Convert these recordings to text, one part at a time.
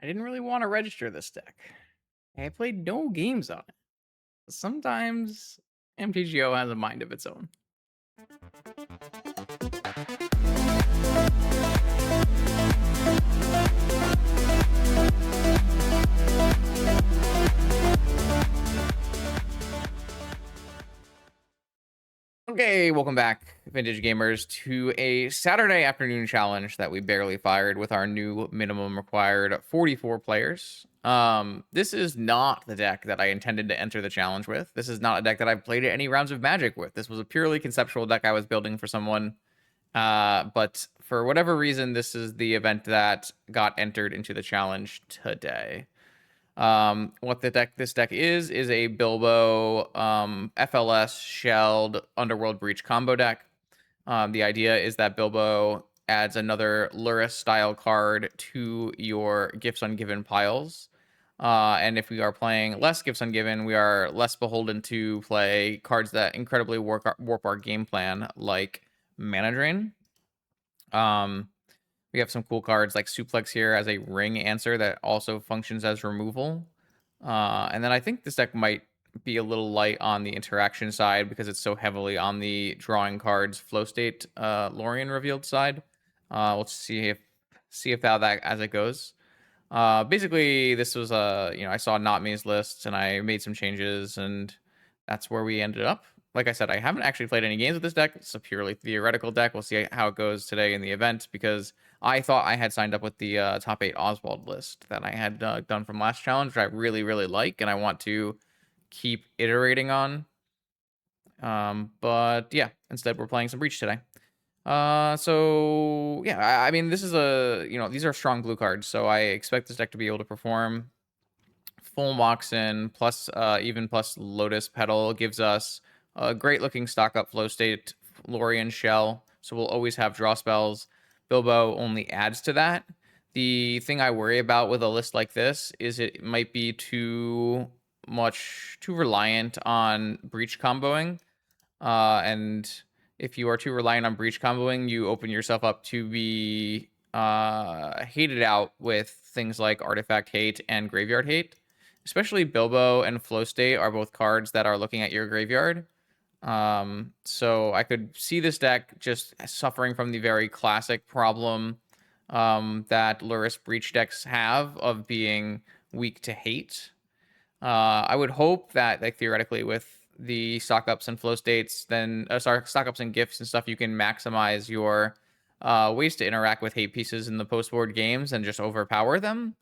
I didn't really want to register this deck. I played no games on it. Sometimes MTGO has a mind of its own. Okay, welcome back, Vintage Gamers, to a Saturday afternoon challenge that we barely fired with our new minimum required 44 players. This is not the deck that I intended to enter the challenge with. This is not a deck that I've played any rounds of Magic with. This was a purely conceptual deck I was building for someone. But for whatever reason, this is the event that got entered into the challenge today. What this deck is a Bilbo FLS shelled Underworld Breach combo deck. The idea is that Bilbo adds another Lurrus style card to your Gifts Ungiven piles. And if we are playing less Gifts Ungiven, we are less beholden to play cards that incredibly warp our game plan, like Mana Drain. We have some cool cards like Suplex here as a ring answer that also functions as removal. And then I think this deck might be a little light on the interaction side because it's so heavily on the drawing cards flow state Lorien revealed side. We'll see if how that as it goes. Basically, this was I saw Not Me's lists and I made some changes, and that's where we ended up. Like I said, I haven't actually played any games with this deck. It's a purely theoretical deck. We'll see how it goes today in the event because I thought I had signed up with the top 8 Oswald list that I had done from last challenge, which I really, really like, and I want to keep iterating on. But yeah, instead we're playing some Breach today. So yeah, I mean, this is these are strong blue cards, so I expect this deck to be able to perform. Full Moxen plus even plus Lotus Petal gives us a great looking stock up flow state Lorien Shell, so we'll always have draw spells. Bilbo only adds to that. The thing I worry about with a list like this is it might be too reliant on breach comboing. And if you are too reliant on breach comboing, you open yourself up to be hated out with things like artifact hate and graveyard hate. Especially Bilbo and Flow State are both cards that are looking at your graveyard. So I could see this deck just suffering from the very classic problem that Lurrus Breach decks have of being weak to hate. I would hope that, like, theoretically, with the stock ups and flow states, then stock ups and gifts and stuff, you can maximize your ways to interact with hate pieces in the post board games and just overpower them.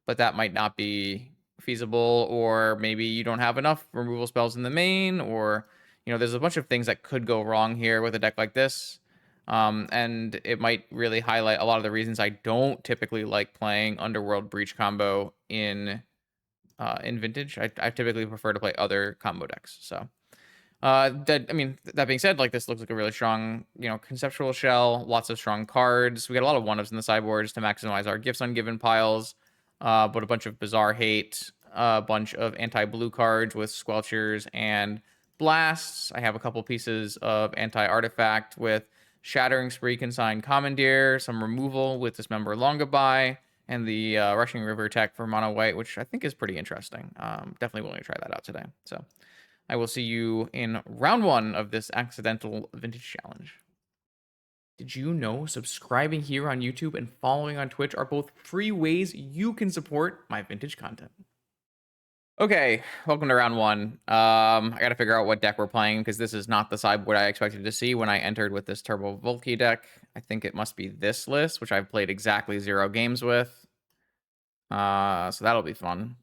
But that might not be feasible, or maybe you don't have enough removal spells in the main, or there's a bunch of things that could go wrong here with a deck like this. And it might really highlight a lot of the reasons I don't typically like playing Underworld Breach combo in Vintage. I typically prefer to play other combo decks. So that being said, like, this looks like a really strong, conceptual shell, lots of strong cards. We got a lot of one-ups in the sideboards to maximize our Gifts Ungiven piles, but a bunch of bizarre hate, a bunch of anti-blue cards with Squelchers and Blasts. I have a couple pieces of anti-artifact with Shattering Spree, Consign Commandeer, some removal with Dismember Longabai, and the Rushing River tech for mono white, which I think is pretty interesting. Definitely willing to try that out today. So I will see you in round 1 of this accidental vintage challenge. Did you know subscribing here on YouTube and following on Twitch are both free ways you can support my vintage content? Okay, welcome to round 1. I gotta figure out what deck we're playing because this is not the sideboard I expected to see when I entered with this Turbo Vault Key deck. I think it must be this list, which I've played exactly 0 games with. So that'll be fun.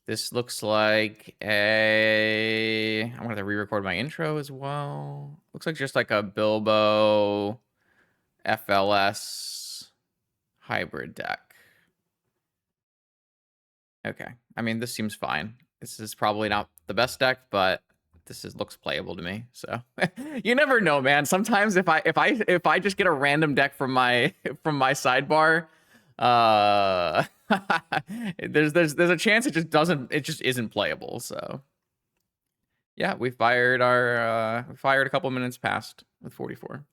This looks like I'm gonna have to re-record my intro as well. Looks like just like a Bilbo FLS hybrid deck. Okay. I mean, this seems fine. This is probably not the best deck, but looks playable to me. So you never know, man. Sometimes if I just get a random deck from my sidebar, there's a chance it just isn't playable. So yeah, we fired a couple minutes past with 44.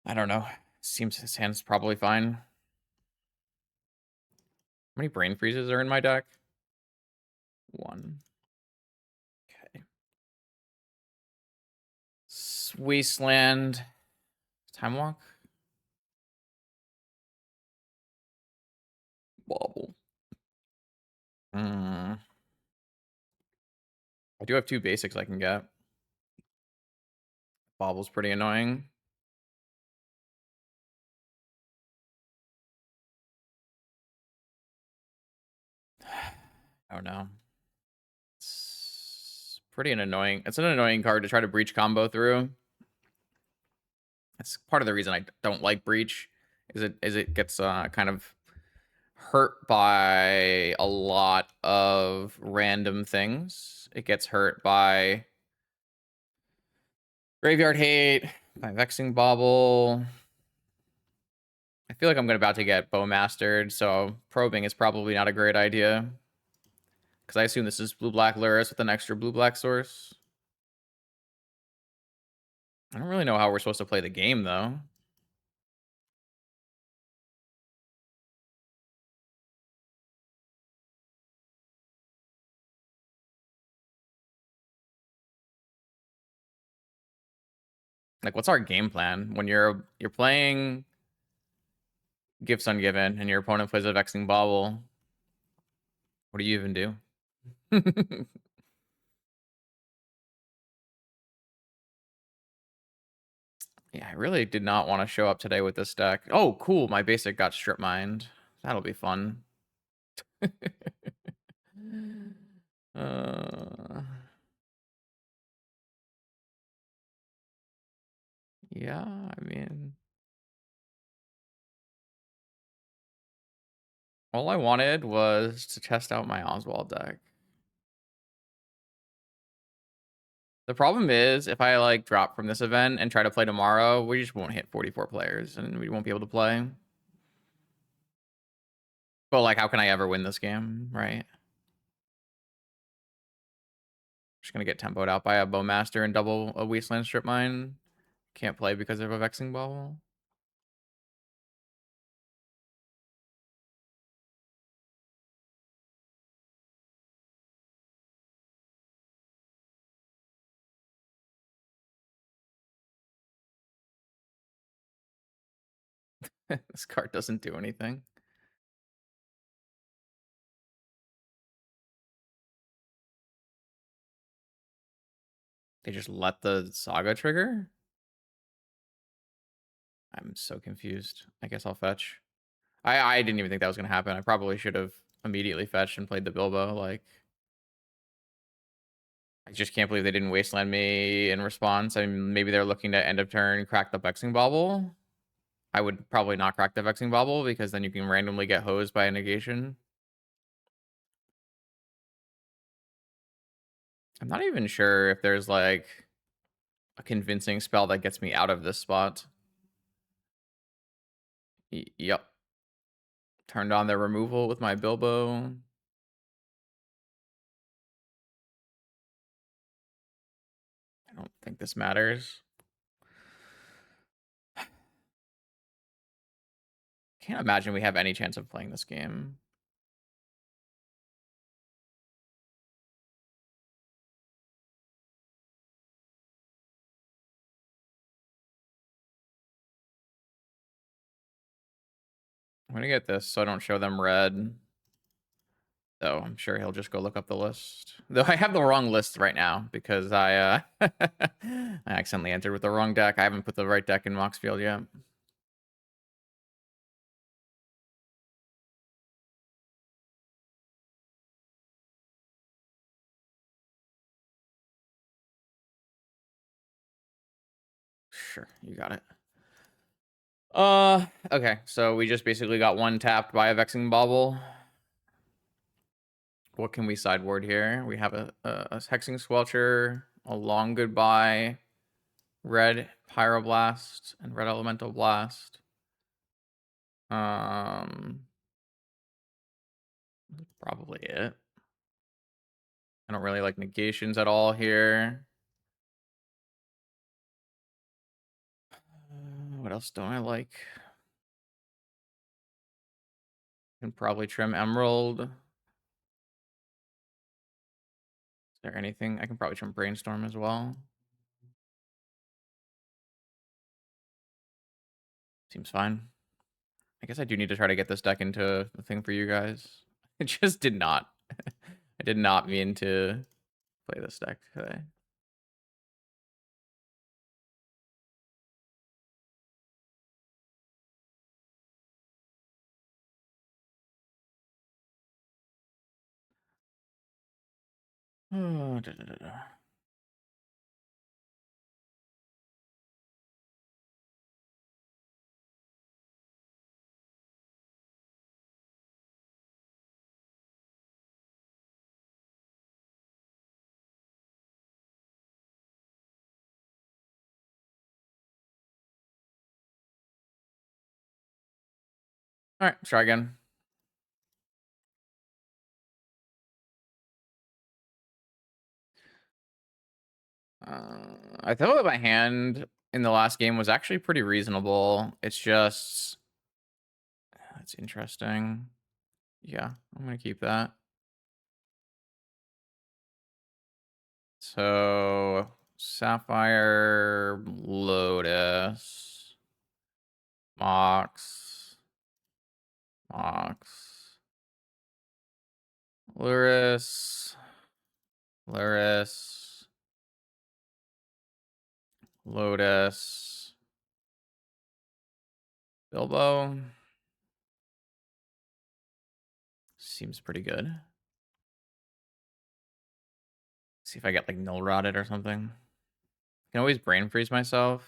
I don't know. Seems his hand's probably fine. How many brain freezes are in my deck? 1. Okay. Wasteland. Time Walk. Bobble. I do have 2 basics I can get. Bobble's pretty annoying. I don't know. It's pretty annoying. It's an annoying card to try to breach combo through. That's part of the reason I don't like Breach. Is it gets kind of hurt by a lot of random things. It gets hurt by Graveyard Hate, by Vexing Bauble. I feel like I'm about to get Bowmastered, so probing is probably not a great idea. Because I assume this is blue-black Lurrus with an extra blue-black source. I don't really know how we're supposed to play the game, though. Like, what's our game plan? When you're playing Gifts Ungiven and your opponent plays a Vexing Bauble, what do you even do? Yeah, I really did not want to show up today with this deck. Oh, cool. My basic got strip mined. That'll be fun. uh, yeah, I mean, all I wanted was to test out my Oswald deck. The problem is, if I like drop from this event and try to play tomorrow, we just won't hit 44 players and we won't be able to play. But like, how can I ever win this game, right? Just gonna get tempoed out by a Bowmaster and double a Wasteland strip mine. Can't play because of a Vexing Bauble. This card doesn't do anything. They just let the Saga trigger? I'm so confused. I guess I'll fetch. I didn't even think that was going to happen. I probably should have immediately fetched and played the Bilbo. Like, I just can't believe they didn't wasteland me in response. I mean, maybe they're looking to end of turn crack the Vexing Bauble. I would probably not crack the Vexing Bauble because then you can randomly get hosed by a negation. I'm not even sure if there's like a convincing spell that gets me out of this spot. Yep. Turned on their removal with my Bilbo. I don't think this matters. Can't imagine we have any chance of playing this game. I'm gonna get this so I don't show them red. Though I'm sure he'll just go look up the list. Though I have the wrong list right now because I I accidentally entered with the wrong deck. I haven't put the right deck in Moxfield yet. Sure, you got it. Okay, so we just basically got one tapped by a Vexing Bauble. What can we sideboard here? We have a Hexing Squelcher, a Long Goodbye, red Pyroblast, and red Elemental Blast. Probably it. I don't really like negations at all here. What else don't I like? Can probably trim Emerald. Is there anything? I can probably trim Brainstorm as well. Seems fine. I guess I do need to try to get this deck into the thing for you guys. It just did not. I did not mean to play this deck today. Oh, da, da, da, da. All right, try again. I thought that my hand in the last game was actually pretty reasonable. It's just, that's interesting. Yeah, I'm gonna keep that. So Sapphire, Lotus, Mox, Mox, Lurrus, Lurrus, Lotus, Bilbo. Seems pretty good. See if I get like null rotted or something. Can always brain freeze myself.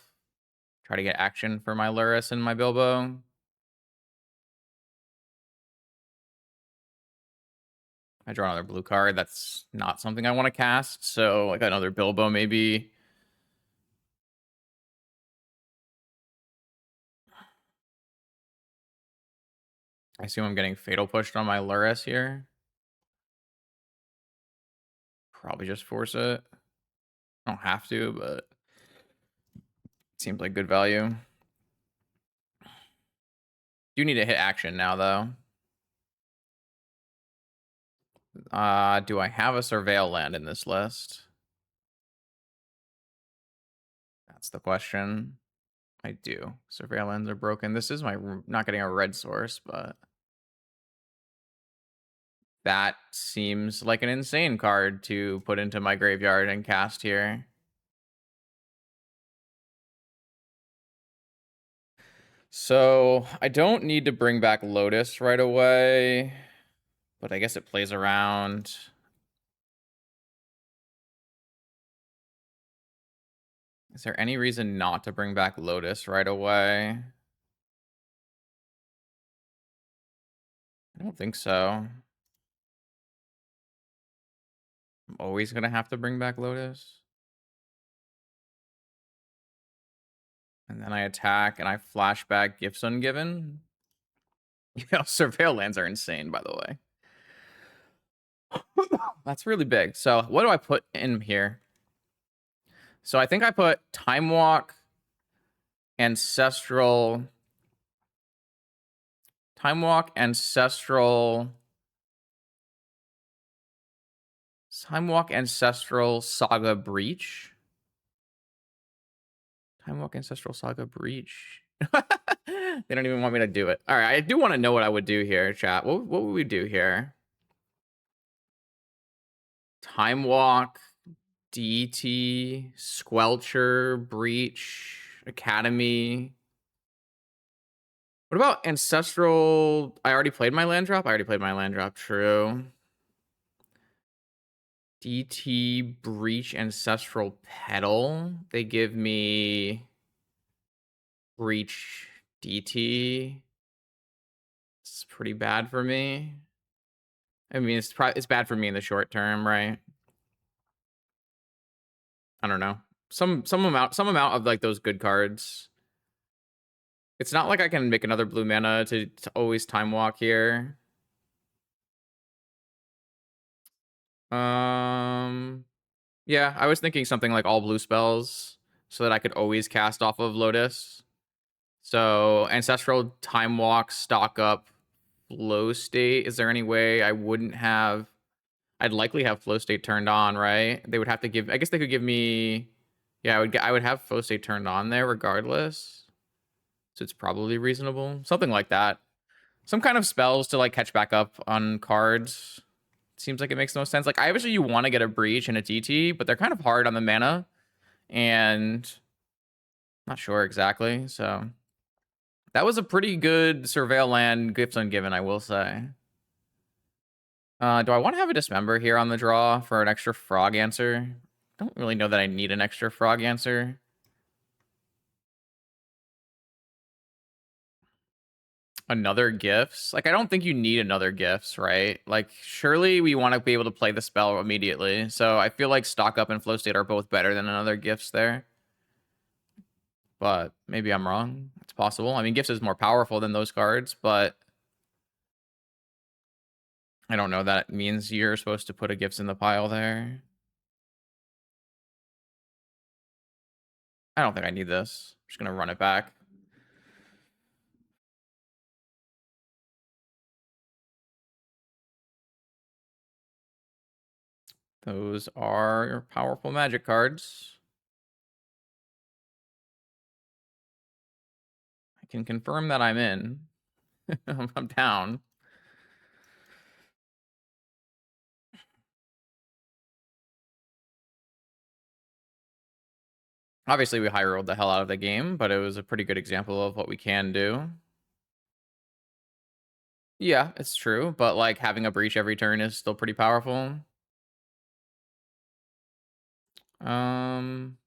Try to get action for my Lurrus and my Bilbo. I draw another blue card. That's not something I want to cast. So like another Bilbo maybe. I assume I'm getting fatal pushed on my Lurrus here. Probably just force it. I don't have to, but it seems like good value. Do need to hit action now, though. Do I have a Surveil land in this list? That's the question. I do. Surveil lands are broken. This is my not getting a red source, but that seems like an insane card to put into my graveyard and cast here. So I don't need to bring back Lotus right away, but I guess it plays around. Is there any reason not to bring back Lotus right away? I don't think so. I'm always going to have to bring back Lotus. And then I attack and I flashback Gifts Ungiven. You know, Surveil lands are insane, by the way. That's really big. So what do I put in here? So I think I put Time Walk, Ancestral, Saga Breach. Time Walk Ancestral Saga Breach. They don't even want me to do it. All right, I do want to know what I would do here, chat. What would we do here? Time Walk, DT, Squelcher, Breach, Academy. What about Ancestral? I already played my land drop. True. DT, Breach, Ancestral Petal. They give me Breach, DT. It's pretty bad for me. I mean, it's bad for me in the short term, right? I don't know. Some amount of like those good cards. It's not like I can make another blue mana to always time walk here. Yeah, I was thinking something like all blue spells so that I could always cast off of Lotus. So Ancestral, Time Walk, Stock Up, Flow State. Is there any way I wouldn't have... I'd likely have Flow State turned on, right? They would have to give... I guess they could give me... Yeah, I would have Flow State turned on there regardless. So it's probably reasonable. Something like that. Some kind of spells to like catch back up on cards. Seems like it makes no sense. Like, obviously you want to get a Breach and a TT, but they're kind of hard on the mana. And... not sure exactly, so... that was a pretty good Surveil land Gifts Ungiven, I will say. Do I want to have a Dismember here on the draw for an extra Frog answer? Don't really know that I need an extra Frog answer. Another Gifts? Like, I don't think you need another Gifts, right? Like, surely we want to be able to play the spell immediately. So I feel like Stock Up and Flow State are both better than another Gifts there. But maybe I'm wrong. It's possible. I mean, Gifts is more powerful than those cards, but... I don't know that means you're supposed to put a Gifts in the pile there. I don't think I need this. I'm just going to run it back. Those are powerful Magic cards. I can confirm that I'm in. I'm down. Obviously, we high rolled the hell out of the game, but it was a pretty good example of what we can do. Yeah, it's true, but like having a Breach every turn is still pretty powerful. Okay, I'm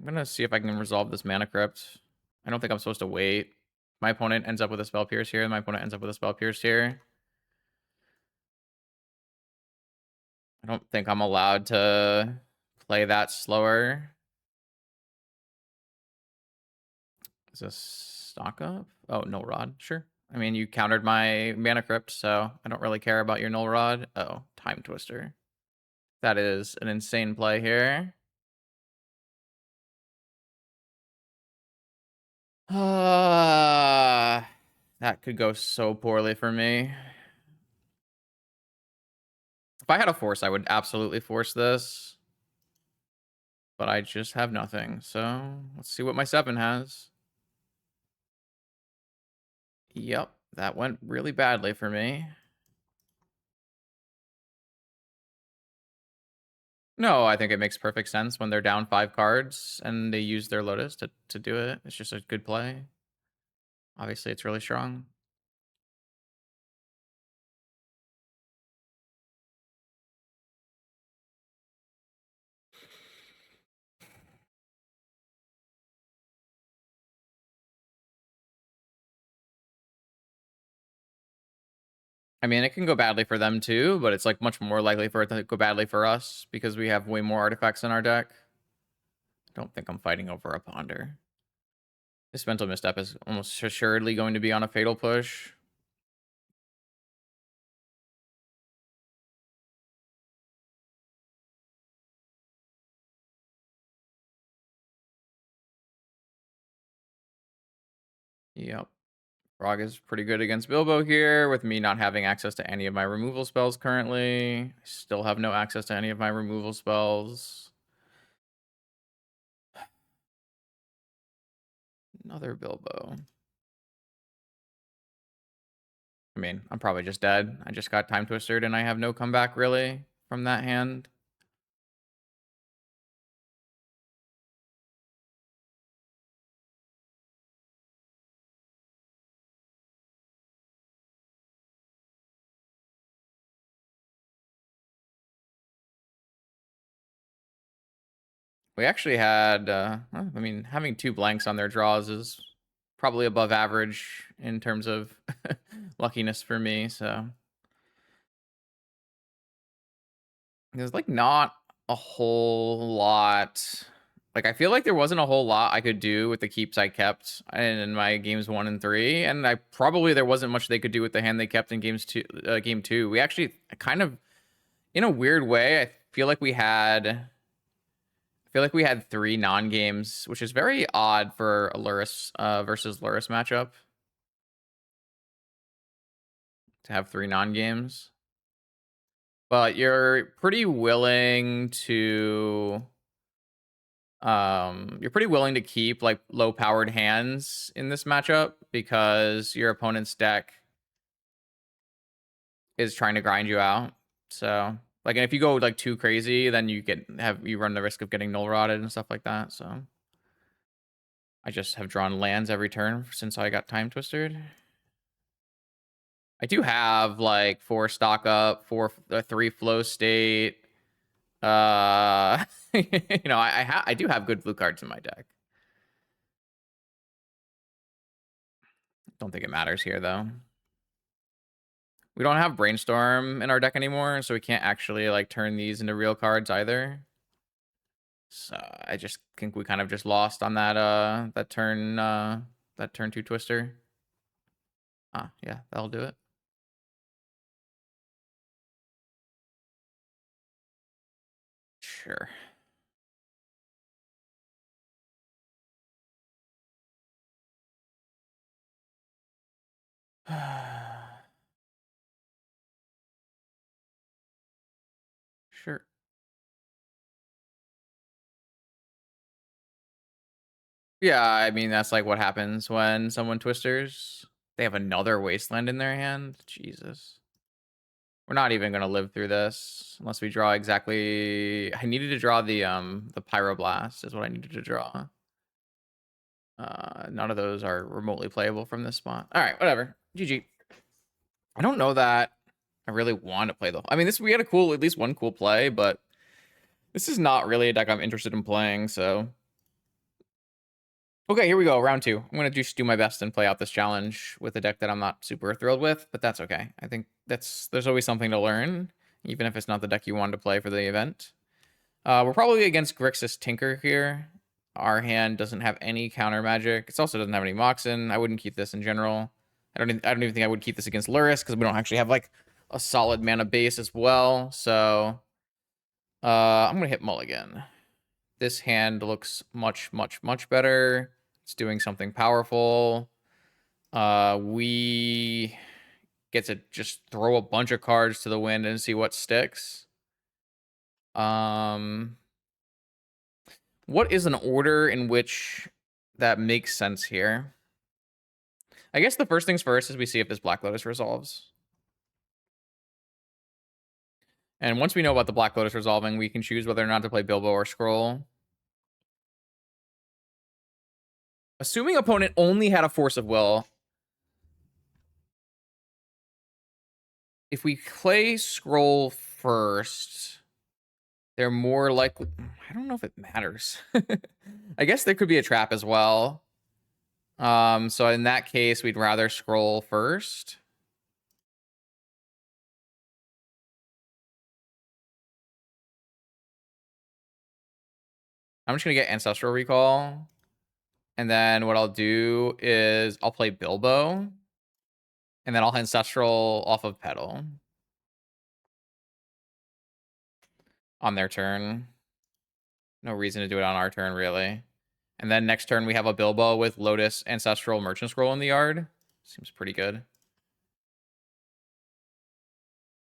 gonna see if I can resolve this Mana Crypt. I don't think I'm supposed to wait. My opponent ends up with a Spell Pierce here, and my opponent ends up with a Spell Pierce here. I don't think I'm allowed to play that slower. Is this Stock Up? Oh, Null Rod. Sure. I mean, you countered my Mana Crypt, so I don't really care about your Null Rod. Oh, Time Twister. That is an insane play here. That could go so poorly for me. If I had a force, I would absolutely force this. But I just have nothing. So let's see what my 7 has. Yep, that went really badly for me. No, I think it makes perfect sense when they're down 5 cards and they use their Lotus to do it. It's just a good play. Obviously, it's really strong. I mean, it can go badly for them too, but it's like much more likely for it to go badly for us because we have way more artifacts in our deck. I don't think I'm fighting over a Ponder. This Mental Misstep is almost assuredly going to be on a Fatal Push. Yep. Frog is pretty good against Bilbo here, with me not having access to any of my removal spells currently. I still have no access to any of my removal spells. Another Bilbo. I mean, I'm probably just dead. I just got Time Twisted and I have no comeback really from that hand. We actually had, I mean, having 2 blanks on their draws is probably above average in terms of luckiness for me, so. There's like not a whole lot. Like, I feel like there wasn't a whole lot I could do with the keeps I kept in my games 1 and 3, and there wasn't much they could do with the hand they kept in game 2. We actually kind of, in a weird way, I feel like we had feel like we had 3 non-games, which is very odd for a Lurrus versus Lurrus matchup. To have 3 non-games. But you're pretty willing to keep like low powered hands in this matchup because your opponent's deck is trying to grind you out. So like, and if you go like too crazy, then you run the risk of getting null rotted and stuff like that. So I just have drawn lands every turn since I got time twisted. I do have like 4 stock up, 3 flow state. You know, I do have good blue cards in my deck. Don't think it matters here though. We don't have Brainstorm in our deck anymore, so we can't actually like turn these into real cards either. So I just think we kind of just lost on that turn 2 twister. Ah, yeah, that'll do it. Sure. Sure. Yeah, I mean that's like what happens when someone twisters. They have another wasteland in their hand. Jesus. We're not even gonna live through this unless we draw exactly. I needed to draw the Pyroblast is what I needed to draw. None of those are remotely playable from this spot. All right, whatever. GG. I don't know that I really want to play the. I mean, we had at least one cool play, but this is not really a deck I'm interested in playing. So, okay, here we go. Round 2. I'm gonna just do my best and play out this challenge with a deck that I'm not super thrilled with, but that's okay. I think there's always something to learn, even if it's not the deck you wanted to play for the event. We're probably against Grixis Tinker here. Our hand doesn't have any counter magic. It also doesn't have any Moxen. I wouldn't keep this in general. I don't even think I would keep this against Lurrus because we don't actually have like a solid mana base as well. So I'm gonna hit mulligan. This hand looks much, much, much better. It's doing something powerful. We get to just throw a bunch of cards to the wind and see what sticks. What is an order in which that makes sense here? I guess the first things first is we see if this Black Lotus resolves. And once we know about the Black Lotus resolving, we can choose whether or not to play Bilbo or Scroll. Assuming opponent only had a Force of Will. If we play Scroll first, they're more likely... I don't know if it matters. I guess there could be a trap as well. So in that case, we'd rather Scroll first. I'm just going to get Ancestral Recall. And then what I'll do is I'll play Bilbo. And then I'll Ancestral off of Petal. On their turn. No reason to do it on our turn, really. And then next turn we have a Bilbo with Lotus, Ancestral, Merchant Scroll in the yard. Seems pretty good.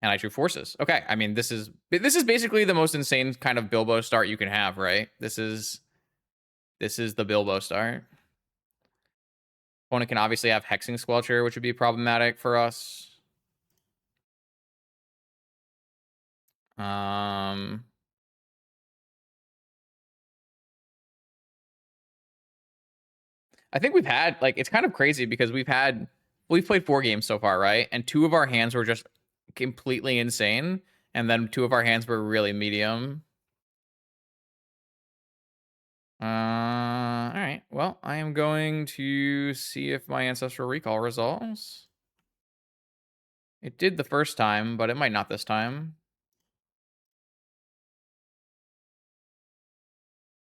And I drew Forces. Okay, I mean, this is basically the most insane kind of Bilbo start you can have, right? This is the Bilbo start. Opponent can obviously have Hexing Squelcher, which would be problematic for us. I think we've had, like, it's kind of crazy because we've played 4 games so far, right? And 2 of our hands were just completely insane. And then 2 of our hands were really medium. All right. Well, I am going to see if my Ancestral Recall resolves. It did the first time, but it might not this time.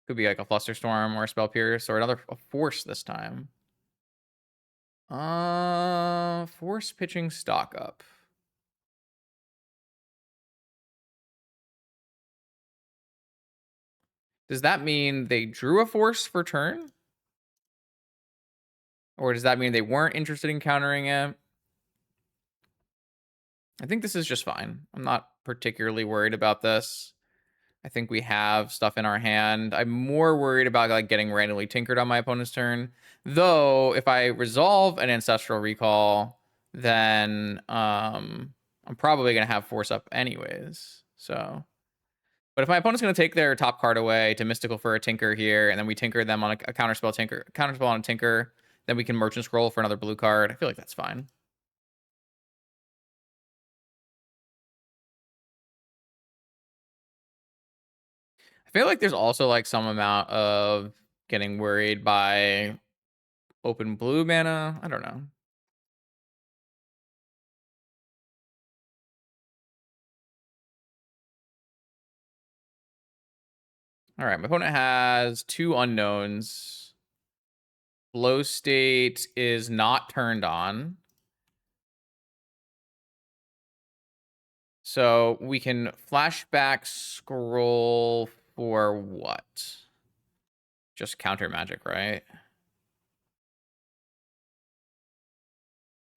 Could be like a Flusterstorm or a Spell Pierce or a Force this time. Force pitching stock up. Does that mean they drew a force for turn? Or does that mean they weren't interested in countering it? I think this is just fine. I'm not particularly worried about this. I think we have stuff in our hand. I'm more worried about like getting randomly tinkered on my opponent's turn. Though, if I resolve an Ancestral Recall, then I'm probably going to have Force up anyways. So, but if my opponent's going to take their top card away to Mystical for a Tinker here, and then we tinker them on a counterspell on a Tinker, then we can Merchant Scroll for another blue card. I feel like that's fine. I feel like there's also like some amount of getting worried by open blue mana. I don't know. All right, my opponent has 2 unknowns. Flow state is not turned on. So we can flashback scroll for what? Just counter magic, right?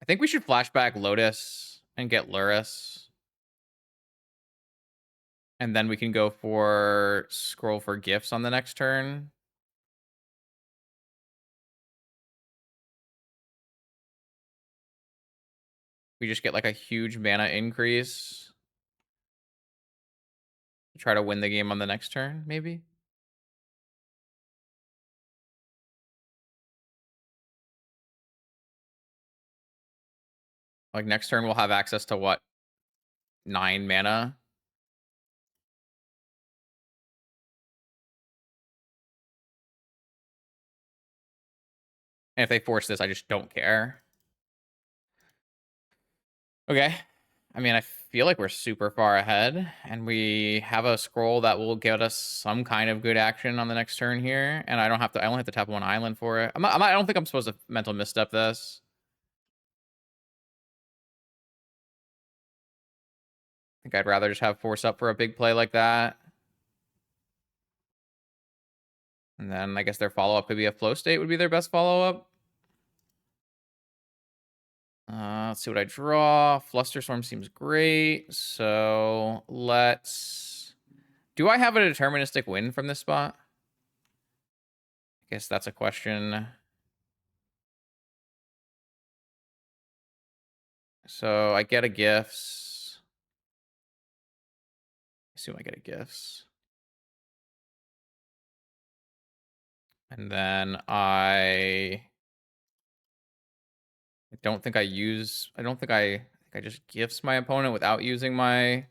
I think we should flashback Lotus and get Lurrus. And then we can go for scroll for gifts on the next turn. We just get like a huge mana increase. Try to win the game on the next turn, maybe? Like next turn we'll have access to what? 9 mana? And if they force this, I just don't care. Okay. I mean, I feel like we're super far ahead, and we have a scroll that will get us some kind of good action on the next turn here, and I only have to tap 1 island for it. I don't think I'm supposed to mental misstep this. I think I'd rather just have force up for a big play like that. And then I guess their follow-up could be a flow state would be their best follow-up. Let's see what I draw. Flusterstorm seems great. So let's... Do I have a deterministic win from this spot? I guess that's a question. So I get a gifts. I assume I get a gifts. And then I don't think I use... I think I just gifts my opponent without using my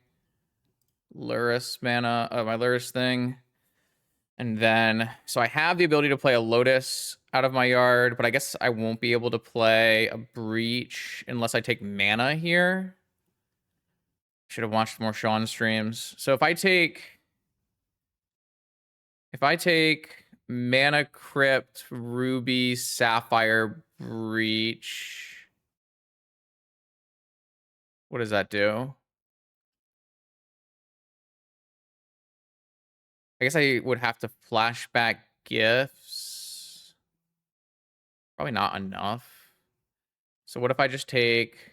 Lurrus mana, my Lurrus thing. And then, so I have the ability to play a Lotus out of my yard, but I guess I won't be able to play a Breach unless I take mana here. Should have watched more Sean streams. So if I take Mana Crypt, Ruby, Sapphire, Breach, what does that do? I guess I would have to flashback gifts. Probably not enough. So what if I just take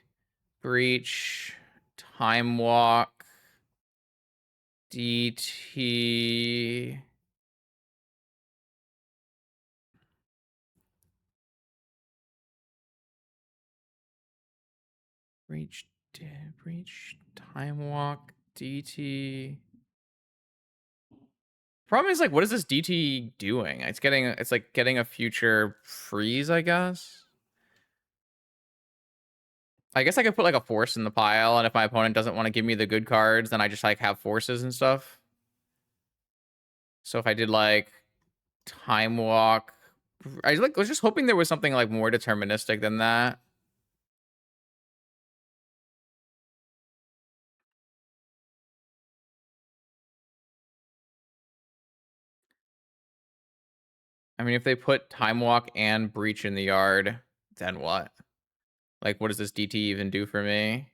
Breach, Time Walk, DT. Breach, Time Walk, DT. Problem is, like, what is this DT doing? It's like getting a future freeze, I guess. I guess I could put like a force in the pile, and if my opponent doesn't want to give me the good cards, then I just like have forces and stuff. So if I did like Time Walk, I was just hoping there was something like more deterministic than that. I mean, if they put Time Walk and Breach in the yard, then what? Like, what does this DT even do for me?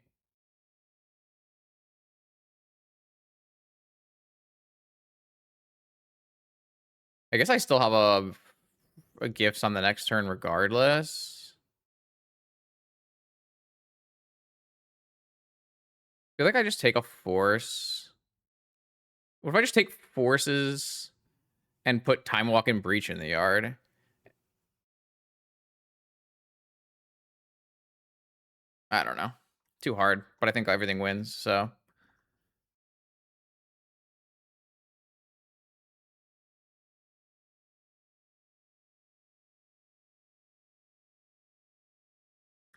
I guess I still have a gifts on the next turn regardless. I feel like I just take a force. What if I just take forces and put Time Walk and Breach in the yard? I don't know. Too hard, but I think everything wins, so.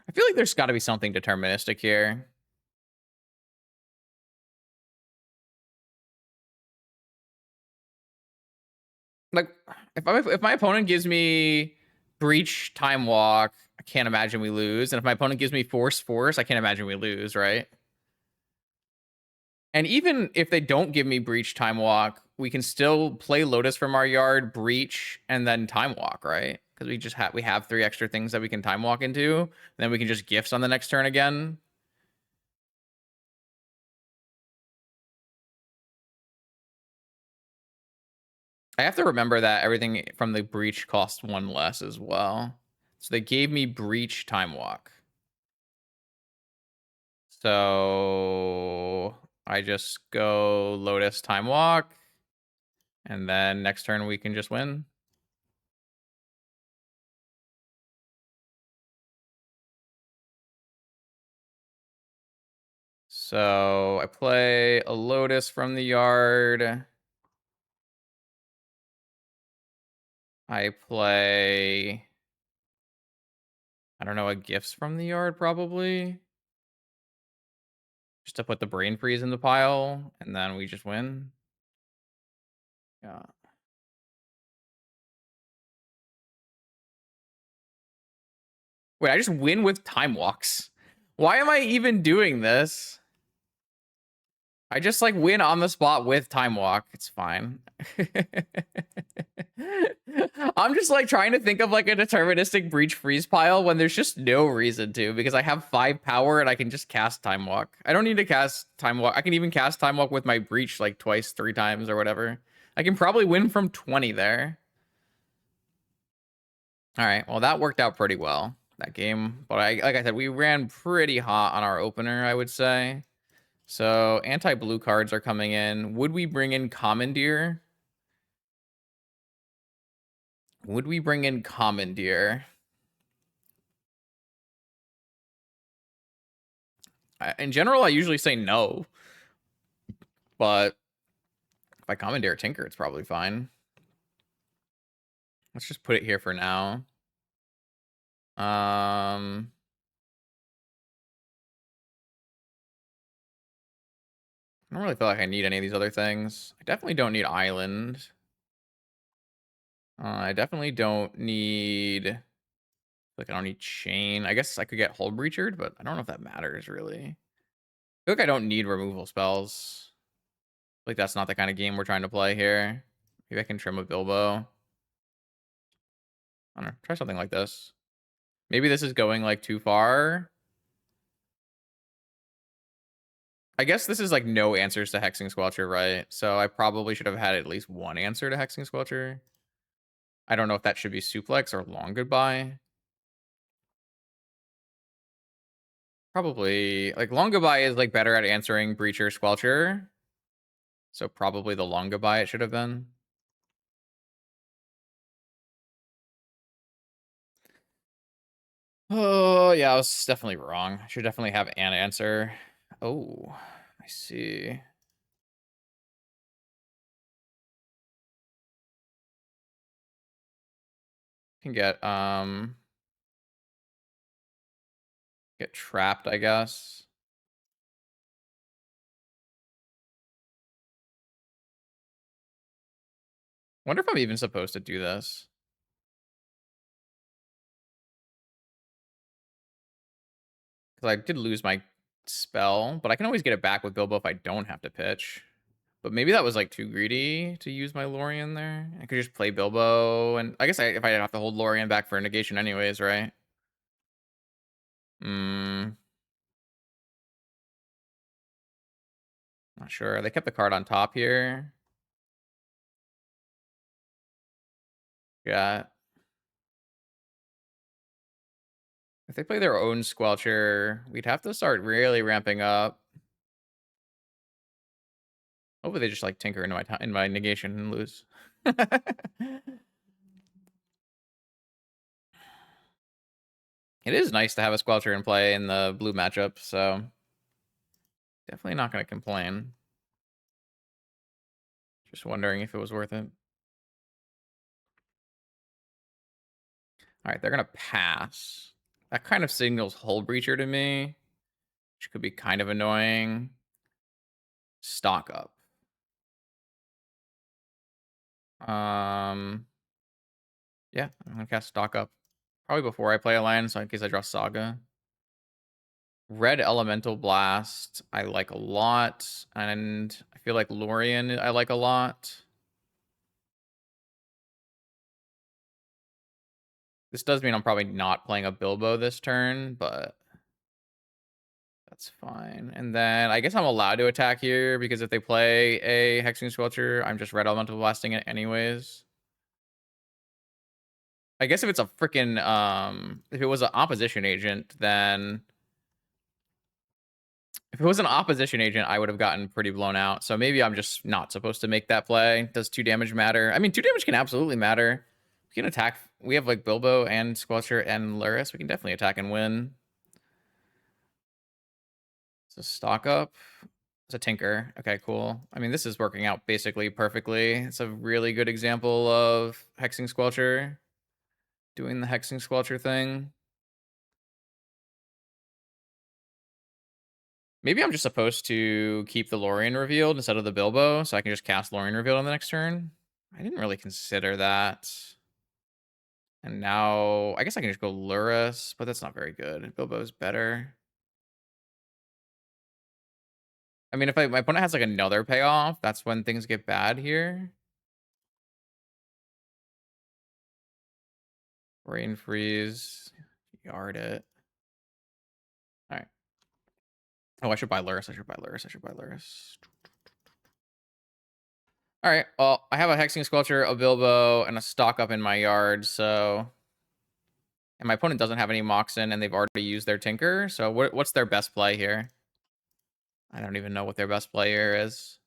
I feel like there's got to be something deterministic here. Like, if my opponent gives me Breach, Time Walk, I can't imagine we lose. And if my opponent gives me Force, I can't imagine we lose, right? And even if they don't give me Breach, Time Walk, we can still play Lotus from our yard, Breach, and then Time Walk, right? Because we have 3 extra things that we can Time Walk into. And then we can just gifts on the next turn again. I have to remember that everything from the Breach costs 1 less as well. So they gave me Breach, Time Walk. So I just go Lotus, Time Walk. And then next turn we can just win. So I play a Lotus from the yard. I play, I don't know, a Gifts from the yard probably. Just to put the Brain Freeze in the pile, and then we just win. Yeah. Wait, I just win with Time Walks. Why am I even doing this? I just like win on the spot with Time Walk. It's fine. I'm just like trying to think of like a deterministic Breach freeze pile when there's just no reason to, because I have 5 power and I can just cast Time Walk. I don't need to cast Time Walk. I can even cast Time Walk with my Breach like twice, 3 times or whatever. I can probably win from 20 there. All right, well that worked out pretty well, that game. But like I said, we ran pretty hot on our opener, I would say. So anti-blue cards are coming in. Would we bring in Commandeer? Would we bring in Commandeer? In general, I usually say no. But if I Commandeer Tinker, it's probably fine. Let's just put it here for now. I don't really feel like I need any of these other things. I definitely don't need Island. I definitely don't need... Like, I don't need Chain. I guess I could get Hull Breachered, but I don't know if that matters, really. I feel like I don't need removal spells. Like, that's not the kind of game we're trying to play here. Maybe I can trim a Bilbo. I don't know. Try something like this. Maybe this is going, like, too far. I guess this is, like, no answers to Hexing Squelcher, right? So I probably should have had at least one answer to Hexing Squelcher. I don't know if that should be Suplex or Long Goodbye. Probably. Like, Long Goodbye is, like, better at answering Breacher Squelcher. So probably the Long Goodbye it should have been. Oh, yeah, I was definitely wrong. I should definitely have an answer. Oh, I see. Can get trapped, I guess. Wonder if I'm even supposed to do this. Because I did lose my spell, but I can always get it back with Bilbo if I don't have to pitch. But maybe that was like too greedy to use my Lorien there. I could just play Bilbo, and I guess if I have to hold Lorien back for a negation anyways, right? Not sure. They kept the card on top here. chat. If they play their own Squelcher, we'd have to start really ramping up. Hopefully they just like tinker in my negation and lose. It is nice to have a Squelcher in play in the blue matchup, so definitely not going to complain. Just wondering if it was worth it. All right, they're going to pass. That kind of signals Hull Breacher to me, which could be kind of annoying. Stock up. Yeah, I'm going to cast Stock up. Probably before I play a land, so in case I draw Saga. Red Elemental Blast, I like a lot. And I feel like Lorien, I like a lot. This does mean I'm probably not playing a Bilbo this turn, but that's fine. And then I guess I'm allowed to attack here because if they play a Hexing Squelcher, I'm just Red Elemental Blasting it anyways. I guess if it's a freaking, if it was an opposition agent, then... If it was an opposition agent, I would have gotten pretty blown out. So maybe I'm just not supposed to make that play. Does 2 damage matter? I mean, 2 damage can absolutely matter. We can attack. We have like Bilbo and Squelcher and Lurrus. We can definitely attack and win. So stock up. It's a Tinker. Okay, cool. I mean, this is working out basically perfectly. It's a really good example of Hexing Squelcher. Doing the Hexing Squelcher thing. Maybe I'm just supposed to keep the Lorien revealed instead of the Bilbo, so I can just cast Lorien revealed on the next turn. I didn't really consider that. And now, I guess I can just go Lurrus, but that's not very good. Bilbo's better. I mean, if my opponent has like another payoff, that's when things get bad here. Rain Freeze. Yard it. All right. Oh, I should buy Lurrus. I should buy Lurrus. I should buy Lurrus. All right. Well, I have a Hexing Squelcher, a Bilbo, and a stock up in my yard, so... And my opponent doesn't have any Moxen, and they've already used their Tinker, so what's their best play here? I don't even know what their best player is.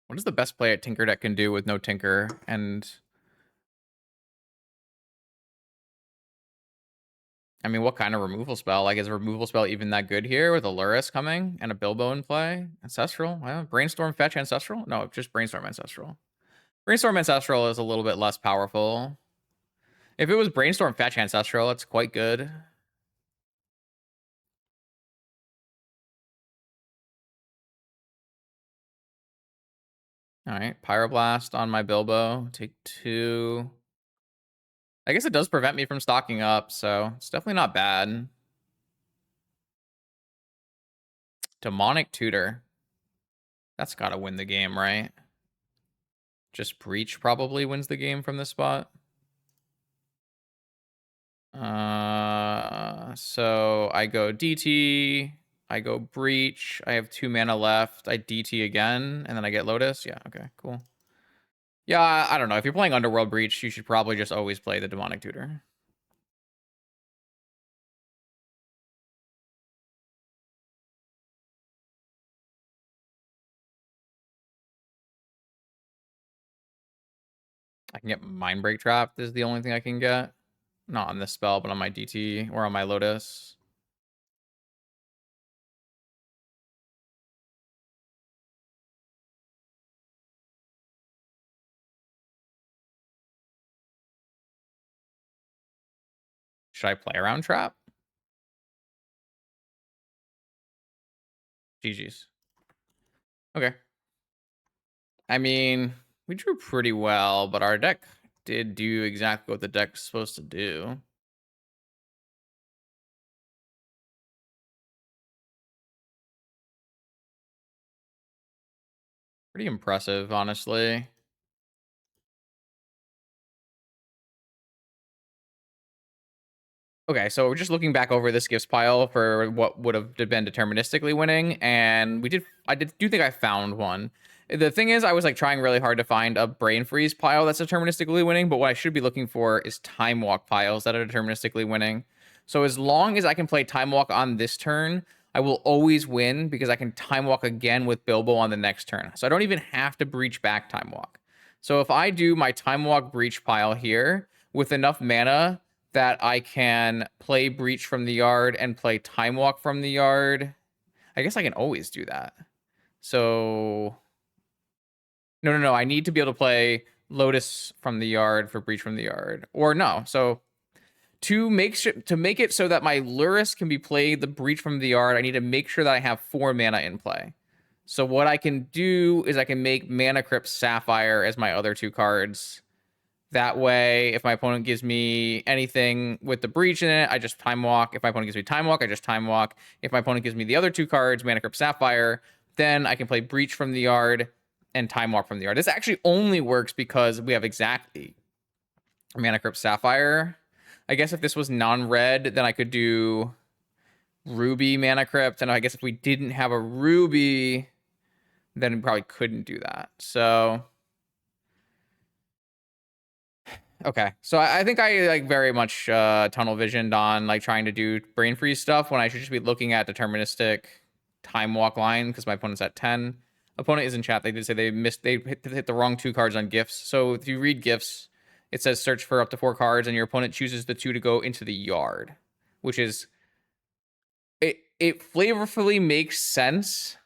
What is the best play at Tinker deck can do with no Tinker? And I mean, what kind of removal spell? Like, is a removal spell even that good here with a Lurrus coming and a Bilbo in play? Ancestral? Well, Brainstorm, Fetch, Ancestral? No, just Brainstorm, Ancestral. Brainstorm, Ancestral is a little bit less powerful. If it was Brainstorm, Fetch, Ancestral, it's quite good. All right, Pyroblast on my Bilbo. Take 2. I guess it does prevent me from stocking up, so it's definitely not bad. Demonic Tutor. That's got to win the game, right? Just Breach probably wins the game from this spot. So I go DT, I go Breach, I have 2 mana left, I DT again, and then I get Lotus. Yeah, okay, cool. Yeah, I don't know. If you're playing Underworld Breach, you should probably just always play the Demonic Tutor. I can get Mindbreak Trap. This is the only thing I can get. Not on this spell, but on my DT or on my Lotus. Should I play around Trap? GG's. Okay. I mean, we drew pretty well, but our deck did do exactly what the deck's supposed to do. Pretty impressive, honestly. Okay, so we're just looking back over this gifts pile for what would have been deterministically winning, and I do think I found one. The thing is, I was like trying really hard to find a brain freeze pile that's deterministically winning, but what I should be looking for is time walk piles that are deterministically winning. So as long as I can play time walk on this turn, I will always win because I can time walk again with Bilbo on the next turn. So I don't even have to breach back time walk. So if I do my time walk breach pile here with enough mana that I can play breach from the yard and play time walk from the yard, I guess I can always do that. So no. I need to be able to play Lotus from the yard for breach from the yard. Or no. So to make it so that my Lurrus can be played the breach from the yard, I need to make sure that I have 4 mana in play. So what I can do is I can make Mana Crypt Sapphire as my other 2 cards. That way, if my opponent gives me anything with the breach in it, I just time walk. If my opponent gives me time walk, I just time walk. If my opponent gives me the other 2 cards, Mana Crypt Sapphire, then I can play breach from the yard and time walk from the yard. This actually only works because we have exactly Mana Crypt Sapphire. I guess if this was non-red, then I could do Ruby Mana Crypt. And I guess if we didn't have a Ruby, then we probably couldn't do that. So okay, so I think I like very much tunnel visioned on like trying to do brain freeze stuff when I should just be looking at deterministic time walk line because my opponent's at 10. Opponent is in chat. They did say they hit the wrong 2 cards on gifts. So if you read gifts, it says search for up to 4 cards and your opponent chooses the 2 to go into the yard, which is it flavorfully makes sense.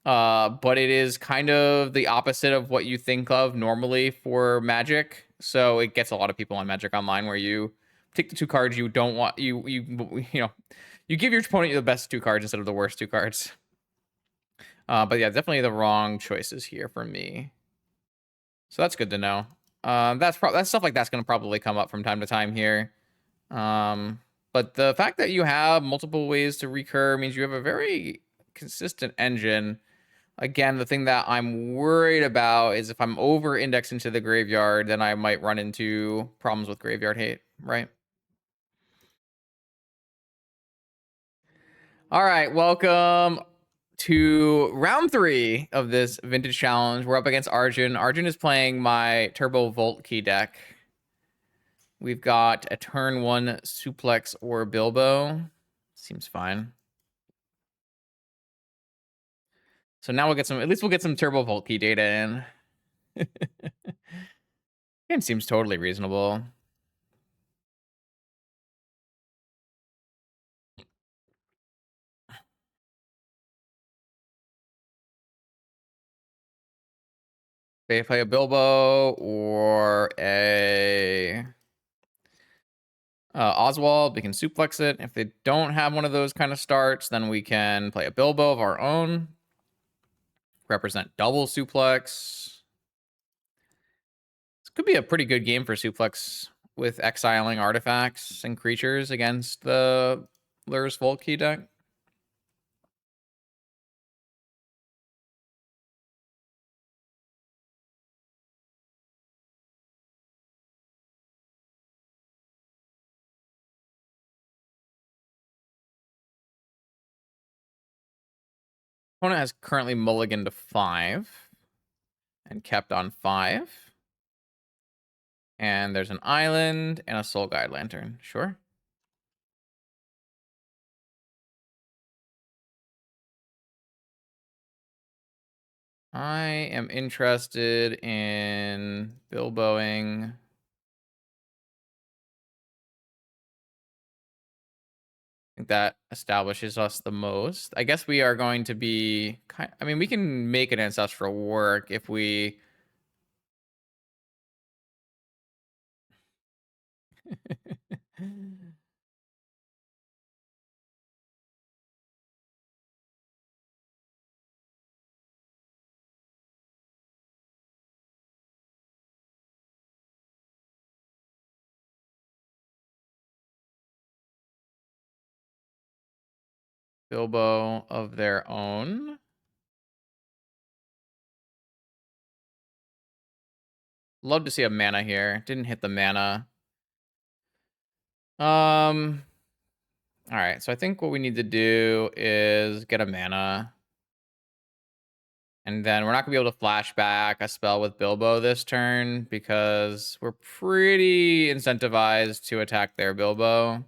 But it is kind of the opposite of what you think of normally for Magic. So it gets a lot of people on Magic Online where you take the 2 cards you don't want you give your opponent the best 2 cards instead of the worst 2 cards. But yeah, definitely the wrong choices here for me. So that's good to know. That's stuff like that's gonna probably come up from time to time here. But the fact that you have multiple ways to recur means you have a very consistent engine. Again, the thing that I'm worried about is if I'm over indexed into the graveyard, then I might run into problems with graveyard hate, right? All right, welcome to round 3 of this vintage challenge. We're up against Arjun. Arjun is playing my Turbo Vault Key deck. We've got a turn 1 suplex or Bilbo. Seems fine. So now we'll get some, at least we'll get some Turbo Vault Key data in. Game seems totally reasonable. They play a Bilbo or a Oswald. We can suplex it. If they don't have one of those kind of starts, then we can play a Bilbo of our own. Represent double suplex. This could be a pretty good game for suplex with exiling artifacts and creatures against the Lurrus Vault Key deck. Opponent has currently mulliganed to 5 and kept on 5. And there's an island and a Soul Guide Lantern. Sure. I am interested in Bilboing. I think that establishes us the most. I guess we are going to be I mean, we can make an ancestral work if we Bilbo of their own. Love to see a mana here. Didn't hit the mana. All right, so I think what we need to do is get a mana. And then we're not going to be able to flash back a spell with Bilbo this turn because we're pretty incentivized to attack their Bilbo.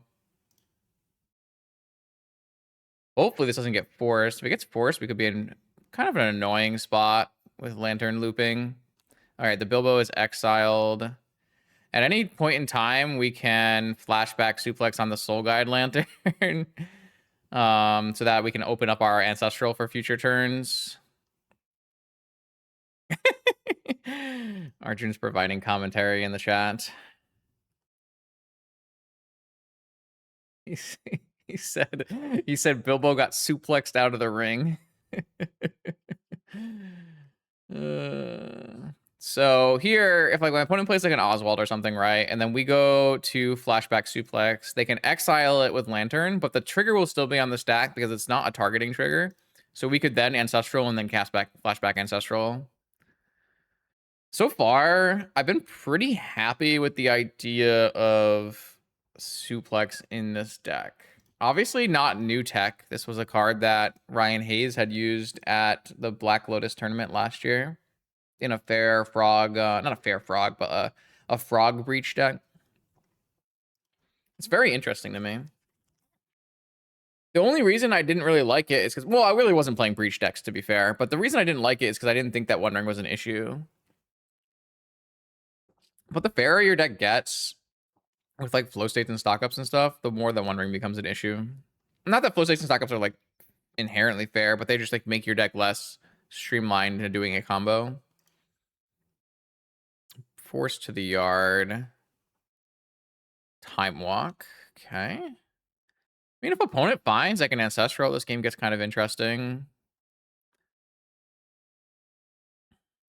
Hopefully this doesn't get forced. If it gets forced, we could be in kind of an annoying spot with Lantern looping. All right, the Bilbo is exiled. At any point in time, we can flashback suplex on the Soul Guide Lantern so that we can open up our Ancestral for future turns. Arjun's providing commentary in the chat. He said Bilbo got suplexed out of the ring. So here, if like my opponent plays like an Oswald or something, right, and then we go to flashback suplex, they can exile it with Lantern, but the trigger will still be on the stack because it's not a targeting trigger. So we could then Ancestral and then cast back flashback Ancestral. So far, I've been pretty happy with the idea of suplex in this deck. Obviously not new tech. This was a card that Ryan Hayes had used at the Black Lotus tournament last year in a fair frog, not a fair frog, but a frog breach deck. It's very interesting to me. The only reason I didn't really like it is because, well, I really wasn't playing breach decks, to be fair, but the reason I didn't like it is because I didn't think that One Ring was an issue. But the fairer your deck gets with like flow states and stock ups and stuff, the more that One Ring becomes an issue. Not that flow states and stock ups are like inherently fair, but they just like make your deck less streamlined into doing a combo. Force to the yard. Time walk. Okay. I mean, if opponent finds like an Ancestral, this game gets kind of interesting.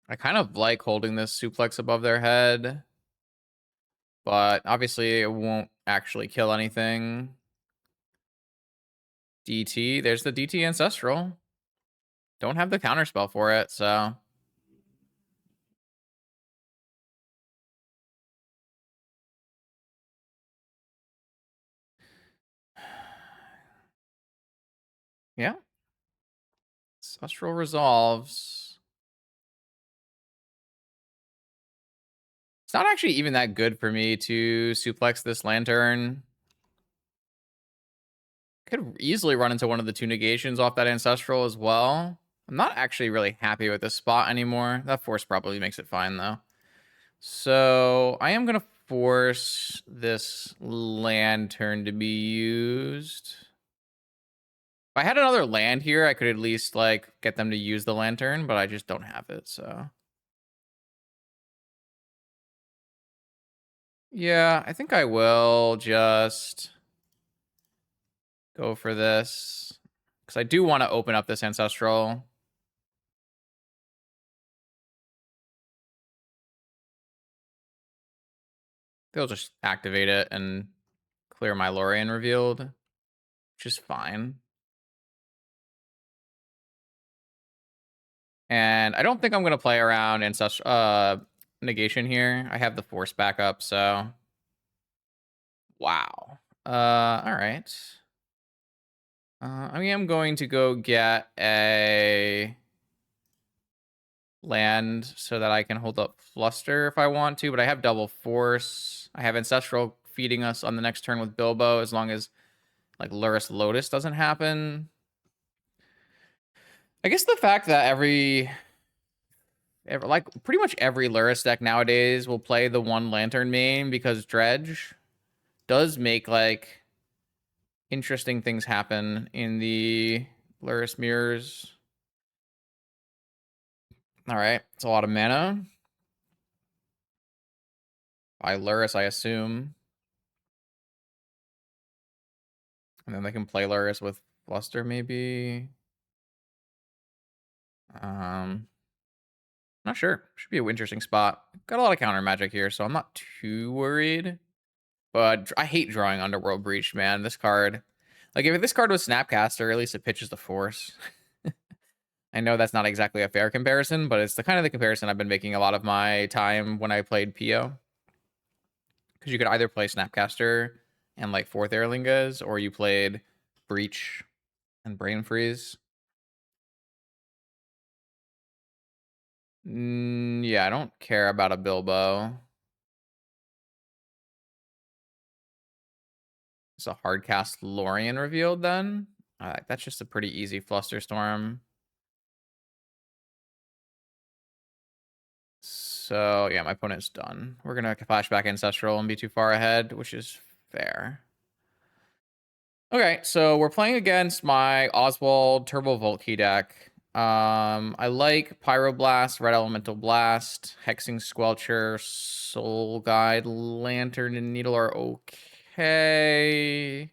I kind of like holding this suplex above their head, but obviously it won't actually kill anything. DT, there's the DT Ancestral. Don't have the counterspell for it, so. Yeah. Ancestral resolves. It's not actually even that good for me to suplex this Lantern. Could easily run into one of the two negations off that Ancestral as well. I'm not actually really happy with this spot anymore. That force probably makes it fine, though. So I am going to force this Lantern to be used. If I had another land here, I could at least, like, get them to use the Lantern, but I just don't have it, so. Yeah, I think I will just go for this. Because I do want to open up this Ancestral. They'll just activate it and clear my Lorien revealed, which is fine. And I don't think I'm going to play around negation here. I have the force backup, so. Wow. All right. I am going to go get a land so that I can hold up Fluster if I want to, but I have double force. I have Ancestral feeding us on the next turn with Bilbo as long as like Lurrus Lotus doesn't happen. I guess the fact that like pretty much every Lurrus deck nowadays will play the one Lantern main because Dredge does make like interesting things happen in the Lurrus mirrors. All right, it's a lot of mana. By Lurrus, I assume. And then they can play Lurrus with Fluster, maybe. Not sure. Should be an interesting spot. Got a lot of counter magic here, so I'm not too worried. But I hate drawing Underworld Breach, man. This card. Like, if this card was Snapcaster, at least it pitches the force. I know that's not exactly a fair comparison, but it's the kind of the comparison I've been making a lot of my time when I played PO. Because you could either play Snapcaster and like 4th Airlingas, or you played Breach and Brain Freeze. Yeah, I don't care about a Bilbo. It's a hard cast Lorien revealed then. That's just a pretty easy Flusterstorm. So yeah, my opponent's done. We're gonna flashback Ancestral and be too far ahead, which is fair. Okay, so we're playing against my Oswald Turbo Vault Key deck. I like Pyroblast, Red Elemental Blast, Hexing Squelcher, Soul Guide, Lantern, and Needle are okay.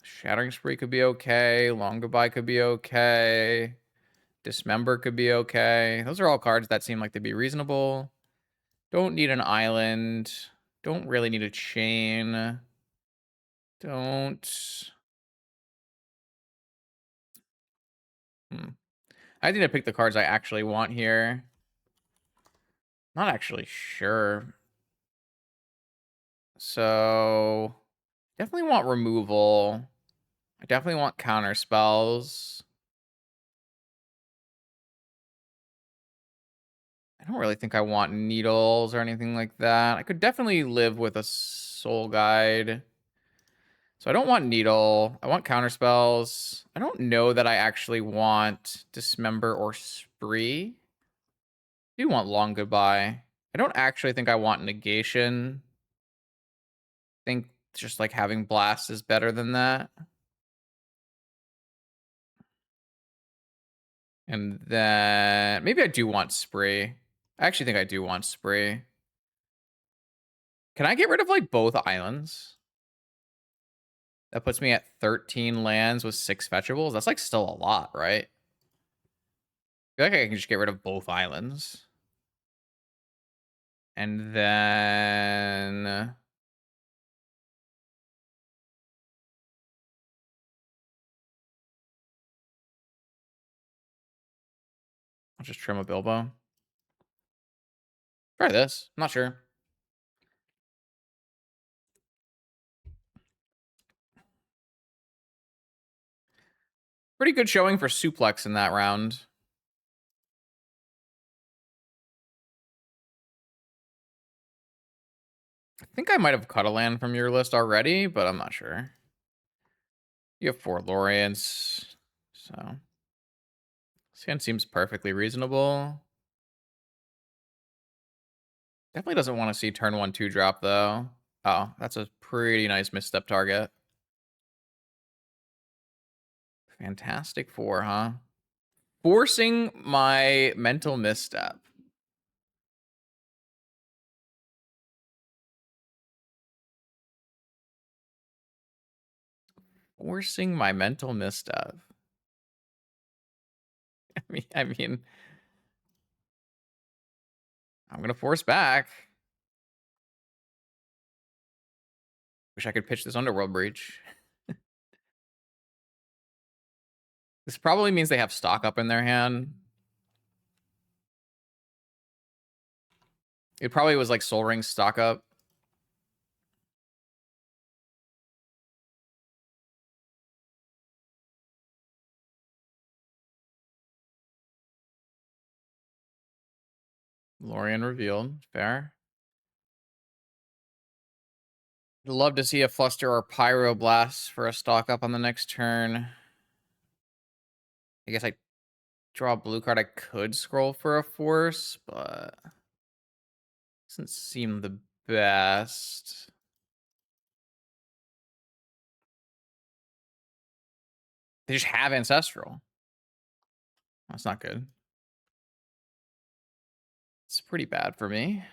Shattering Spree could be okay. Long Goodbye could be okay. Dismember could be okay. Those are all cards that seem like they'd be reasonable. Don't need an island. Don't really need a chain. Don't. I need to pick the cards I actually want here. Not actually sure. So, definitely want removal. I definitely want counter spells. I don't really think I want needles or anything like that. I could definitely live with a soul guide. So I don't want needle. I want counter spells. I don't know that I actually want dismember or spree. I do want long goodbye. I don't actually think I want negation. I think just like having blast is better than that. And then maybe I do want spree. I actually think I do want spree. Can I get rid of like both islands? That puts me at 13 lands with 6 fetchables. That's like still a lot, right? I feel like I can just get rid of both islands. And then I'll just trim a Bilbo. Try this. I'm not sure. Pretty good showing for Suplex in that round. I think I might have cut a land from your list already, but I'm not sure. You have 4 Lorients, so this hand seems perfectly reasonable. Definitely doesn't want to see turn 1 2 drop though. Oh, that's a pretty nice misstep target. Fantastic 4, huh? Forcing my mental misstep. Forcing my mental misstep. I mean, I'm gonna force back. Wish I could pitch this Underworld Breach. This probably means they have stock up in their hand. It probably was like Soul Ring stock up. Lorien revealed. Fair. I'd love to see a Fluster or Pyroblast for a stock up on the next turn. I guess I draw a blue card. I could scroll for a force, but doesn't seem the best. They just have Ancestral. That's not good. It's pretty bad for me.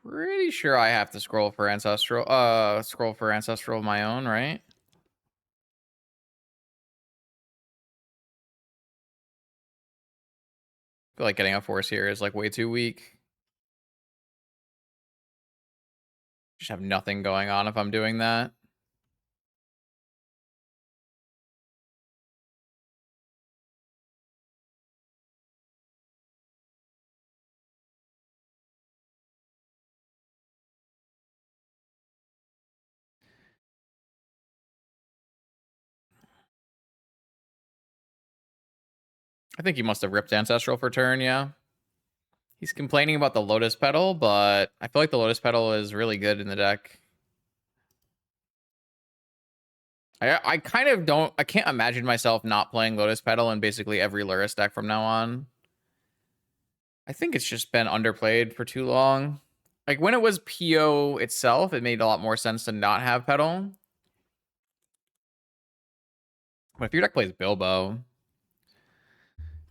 Pretty sure I have to scroll for Ancestral of my own, right? I feel like getting a force here is like way too weak. Just have nothing going on if I'm doing that. I think he must have ripped Ancestral for turn, yeah. He's complaining about the Lotus Petal, but I feel like the Lotus Petal is really good in the deck. I kind of don't... I can't imagine myself not playing Lotus Petal in basically every Lurrus deck from now on. I think it's just been underplayed for too long. Like, when it was PO itself, it made a lot more sense to not have Petal. But if your deck plays Bilbo,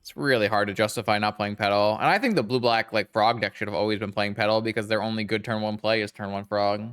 it's really hard to justify not playing Petal. And I think the blue-black, like, Frog deck should have always been playing Petal because their only good turn 1 play is turn 1 Frog.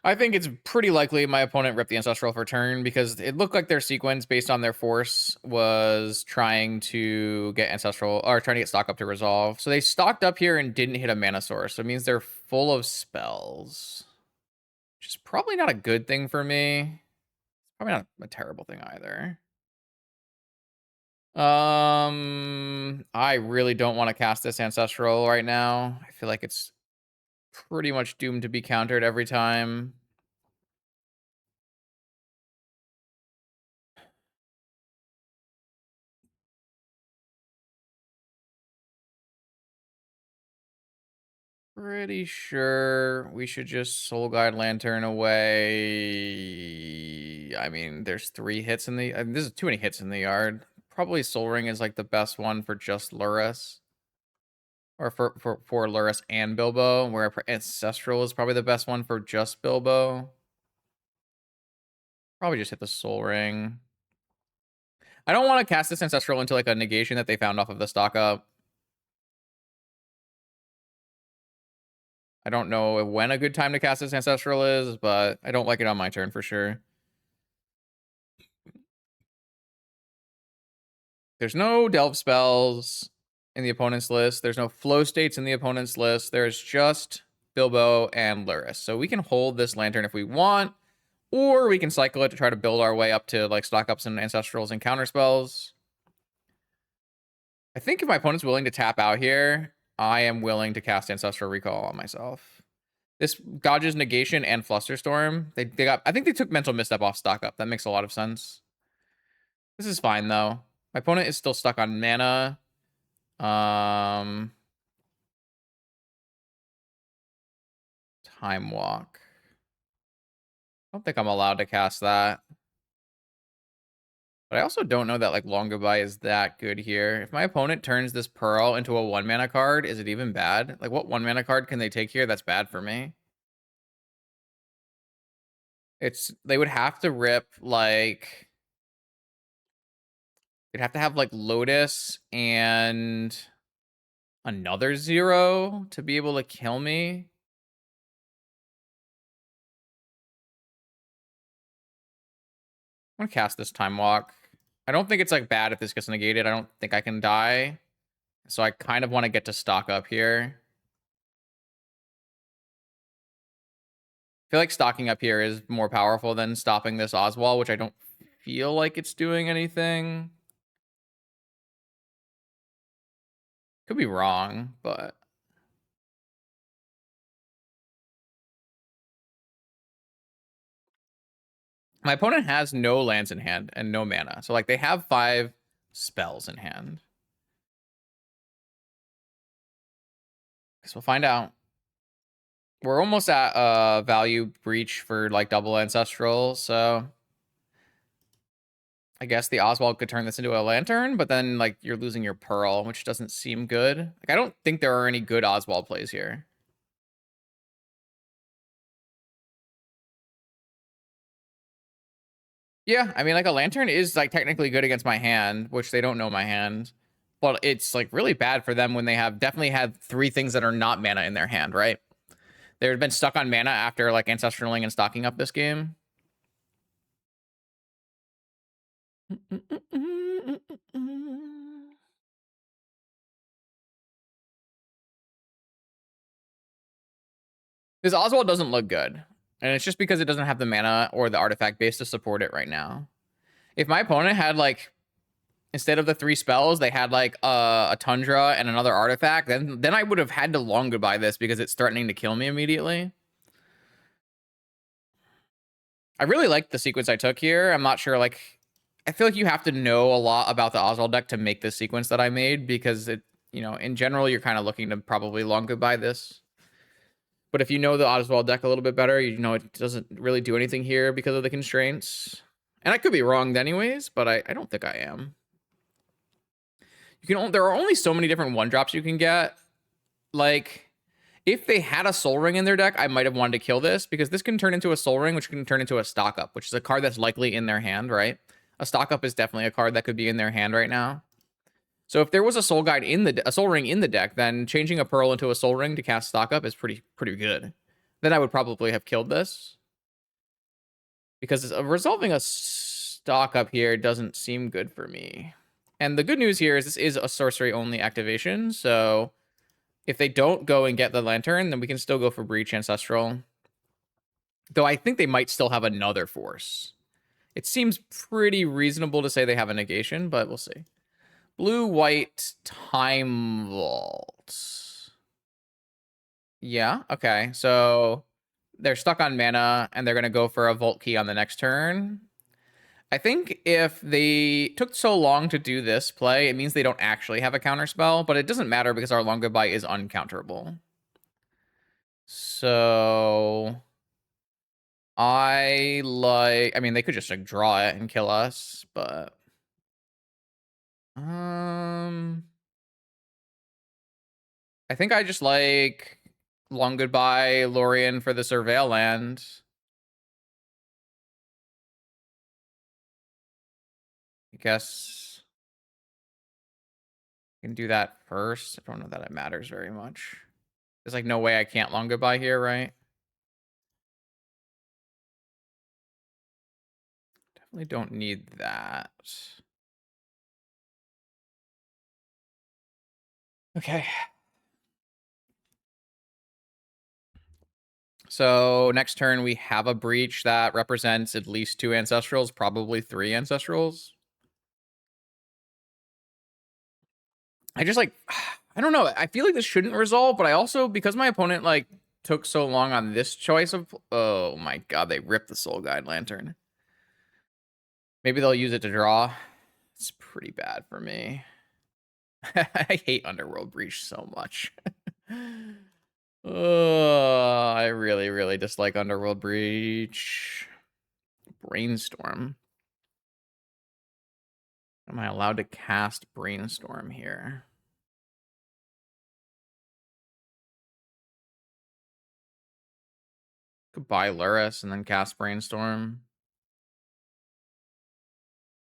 I think it's pretty likely my opponent ripped the Ancestral for turn because it looked like their sequence based on their force was trying to get Ancestral or trying to get stock up to resolve. So they stocked up here and didn't hit a mana source. So it means they're full of spells, which is probably not a good thing for me. Probably not a terrible thing either. I really don't want to cast this Ancestral right now. I feel like it's pretty much doomed to be countered every time. Pretty sure we should just Soul Guide Lantern away. I mean, there's 3 hits in the... this is too many hits in the yard. Probably Soul Ring is like the best one for just Lurrus. Or for Lurrus and Bilbo, where Ancestral is probably the best one for just Bilbo. Probably just hit the Soul Ring. I don't want to cast this Ancestral into like a negation that they found off of the stock up. I don't know when a good time to cast this Ancestral is, but I don't like it on my turn for sure. There's no Delve spells in the opponent's list. There's no flow states in the opponent's list. There's just Bilbo and Lurrus. So we can hold this Lantern if we want, or we can cycle it to try to build our way up to like stock ups and Ancestrals and counter spells. I think if my opponent's willing to tap out here, I am willing to cast Ancestral Recall on myself. This dodges Negation and Flusterstorm. They got... I think they took Mental Misstep off stock up. That makes a lot of sense. This is fine though. My opponent is still stuck on mana. Time Walk. I don't think I'm allowed to cast that. But I also don't know that like Long Goodbye is that good here. If my opponent turns this Pearl into a 1 mana card, is it even bad? Like, what 1 mana card can they take here that's bad for me? They would have to rip like... they'd have to have like Lotus and another 0 to be able to kill me. I'm gonna cast this Time Walk. I don't think it's like bad if this gets negated. I don't think I can die. So I kind of want to get to stock up here. I feel like stocking up here is more powerful than stopping this Oswald, which I don't feel like it's doing anything. Could be wrong, but... my opponent has no lands in hand and no mana. So like they have 5 spells in hand. Guess we'll find out. We're almost at value breach for like double ancestral, so I guess the Oswald could turn this into a lantern, but then like you're losing your Pearl, which doesn't seem good. Like I don't think there are any good Oswald plays here. Yeah, I mean like a lantern is like technically good against my hand, which they don't know my hand. But it's like really bad for them when they have definitely had 3 things that are not mana in their hand, right? They've been stuck on mana after like ancestraling and stocking up this game. This Oswald doesn't look good. And it's just because it doesn't have the mana or the artifact base to support it right now. If my opponent had, like, instead of the 3 spells, they had, like, a Tundra and another artifact, then I would have had to long goodbye this because it's threatening to kill me immediately. I really like the sequence I took here. I'm not sure, like, I feel like you have to know a lot about the Oswald deck to make the sequence that I made because it, in general, you're kind of looking to probably long goodbye this. But if you know the Oswald deck a little bit better, you know it doesn't really do anything here because of the constraints. And I could be wrong anyways, but I don't think I am. There are only so many different 1-drops you can get. Like, if they had a Soul Ring in their deck, I might have wanted to kill this because this can turn into a Soul Ring, which can turn into a Stock Up, which is a card that's likely in their hand, right? A Stock Up is definitely a card that could be in their hand right now. So if there was a Soul Ring in the deck, then changing a Pearl into a Soul Ring to cast Stock Up is pretty good. Then I would probably have killed this because resolving a Stock Up here doesn't seem good for me. And the good news here is this is a sorcery only activation, so if they don't go and get the Lantern, then we can still go for Breach Ancestral. Though I think they might still have another force. It seems pretty reasonable to say they have a negation, but we'll see. Blue-white Time Vault. Yeah, okay. So they're stuck on mana, and they're going to go for a Vault Key on the next turn. I think if they took so long to do this play, it means they don't actually have a counterspell, but it doesn't matter because our long goodbye is uncounterable. So I mean, they could just like draw it and kill us, but I think I just like long goodbye Lorien for the Surveil land. I guess I can do that first. I don't know that it matters very much. There's like no way I can't long goodbye here, right? Definitely don't need that. Okay. So next turn we have a breach that represents at least 2 ancestrals, probably 3 ancestrals. I just like, I don't know. I feel like this shouldn't resolve, but I also, because my opponent like took so long on this choice of, oh my god, they ripped the Soul Guide Lantern. Maybe they'll use it to draw. It's pretty bad for me. I hate Underworld Breach so much. Oh, I really, really dislike Underworld Breach. Brainstorm. Am I allowed to cast Brainstorm here? Could buy Lurrus and then cast Brainstorm.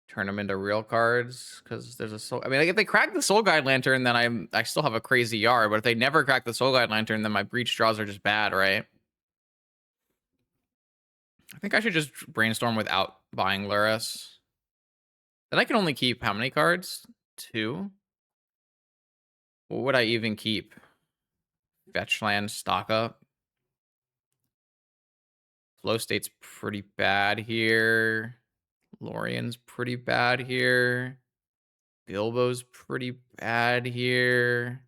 Turn them into real cards because there's a soul. I mean, like, if they crack the Soul Guide Lantern, then I still have a crazy yard. But if they never crack the Soul Guide Lantern, then my breach draws are just bad, right? I think I should just Brainstorm without buying Lurrus. Then I can only keep how many cards? 2. What would I even keep? Fetch land, stock up. Flow state's pretty bad here. Lorien's pretty bad here. Bilbo's pretty bad here.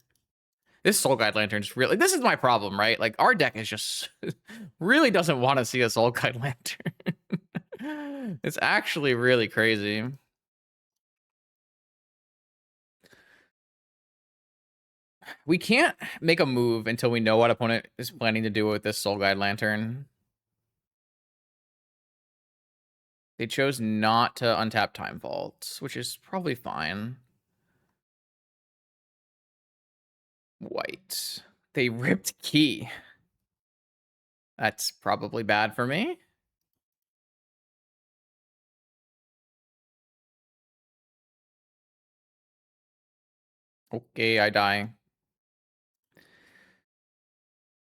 This Soul Guide Lantern's really... This is my problem, right? Like, our deck is just... really doesn't want to see a Soul Guide Lantern. It's actually really crazy. We can't make a move until we know what opponent is planning to do with this Soul Guide Lantern. They chose not to untap Time Vault, which is probably fine. White. They ripped Key. That's probably bad for me. Okay, I die.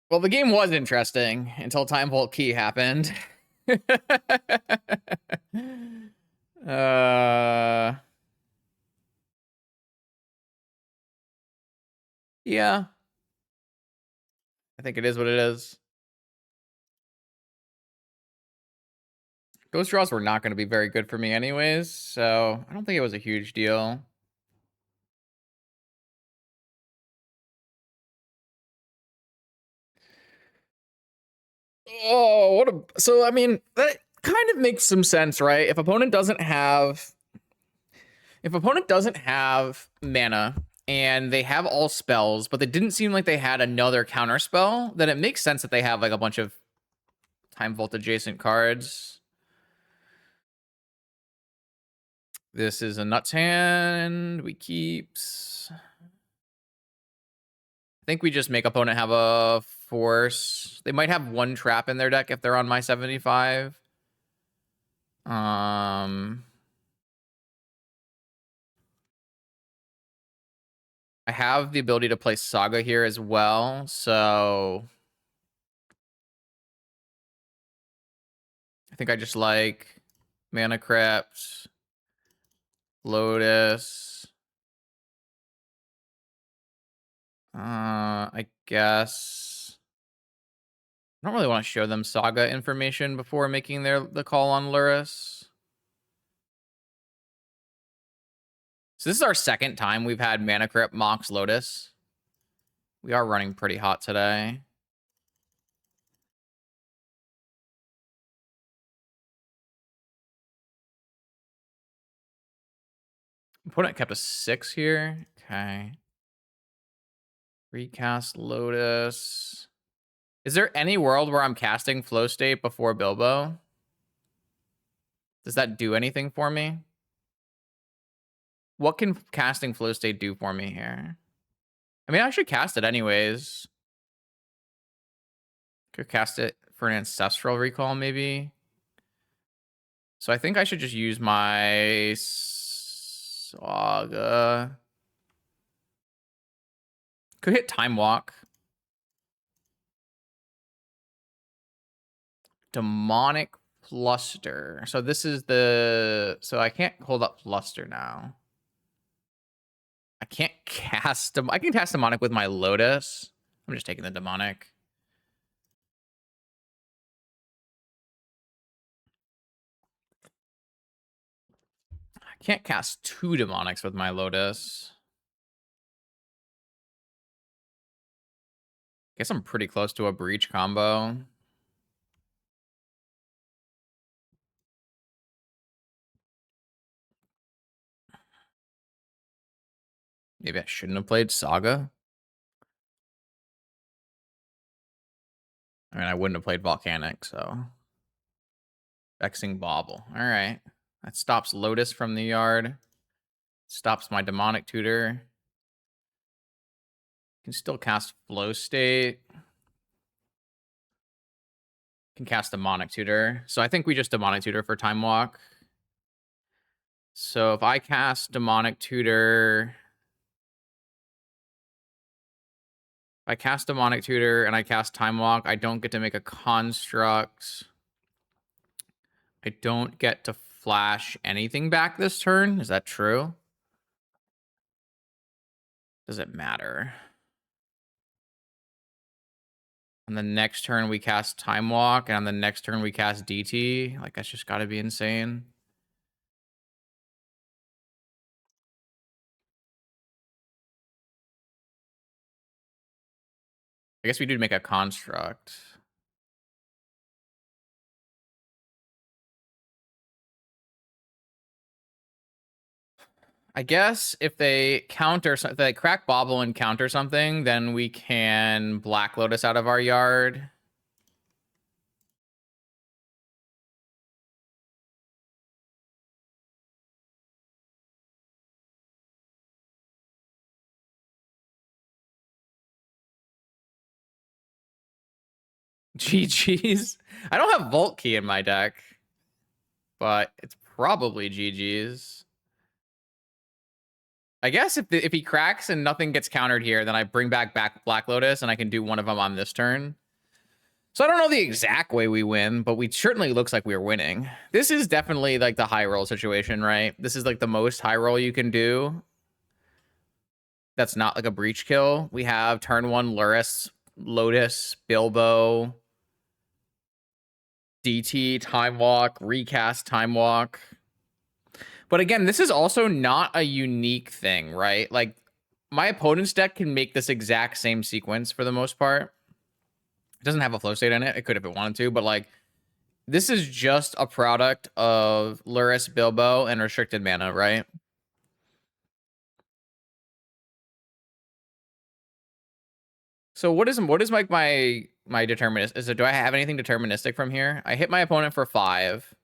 Well, the game was interesting until Time Vault Key happened. uh... Yeah. I think it is what it is. Those draws were not going to be very good for me anyways, so I don't think it was a huge deal. Oh, what a... So, I mean, that kind of makes some sense, right? If opponent doesn't have... If opponent doesn't have mana, and they have all spells, but they didn't seem like they had another counter spell, then it makes sense that they have, like, a bunch of Time Vault adjacent cards. This is a nuts hand. We keeps. I think we just make opponent have a force. They might have one trap in their deck if they're on my 75. I have the ability to play Saga here as well, so I think I just like Mana Crypt, Lotus. I guess I don't really want to show them Saga information before making the call on Lurrus. So this is our second time we've had Mana Crypt, Mox, Lotus. We are running pretty hot today. Opponent kept a 6 here. Okay. Recast Lotus. Is there any world where I'm casting Flow State before Bilbo? Does that do anything for me? What can casting Flow State do for me here? I mean, I should cast it anyways. Could cast it for an Ancestral Recall, maybe. So I think I should just use my Saga. Could hit Time Walk. Demonic Fluster. So this is the... So I can't hold up Fluster now. I can't cast... I can cast Demonic with my Lotus. I'm just taking the Demonic. I can't cast 2 Demonics with my Lotus. Guess I'm pretty close to a Breach combo. Maybe I shouldn't have played Saga. I mean, I wouldn't have played Volcanic, so... Vexing Bauble. All right. That stops Lotus from the yard. Stops my Demonic Tutor. Can still cast Flow State. Can cast Demonic Tutor. So I think we just Demonic Tutor for Time Walk. So if I cast Demonic Tutor... If I cast Demonic Tutor and I cast Time Walk, I don't get to make a construct. I don't get to flash anything back this turn. Is that true? Does it matter? On the next turn, we cast Time Walk, and on the next turn, we cast DT. Like, that's just gotta be insane. I guess we do make a construct. I guess if they counter, if they crack Bobble and counter something, then we can Black Lotus out of our yard. GG's. I don't have Vault Key in my deck, but it's probably GG's. I guess if he cracks and nothing gets countered here, then I bring back Black Lotus and I can do one of them on this turn. So I don't know the exact way we win, but we certainly looks like we're winning. This is definitely like the high roll situation, right? This is like the most high roll you can do. That's not like a breach kill. We have turn 1 Lurrus, Lotus, Bilbo. DT, Time Walk, Recast, Time Walk. But again, this is also not a unique thing, right? Like, my opponent's deck can make this exact same sequence for the most part. It doesn't have a flow state in it. It could if it wanted to, but like, this is just a product of Lurrus, Bilbo, and restricted mana, right? So what is like my determinist? Is it, do I have anything deterministic from here? I hit my opponent for 5.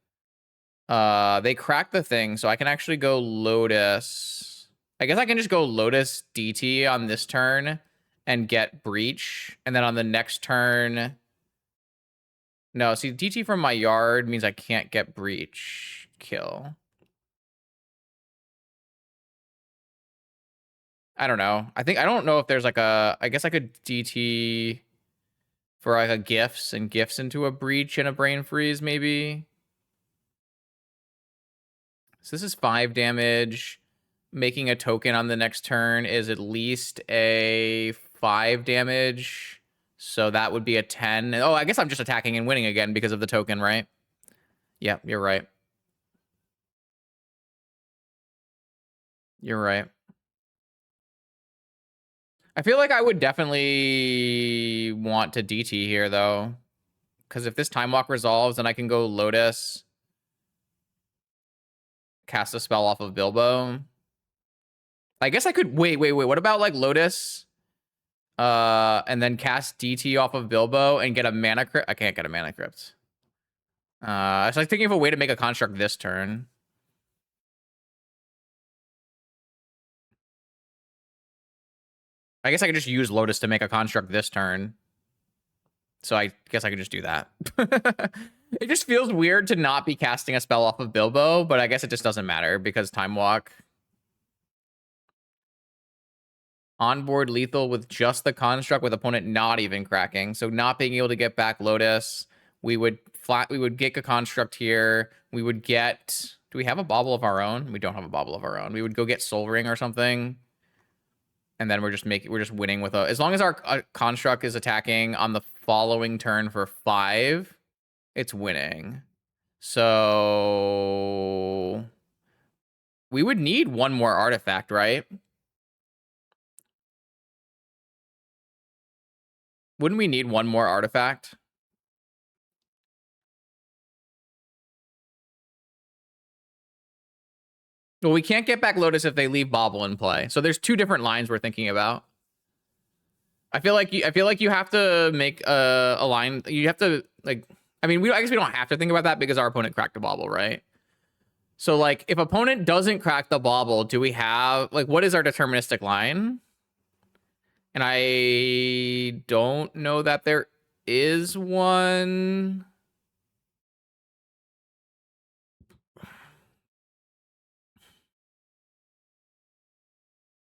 They crack the thing, so I can actually go Lotus. I guess I can just go Lotus DT on this turn and get Breach, and then on the next turn. No, see, DT from my yard means I can't get Breach. Kill. I don't know. I don't know if there's like a, I guess I could DT for like a gifts and gifts into a Breach and a Brain Freeze maybe. So this is 5 damage. Making a token on the next turn is at least a 5 damage. So that would be a 10. Oh, I guess I'm just attacking and winning again because of the token, right? Yeah, you're right. You're right. I feel like I would definitely want to DT here, though. Because if this Time Walk resolves, then I can go Lotus. Cast a spell off of Bilbo. I guess I could... Wait. What about, like, Lotus? And then cast DT off of Bilbo and get a Mana Crypt? I can't get a Mana Crypt. So I'm thinking of a way to make a construct this turn. I guess I could just use Lotus to make a construct this turn. So I guess I could just do that. It just feels weird to not be casting a spell off of Bilbo, but I guess it just doesn't matter because Time Walk. Onboard lethal with just the construct with opponent not even cracking. So not being able to get back Lotus. We would get a construct here. We would get... Do we have a bauble of our own? We don't have a bauble of our own. We would go get Soul Ring or something. And then we're just winning with a... As long as our construct is attacking on the following turn for 5, it's winning. So... We would need one more artifact, right? Wouldn't we need one more artifact? Well, we can't get back Lotus if they leave Bauble in play. So there's 2 different lines we're thinking about. I feel like you have to make a line. You have to, like, I mean, I guess we don't have to think about that because our opponent cracked the Bauble, right? So like, if opponent doesn't crack the Bauble, do we have, like, what is our deterministic line? And I don't know that there is one.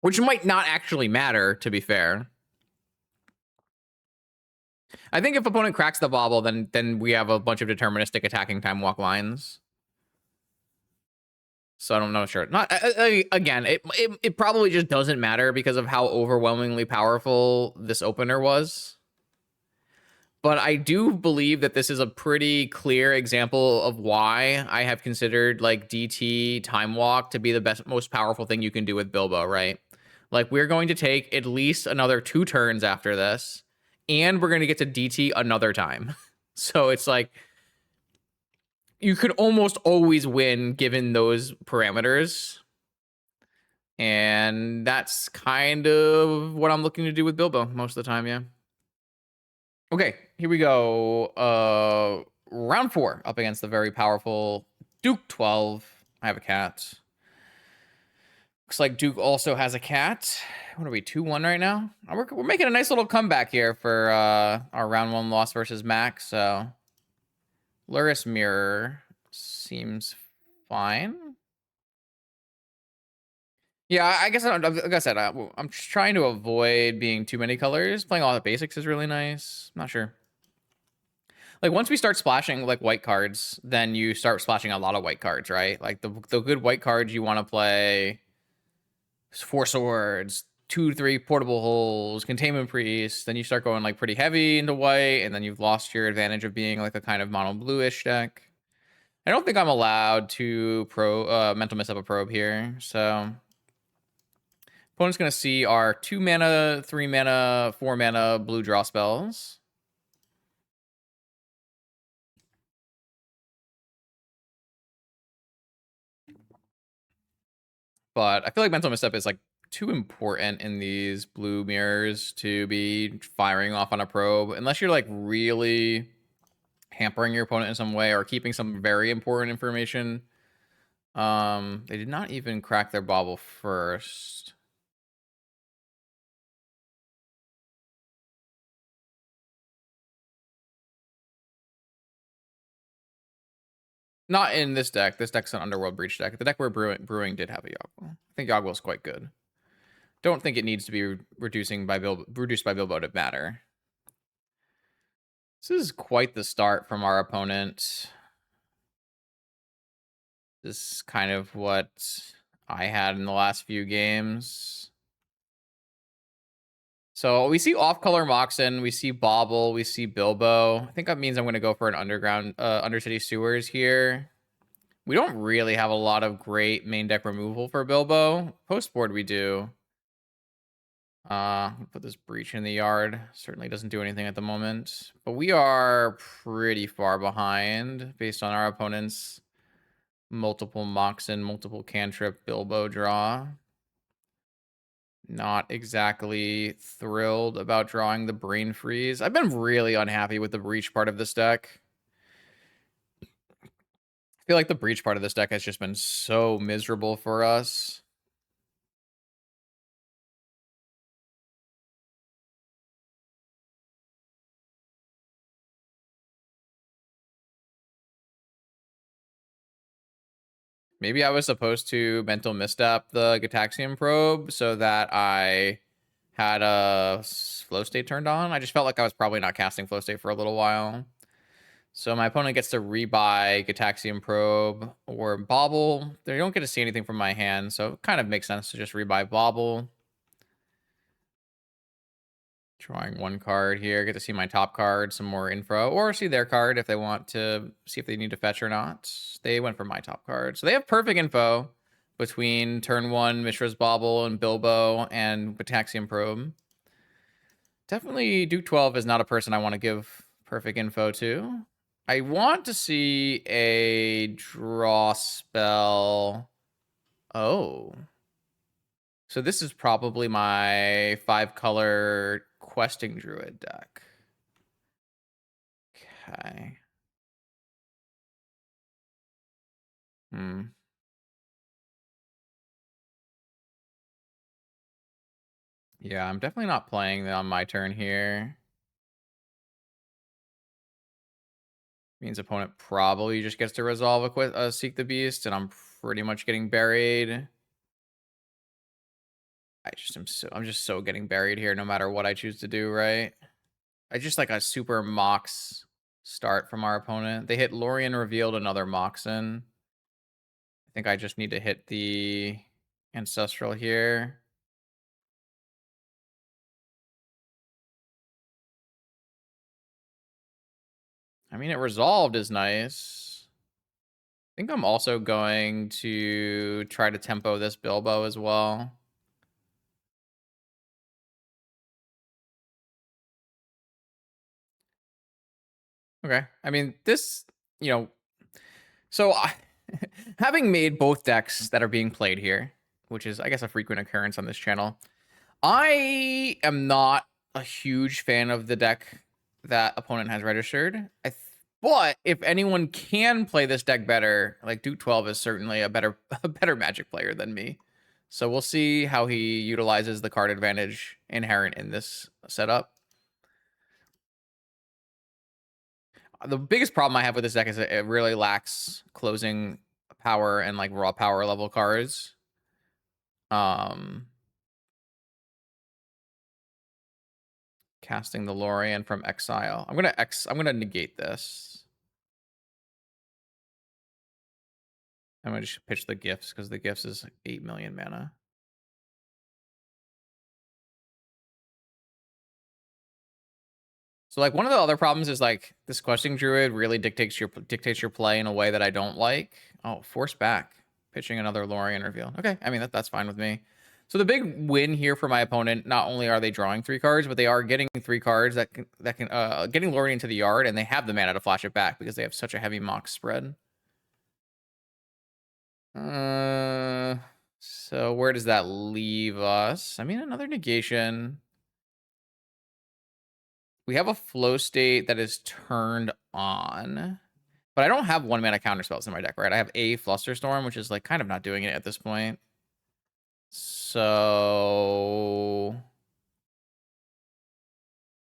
Which might not actually matter, to be fair. I think if opponent cracks the Bauble, then we have a bunch of deterministic attacking Time Walk lines. So I don't know, sure. Not again, it probably just doesn't matter because of how overwhelmingly powerful this opener was. But I do believe that this is a pretty clear example of why I have considered like DT Time Walk to be the most powerful thing you can do with Bilbo, right? Like, we're going to take at least another 2 turns after this, and we're going to get to DT another time. So it's like, you could almost always win given those parameters. And that's kind of what I'm looking to do with Bilbo most of the time, yeah. Okay, here we go. Round 4 up against the very powerful Duke 12. I have a cat. Looks like Duke also has a cat. What are we, 2-1 right now? We're making a nice little comeback here for our round 1 loss versus Max. So Lurrus Mirror seems fine. Yeah, I guess like I said, I'm just trying to avoid being too many colors. Playing all the basics is really nice. I'm not sure. Like, once we start splashing like white cards, then you start splashing a lot of white cards, right? Like the good white cards you want to play. 4 Swords, 2 to 3 portable holes, containment priest, then you start going like pretty heavy into white, and then you've lost your advantage of being like a kind of mono bluish deck. I don't think I'm allowed to mental miss up a probe here, so opponent's gonna see our 2 mana, 3 mana, 4 mana blue draw spells. But I feel like mental misstep is like too important in these blue mirrors to be firing off on a probe unless you're like really hampering your opponent in some way or keeping some very important information. They did not even crack their bauble first. Not in this deck. This deck's an Underworld Breach deck. The deck we're brewing did have a Yoggle. I think Yoggle's quite good. Don't think it needs to be reduced by Bilbo to matter. This is quite the start from our opponent. This is kind of what I had in the last few games. So we see off-color Moxen, we see Bauble, we see Bilbo. I think that means I'm going to go for an Undercity Sewers here. We don't really have a lot of great main deck removal for Bilbo. Post-board we do. Put this Breach in the yard. Certainly doesn't do anything at the moment. But we are pretty far behind based on our opponent's multiple Moxen, multiple cantrip Bilbo draw. Not exactly thrilled about drawing the Brain Freeze. I've been really unhappy with the Breach part of this deck. I feel like the Breach part of this deck has just been so miserable for us. Maybe I was supposed to mental misstep the Gataxian probe so that I had a flow state turned on. I just felt like I was probably not casting flow state for a little while. So my opponent gets to rebuy Gataxian probe or Bauble. They don't get to see anything from my hand, so it kind of makes sense to just rebuy Bauble. Drawing one card here, get to see my top card, some more info, or see their card if they want to see if they need to fetch or not. They went for my top card. So they have perfect info between turn 1, Mishra's Bauble, and Bilbo, and Gataxian Probe. Definitely Duke 12 is not a person I want to give perfect info to. I want to see a draw spell. Oh. So this is probably my 5-color questing druid deck. Okay. Yeah, I'm definitely not playing on my turn here. Means opponent probably just gets to resolve a Seek the Beast, and I'm pretty much getting buried. I'm just so getting buried here no matter what I choose to do, right? I just like a super Mox start from our opponent. They hit Lorien, revealed another Moxen. I think I just need to hit the Ancestral here. I mean, it resolved is nice. I think I'm also going to try to tempo this Bilbo as well. Okay. I mean, this, so having made both decks that are being played here, which is, I guess, a frequent occurrence on this channel, I am not a huge fan of the deck that opponent has registered. But if anyone can play this deck better, like Duke 12 is certainly a better Magic player than me. So we'll see how he utilizes the card advantage inherent in this setup. The biggest problem I have with this deck is it really lacks closing power and like raw power level cards. Casting the Lorien from exile. I'm gonna negate this. I'm gonna just pitch the gifts because the gifts is 8 million mana. So like one of the other problems is like this questing druid really dictates your play in a way that I don't like. Oh, force back, pitching another Lorien reveal. Okay, I mean that's fine with me. So the big win here for my opponent, not only are they drawing 3 cards, but they are getting 3 cards that can getting Lorien into the yard, and they have the mana to flash it back because they have such a heavy mox spread. So where does that leave us? I mean, another negation. We have a flow state that is turned on, but I don't have 1 mana counter spells in my deck, right? I have a Flusterstorm, which is like kind of not doing it at this point. So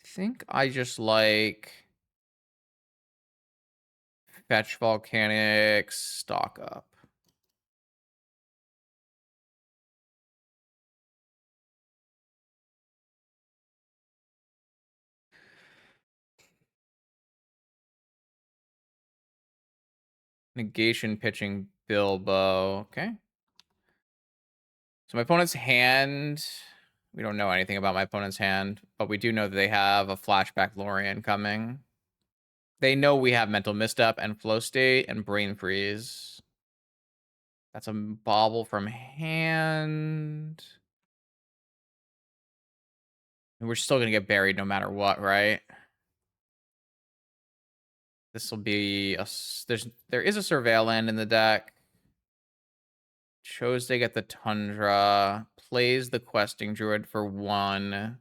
I think I just like fetch Volcanic, stock up. Negation pitching Bilbo. Okay. So my opponent's hand, we don't know anything about my opponent's hand, but we do know that they have a flashback Lorien coming. They know we have mental misstep and flow state and brain freeze. That's a bobble from hand. And we're still gonna get buried no matter what, right? This will be a there is a surveil land in the deck. Chose to get the Tundra. Plays the questing druid for 1.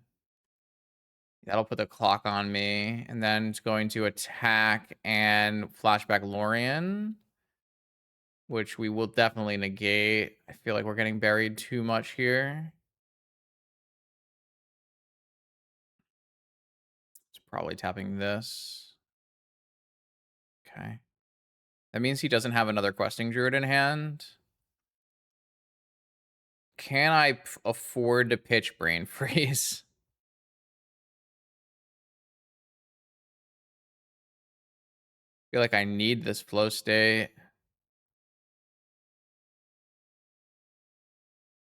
That'll put the clock on me. And then it's going to attack and flashback Lorien, which we will definitely negate. I feel like we're getting buried too much here. It's probably tapping this. Okay. That means he doesn't have another questing druid in hand. Can I afford to pitch Brain Freeze? I feel like I need this flow state.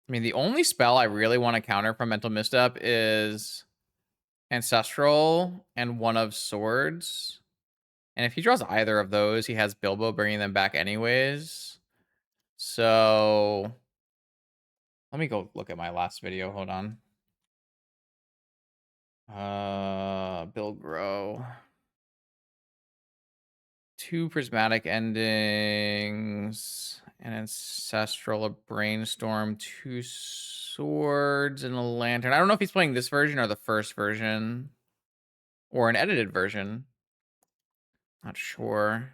I mean, the only spell I really want to counter from Mental Misstep is Ancestral and One of Swords. And if he draws either of those, he has Bilbo bringing them back anyways. So let me go look at my last video. Hold on. Bill Grow. 2 prismatic endings, an ancestral, a brainstorm, 2 swords, and a lantern. I don't know if he's playing this version or the first version or an edited version. Not sure.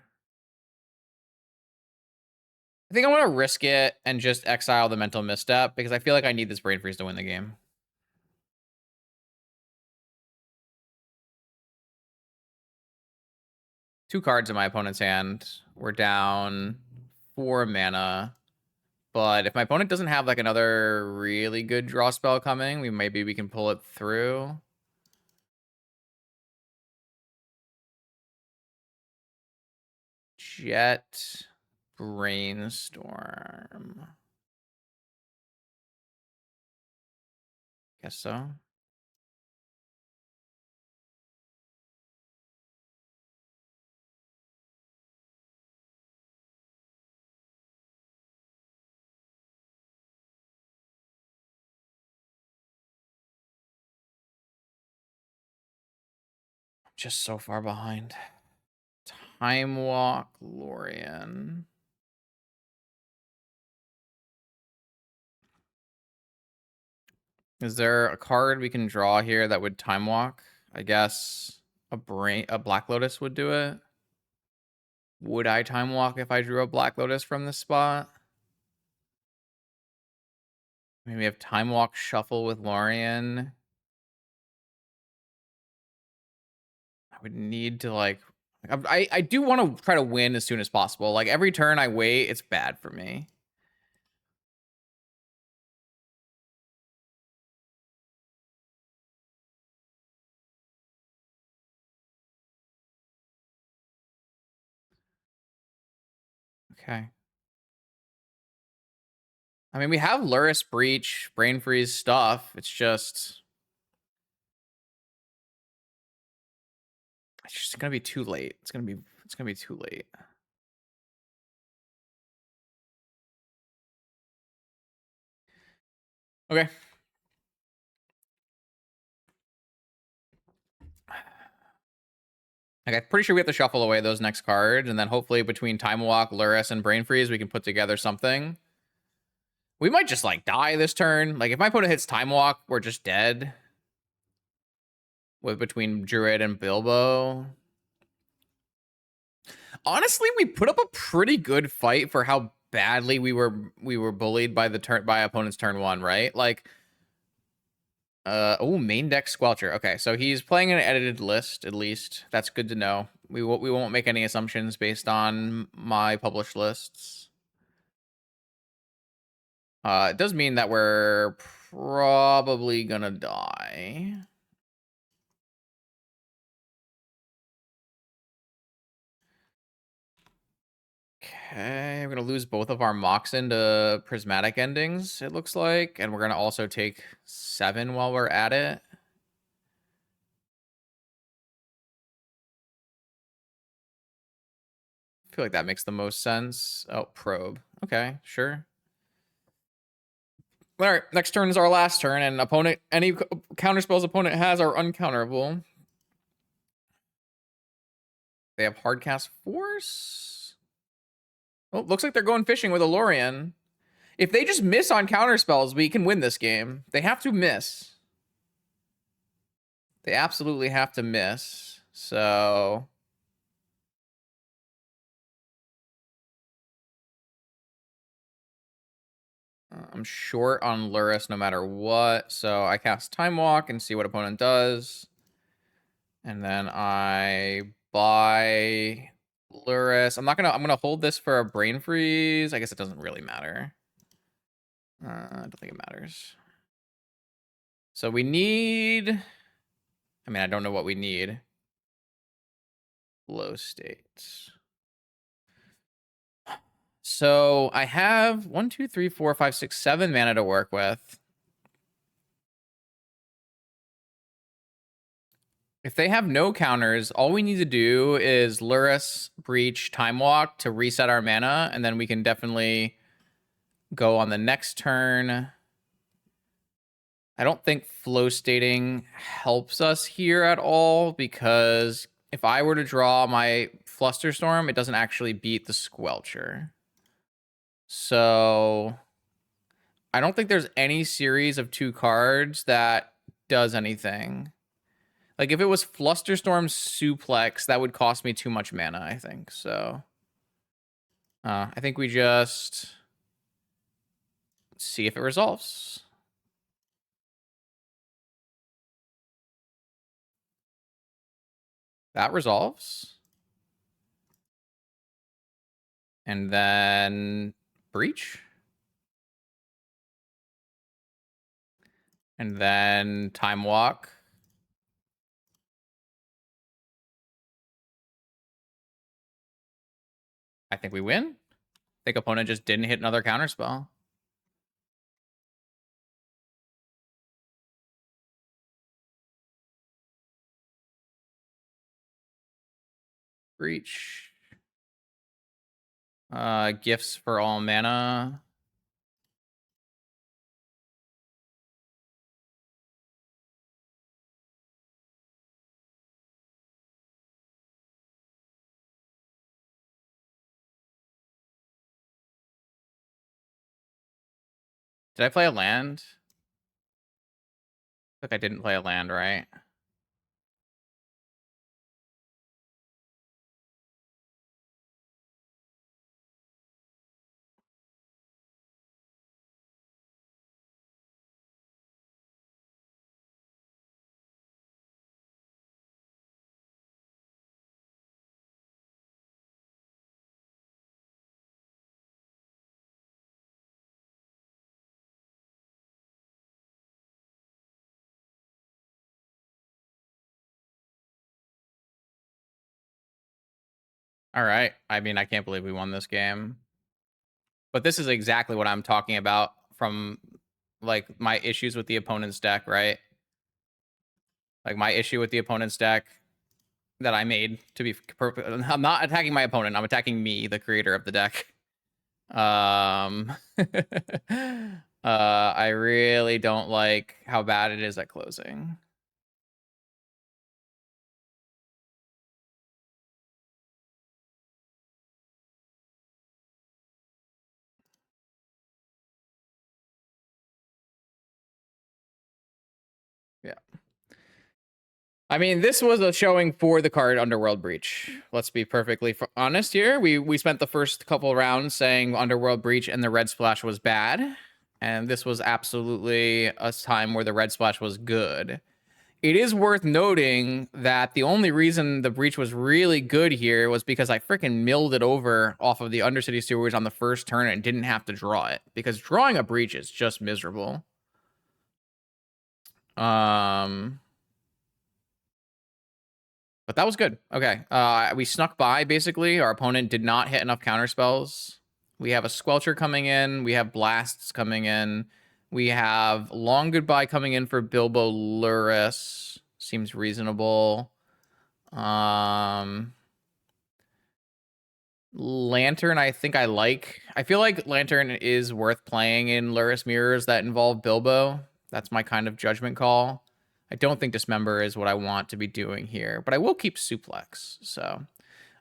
I think I want to risk it and just exile the mental misstep because I feel like I need this brain freeze to win the game. Two cards in my opponent's hand. We're down 4 mana. But if my opponent doesn't have like another really good draw spell coming, maybe we can pull it through. Jet Brainstorm. Guess so. Just so far behind. Time Walk Lorien. Is there a card we can draw here that would Time Walk? I guess a Black Lotus would do it. Would I Time Walk if I drew a Black Lotus from this spot? Maybe we have Time Walk Shuffle with Lorien. I would need to like I do want to try to win as soon as possible. Like every turn I wait, it's bad for me. Okay. I mean, we have Lurrus Breach, Brain Freeze stuff. It's just It's just gonna be too late. It's gonna be too late. Okay. Okay, pretty sure we have to shuffle away those next cards, and then hopefully between Time Walk, Lurrus, and Brain Freeze, we can put together something. We might just, like, die this turn. Like, if my opponent hits Time Walk, we're just dead. With between Druid and Bilbo. Honestly, we put up a pretty good fight for how badly we were bullied by opponent's turn 1, right? Like, oh, main deck Squelcher. Okay, so he's playing an edited list, at least. That's good to know. We won't make any assumptions based on my published lists. It does mean that we're probably gonna die. Okay, we're gonna lose both of our Moxen to prismatic endings, it looks like. And we're gonna also take 7 while we're at it. I feel like that makes the most sense. Oh, probe. Okay, sure. All right, next turn is our last turn, and any counter spells opponent has are uncounterable. They have hardcast force. Oh, looks like they're going fishing with a Lorien. If they just miss on counter spells, we can win this game. They have to miss. They absolutely have to miss. So I'm short on Lurrus no matter what. So I cast Time Walk and see what opponent does. And then I buy Lurrus. I'm gonna hold this for a Brain Freeze. I guess it doesn't really matter. I don't think it matters. So we need, I mean, I don't know what we need. Low states. So I have 1, 2, 3, 4, 5, 6, 7 mana to work with. If they have no counters, all we need to do is Lurrus Breach Time Walk to reset our mana, and then we can definitely go on the next turn. I don't think flow stating helps us here at all, because if I were to draw my Flusterstorm, it doesn't actually beat the Squelcher. So I don't think there's any series of 2 cards that does anything. Like, if it was Flusterstorm Suplex, that would cost me too much mana, I think. So I think we just see if it resolves. That resolves. And then Breach. And then Time Walk. I think we win. I think opponent just didn't hit another counterspell. Breach. Gifts for all mana. Did I play a land? I think I didn't play a land, right? All right. I mean, I can't believe we won this game. But this is exactly what I'm talking about from, like, my issues with the opponent's deck, right? Like, my issue with the opponent's deck that I made, to be I'm not attacking my opponent. I'm attacking me, the creator of the deck. I really don't like how bad it is at closing. Yeah. I mean, this was a showing for the card Underworld Breach. Let's be perfectly honest here. We spent the first couple rounds saying Underworld Breach and the red splash was bad. And this was absolutely a time where the red splash was good. It is worth noting that the only reason the breach was really good here was because I freaking milled it over off of the Undercity Sewers on the first turn and didn't have to draw it. Because drawing a breach is just miserable. But that was good. Okay. We snuck by, basically. Our opponent did not hit enough counterspells. We have a Squelcher coming in. We have Blasts coming in. We have Long Goodbye coming in for Bilbo Lurrus. Seems reasonable. Lantern, I think I like. I feel like Lantern is worth playing in Lurrus mirrors that involve Bilbo. That's my kind of judgment call. I don't think Dismember is what I want to be doing here, but I will keep Suplex. So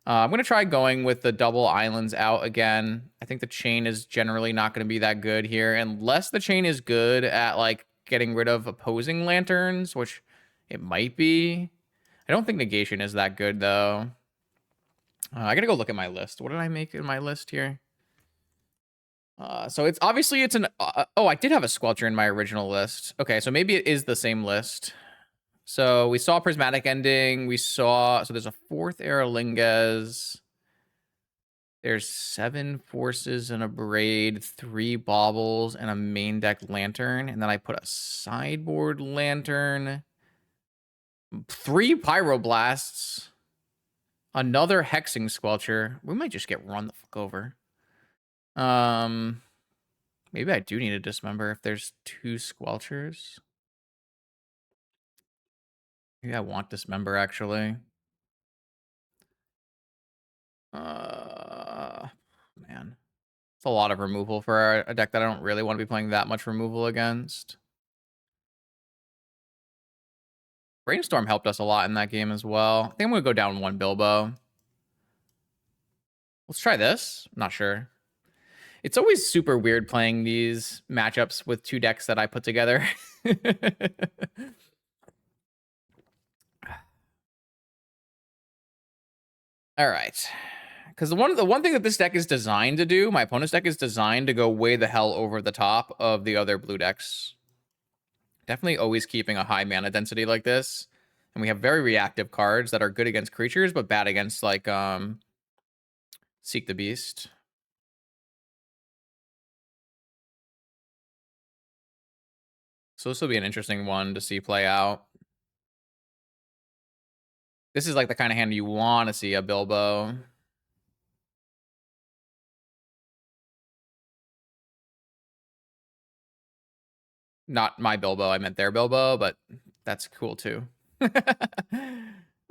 I'm going to try going with the double islands out again. I think the chain is generally not going to be that good here, unless the chain is good at like getting rid of opposing lanterns, which it might be. I don't think negation is that good though. I gotta go look at my list. What did I make in my list here? So it's obviously it's an. Oh, I did have a Squelcher in my original list. Okay, so maybe it is the same list. So we saw Prismatic Ending. We saw. So there's a fourth Aerolinges. There's 7 Forces and a Braid, 3 Baubles, and a main deck Lantern. And then I put a sideboard Lantern, 3 Pyroblasts, another Hexing Squelcher. We might just get run the fuck over. Maybe I do need to Dismember if there's 2 Squelchers. Maybe I want Dismember, actually. Man. It's a lot of removal for a deck that I don't really want to be playing that much removal against. Brainstorm helped us a lot in that game as well. I think I'm going to go down 1 Bilbo. Let's try this. I'm not sure. It's always super weird playing these matchups with 2 decks that I put together. All right. Because the one thing that this deck is designed to do, my opponent's deck is designed to go way the hell over the top of the other blue decks. Definitely always keeping a high mana density like this. And we have very reactive cards that are good against creatures, but bad against, like, Seek the Beast. So this will be an interesting one to see play out. This is like the kind of hand you want to see a Bilbo. Not my Bilbo, I meant their Bilbo, but that's cool too.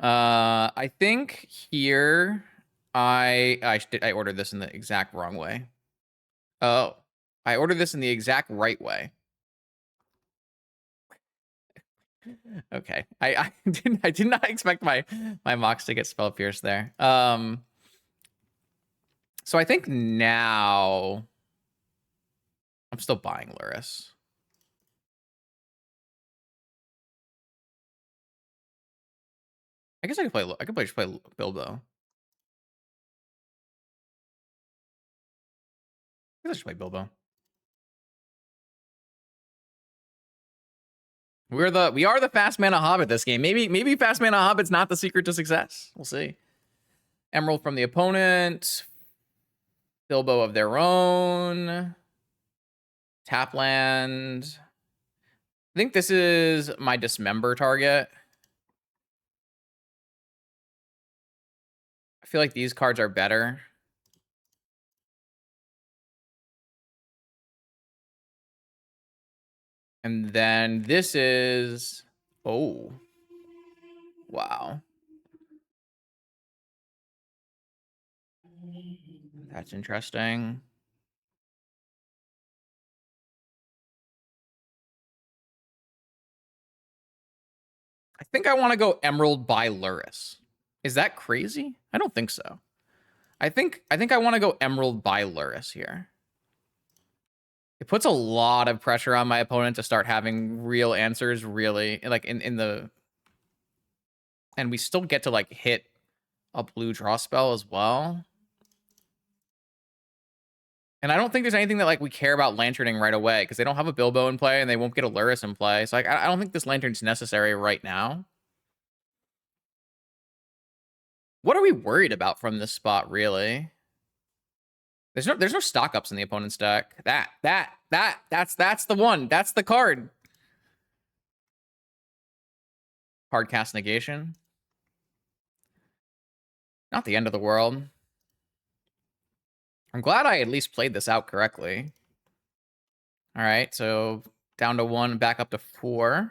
I think here I ordered this in the exact wrong way. Oh, I ordered this in the exact right way. Okay, I did not expect my Mox to get spell pierced there. So I think now I'm still buying Lurrus. I guess I could play. I could just play Bilbo. I guess I should play Bilbo. We are the fast mana hobbit this game. Maybe fast mana hobbit's not the secret to success. We'll see. Emerald from the opponent. Bilbo of their own. Tapland. I think this is my Dismember target. I feel like these cards are better. And then this is... Oh. Wow. That's interesting. I think I want to go Emerald by Lurrus. Is that crazy? I don't think so. I think I want to go Emerald by Lurrus here. It puts a lot of pressure on my opponent to start having real answers, really, like in the, and we still get to like hit a blue draw spell as well. And I don't think there's anything that like we care about lanterning right away because they don't have a Bilbo in play and they won't get a Lurrus in play. So like I don't think this lantern's necessary right now. What are we worried about from this spot, really? There's no stock ups in the opponent's deck. That's the one. That's the card. Hard cast negation. Not the end of the world. I'm glad I at least played this out correctly. All right, so down to 1, back up to 4.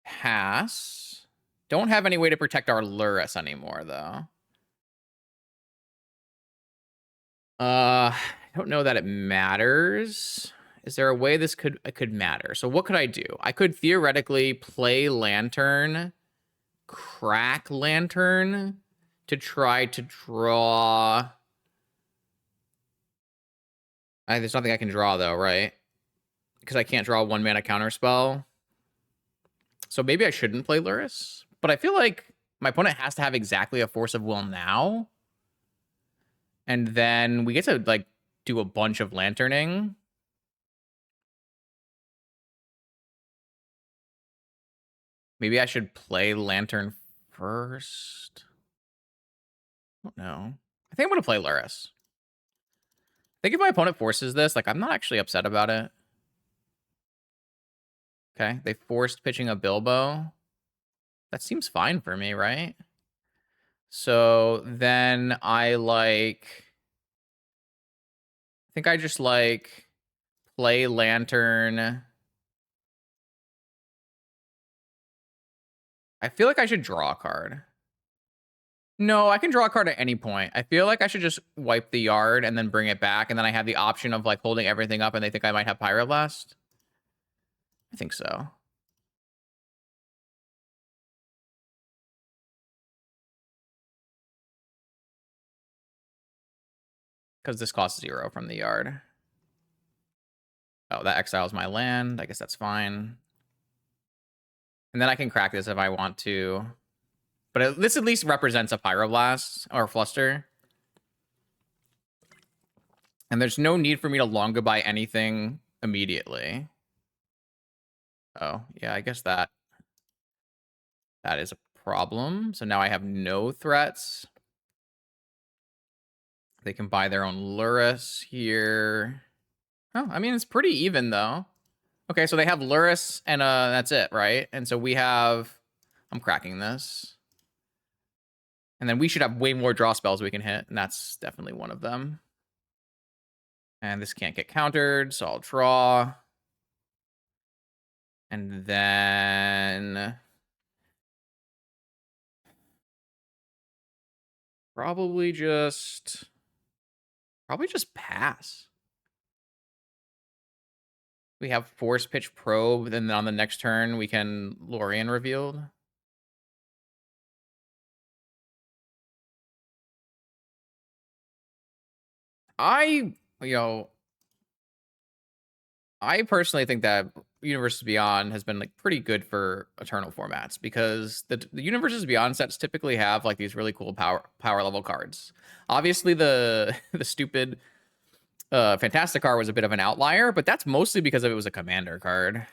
Pass. Don't have any way to protect our Lurrus anymore, though. I don't know that it matters. Is there a way this could matter? So what could I do? I could theoretically play Lantern, crack Lantern to try to draw. There's nothing I can draw though, right? Because I can't draw a 1-mana counterspell. So maybe I shouldn't play Lurrus. But I feel like my opponent has to have exactly a Force of Will now. And then we get to like do a bunch of lanterning. Maybe I should play Lantern first. I don't know. I think I'm going to play Lurrus. I think if my opponent forces this, like, I'm not actually upset about it. Okay, they forced pitching a Bilbo. That seems fine for me, right? So then I think I just like play Lantern. I feel like I should draw a card. No, I can draw a card at any point. I feel like I should just wipe the yard and then bring it back, and then I have the option of like holding everything up and they think I might have Pyroblast. I think so. Because this costs 0 from the yard. Oh, that exiles my land. I guess that's fine. And then I can crack this if I want to. But this at least represents a Pyroblast or Fluster. And there's no need for me to long goodbye anything immediately. Oh, yeah, I guess that is a problem. So now I have no threats. They can buy their own Lurrus here. Oh, I mean, it's pretty even, though. Okay, so they have Lurrus, and that's it, right? And so we have... I'm cracking this. And then we should have way more draw spells we can hit, and that's definitely one of them. And this can't get countered, so I'll draw. And then... Probably just pass. We have Force Pitch Probe, then on the next turn we can Lorien Revealed. I personally think that Universes Beyond has been like pretty good for Eternal formats because the Universes Beyond sets typically have like these really cool power level cards. Obviously, the stupid Fantastic card was a bit of an outlier, but that's mostly because it was a commander card.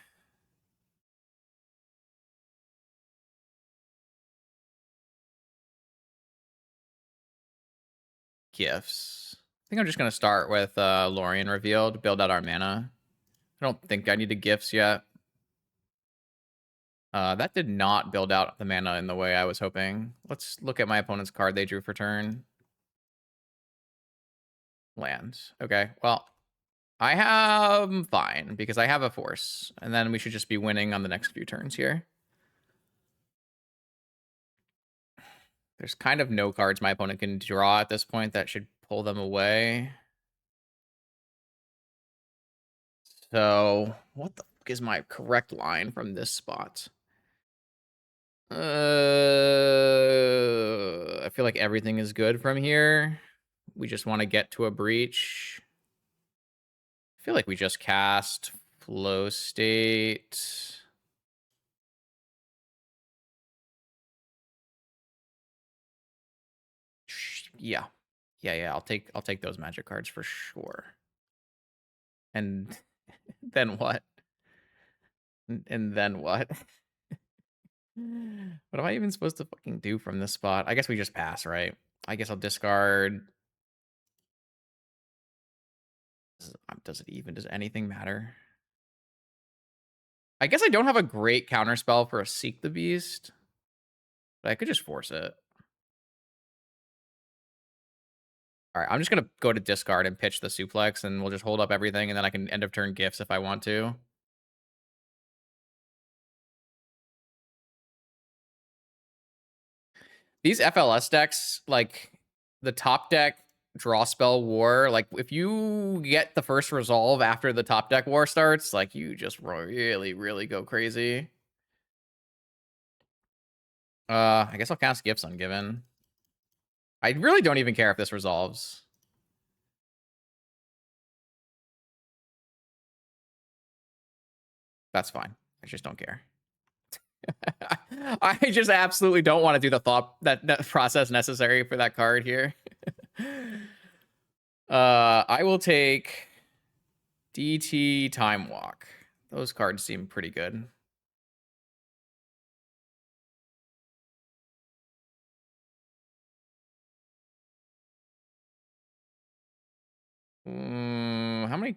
Gifts. I think I'm just gonna start with Lorien Revealed, build out our mana. I don't think I need the gifts yet. That did not build out the mana in the way I was hoping. Let's look at my opponent's card they drew for turn. Lands. Okay, well, I have fine because I have a force, and then we should just be winning on the next few turns here. There's kind of no cards my opponent can draw at this point that should pull them away. So, what the fuck is my correct line from this spot? I feel like everything is good from here. We just want to get to a breach. I feel like we just cast flow state. Yeah. Yeah, I'll take those magic cards for sure. And then what? And then what? What am I even supposed to fucking do from this spot? I guess we just pass, right? I guess I'll discard. Does anything matter? I guess I don't have a great counterspell for a Seek the Beast, but I could just force it. All right, I'm just going to go to discard and pitch the suplex, and we'll just hold up everything, and then I can end of turn gifts if I want to. These FLS decks, like the top deck draw spell war, like if you get the first resolve after the top deck war starts, like you just really, really go crazy. I guess I'll cast Gifts Ungiven. I really don't even care if this resolves. That's fine. I just don't care. I just absolutely don't want to do the that process necessary for that card here. I will take DT Time Walk. Those cards seem pretty good. How many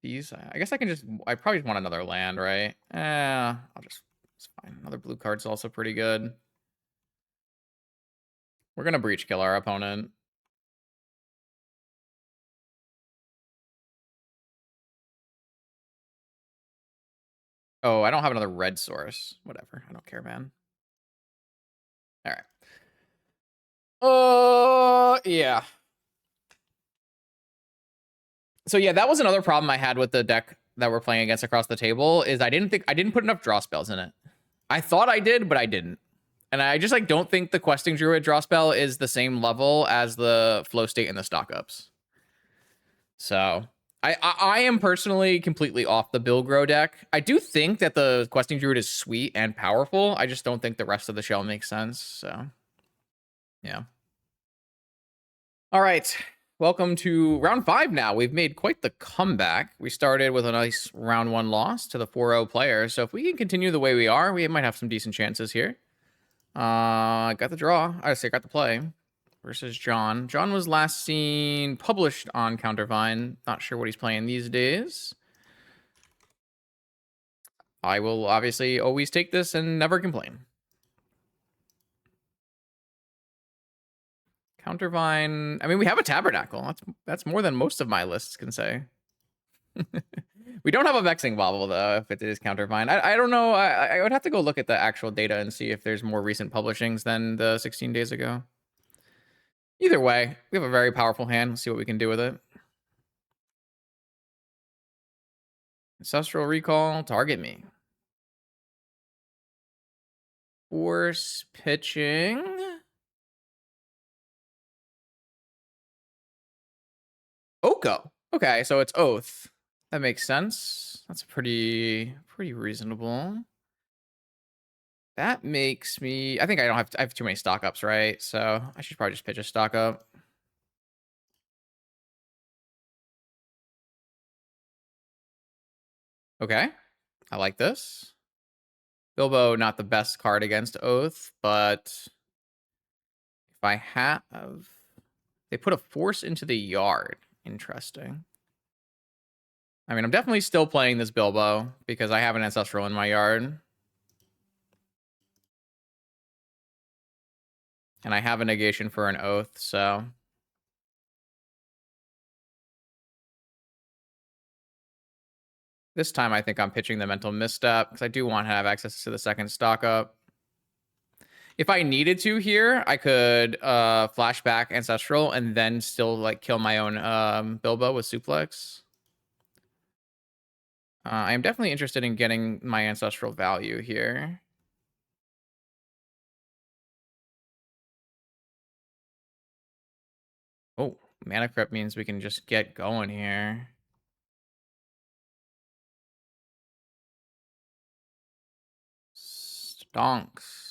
these? I guess I can just. I probably want another land, right? I'll just. It's fine. Another blue card's also pretty good. We're gonna breach kill our opponent. Oh, I don't have another red source. Whatever. I don't care, man. All right. Yeah. So yeah, that was another problem I had with the deck that we're playing against across the table is I didn't put enough draw spells in it. I thought I did, but I didn't. And I just like don't think the questing druid draw spell is the same level as the flow state and the stock ups. So I am personally completely off the Bill Grow deck. I do think that the questing druid is sweet and powerful. I just don't think the rest of the shell makes sense. So yeah. All right. Welcome to round 5 now. We've made quite the comeback. We started with a nice round 1 loss to the 4-0 player. So if we can continue the way we are, we might have some decent chances here. Got the draw. I got the play versus John. John was last seen published on Countervine. Not sure what he's playing these days. I will obviously always take this and never complain. Countervine. I mean, we have a Tabernacle. That's more than most of my lists can say. We don't have a Vexing Bobble, though, if it is Countervine. I don't know. I would have to go look at the actual data and see if there's more recent publishings than the 16 days ago. Either way, we have a very powerful hand. Let's see what we can do with it. Ancestral Recall, target me. Force pitching. Oko. Okay, so it's Oath. That makes sense. That's pretty reasonable. That makes me. I think I have too many stock ups, right? So I should probably just pitch a stock up. Okay, I like this. Bilbo, not the best card against Oath, but if I have, they put a force into the yard. Interesting. I mean, I'm definitely still playing this Bilbo because I have an Ancestral in my yard. And I have a negation for an Oath, so. This time I think I'm pitching the Mental Misstep because I do want to have access to the second stock up. If I needed to here, I could flashback Ancestral and then still like kill my own Bilbo with Suplex. I am definitely interested in getting my Ancestral value here. Oh, mana prep means we can just get going here. Stonks.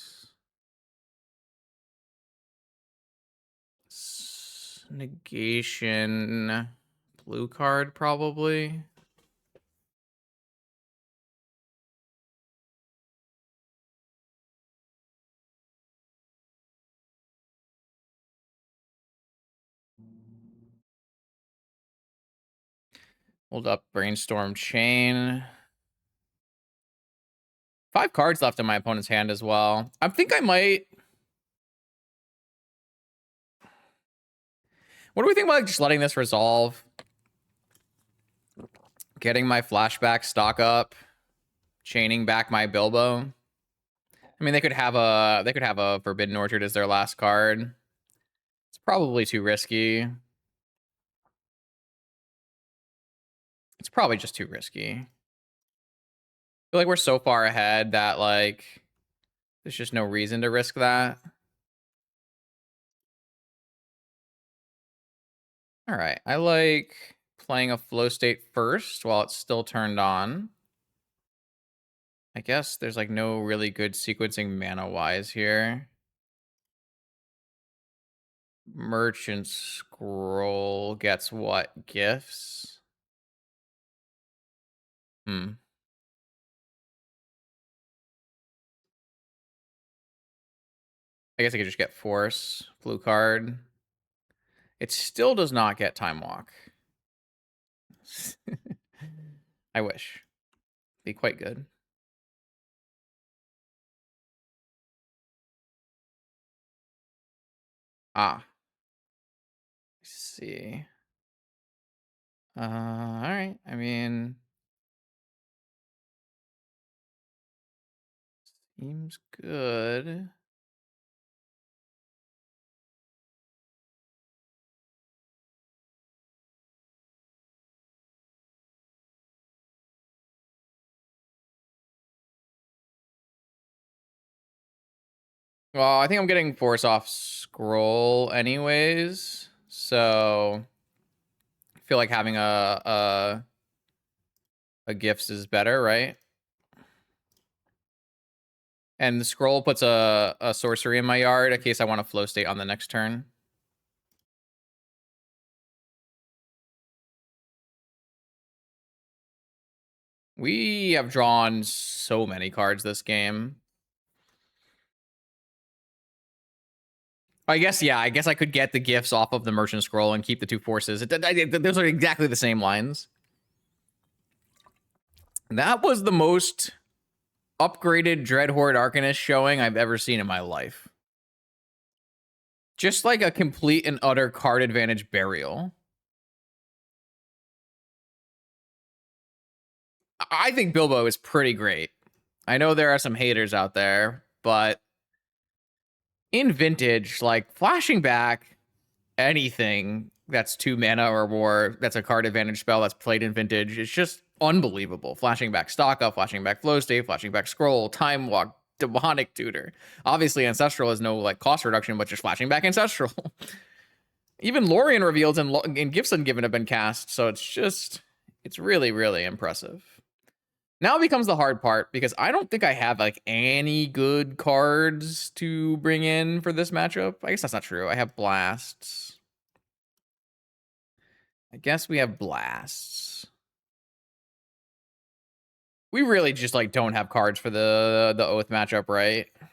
Negation. Blue card, probably. Hold up, Brainstorm Chain. 5 cards left in my opponent's hand as well. I think I might... What do we think about just letting this resolve? Getting my flashback stock up. Chaining back my Bilbo. I mean, they could have a Forbidden Orchard as their last card. It's probably too risky. It's probably just too risky. I feel like we're so far ahead that, like, there's just no reason to risk that. All right, I like playing a flow state first while it's still turned on. I guess there's, like, no really good sequencing mana-wise here. Merchant Scroll gets what? Gifts? Hmm. I guess I could just get Force, blue card. It still does not get Time Walk. I wish. Be quite good. Ah. Let's see. Alright. I mean... Seems good. Well, I think I'm getting Force off Scroll anyways. So... I feel like having a Gifts is better, right? And the Scroll puts a sorcery in my yard in case I want to flow state on the next turn. We have drawn so many cards this game. I guess, yeah, I guess I could get the gifts off of the Merchant Scroll and keep the 2 forces. Those are exactly the same lines. That was the most upgraded Dreadhorde Arcanist showing I've ever seen in my life. Just like a complete and utter card advantage burial. I think Bilbo is pretty great. I know there are some haters out there, but in Vintage, like, flashing back anything that's 2 mana or more, that's a card advantage spell that's played in Vintage, it's just unbelievable. Flashing back Stock Up, flashing back Flow State, flashing back Scroll, Time Walk, Demonic Tutor. Obviously, Ancestral has no, like, cost reduction, but just flashing back Ancestral. Even Lorien reveals and Gifts Ungiven have been cast, so it's really, really impressive. Now becomes the hard part, because I don't think I have, like, any good cards to bring in for this matchup. I guess that's not true. I have Blasts. I guess we have Blasts. We really just, like, don't have cards for the Oath matchup, right? I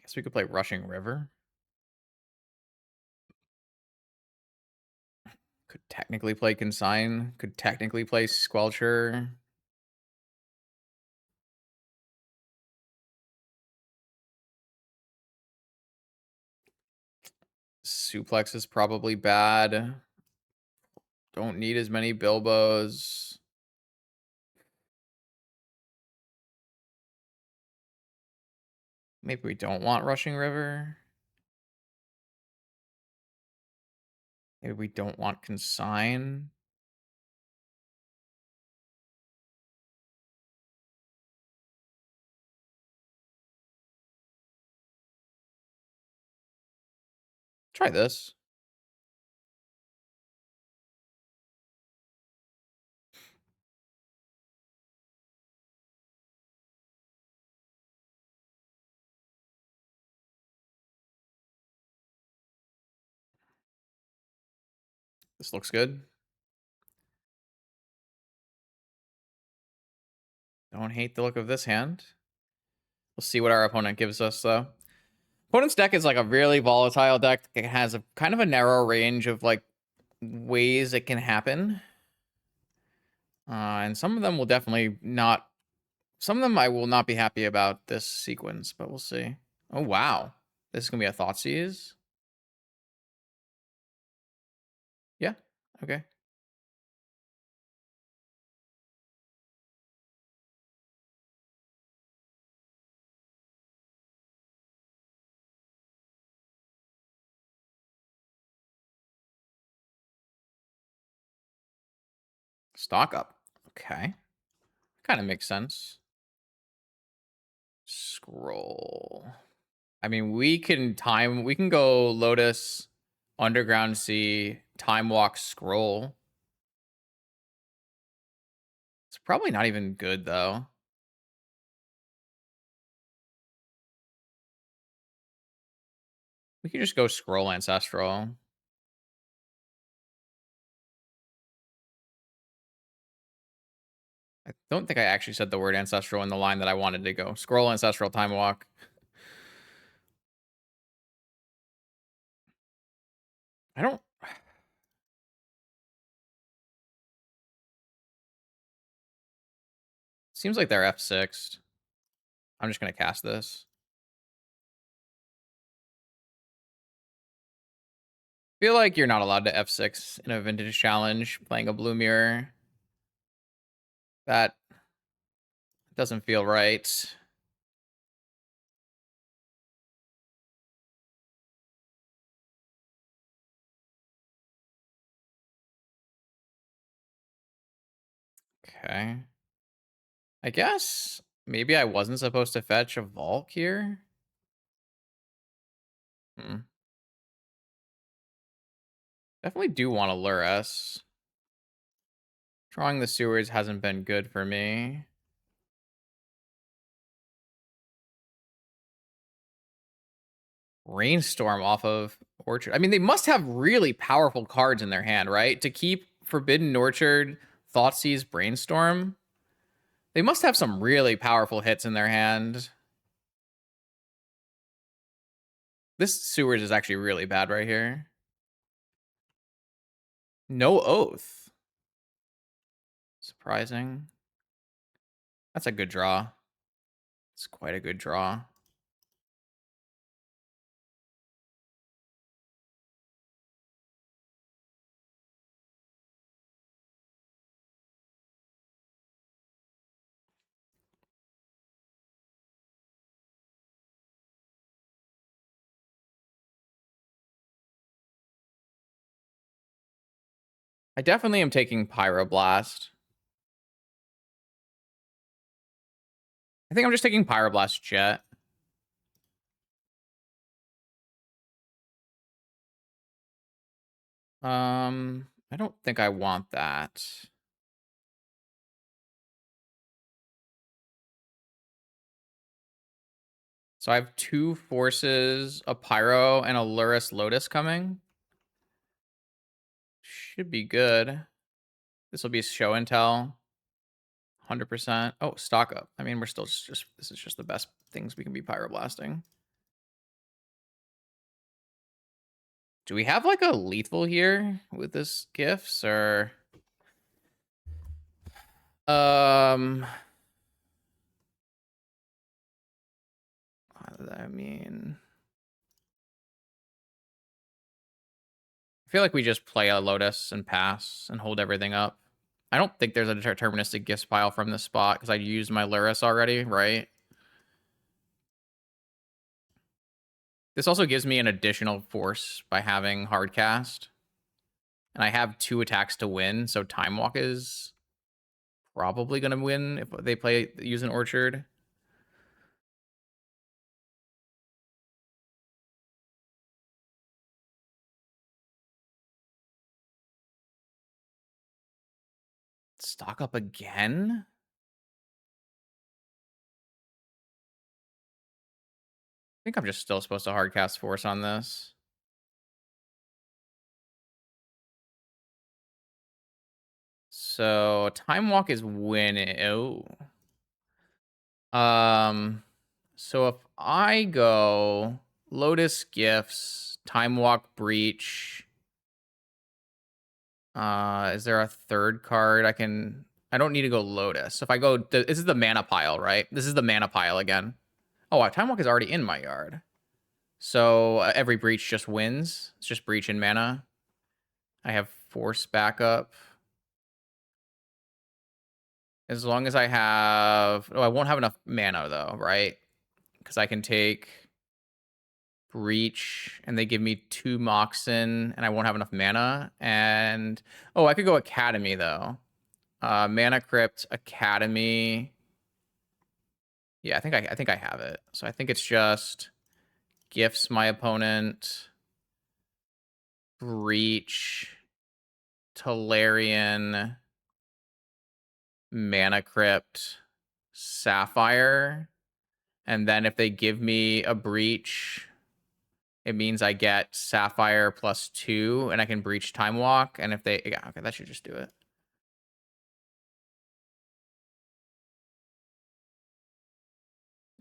guess we could play Rushing River. Could technically play Consign. Could technically play Squelcher. Suplex is probably bad. Don't need as many Bilbos. Maybe we don't want Rushing River. Maybe we don't want Consign. Try this. This looks good. Don't hate the look of this hand. We'll see what our opponent gives us, though. Opponent's deck is like a really volatile deck. It has a kind of a narrow range of like ways it can happen. And some of them will definitely not. Some of them I will not be happy about this sequence, but we'll see. Oh, wow. This is going to be a Thoughtseize? Yeah. Okay. Stock up. Okay. Kind of makes sense. Scroll. I mean, we can go Lotus, Underground Sea, Time Walk, Scroll. It's probably not even good, though. We could just go Scroll Ancestral. I don't think I actually said the word Ancestral in the line that I wanted to go. Scroll Ancestral, Time Walk. I don't... Seems like they're F6'd. I'm just going to cast this. Feel like you're not allowed to F6 in a vintage challenge playing a blue mirror. That doesn't feel right. Okay. I guess maybe I wasn't supposed to fetch a Vault here. Definitely do want to Lurrus. Drawing the sewers hasn't been good for me. Rainstorm off of Orchard. I mean, they must have really powerful cards in their hand, right? To keep Forbidden Orchard, Thoughtseize, Brainstorm. They must have some really powerful hits in their hand. This sewers is actually really bad right here. No Oath. Surprising. That's a good draw. It's quite a good draw. I definitely am taking Pyroblast. I think I'm just taking Pyroblast Jet. I don't think I want that. So I have 2 forces, a Pyro, and a Lurrus Lotus coming. Should be good. This will be show and tell. 100%. Oh, stock up. I mean, we're still just this is just the best things we can be Pyroblasting. Do we have like a lethal here with this gifts or I mean, I feel like we just play a Lotus and pass and hold everything up. I don't think there's a deterministic gifts pile from this spot because I used my Lurrus already, right? This also gives me an additional force by having hard cast. And I have 2 attacks to win, so Time Walk is probably going to win if they use an Orchard. Stock up again? I think I'm just still supposed to hard cast force on this. So Time Walk is winning. Oh. So if I go Lotus Gifts, Time Walk Breach, is there a third card I can? I don't need to go Lotus. If I go, this is the mana pile, right? This is the mana pile again. Oh, Time Walk is already in my yard. So every breach just wins. It's just breach and mana. I have force backup. As long as I have... Oh, I won't have enough mana, though, right? Because I can take breach, and they give me 2 Moxen, and I won't have enough mana. And... Oh, I could go Academy, though. Mana Crypt, Academy. Yeah, I think I have it. So I think it's just gifts my opponent, breach, Tolarian, Mana Crypt, Sapphire, and then if they give me a breach, it means I get Sapphire +2, and I can breach Time Walk. And if they, yeah, okay, that should just do it.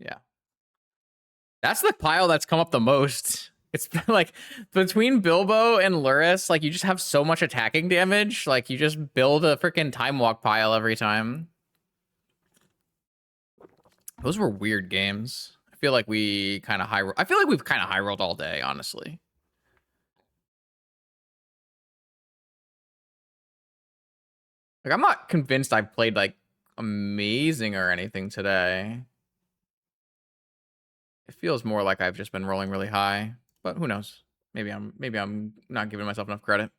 Yeah, that's the pile that's come up the most. It's like between Bilbo and Lurrus, like you just have so much attacking damage. Like you just build a freaking Time Walk pile every time. Those were weird games. I feel like we kind of I feel like we've kind of high rolled all day, honestly. Like I'm not convinced I played like amazing or anything today. It feels more like I've just been rolling really high, but who knows? Maybe I'm not giving myself enough credit.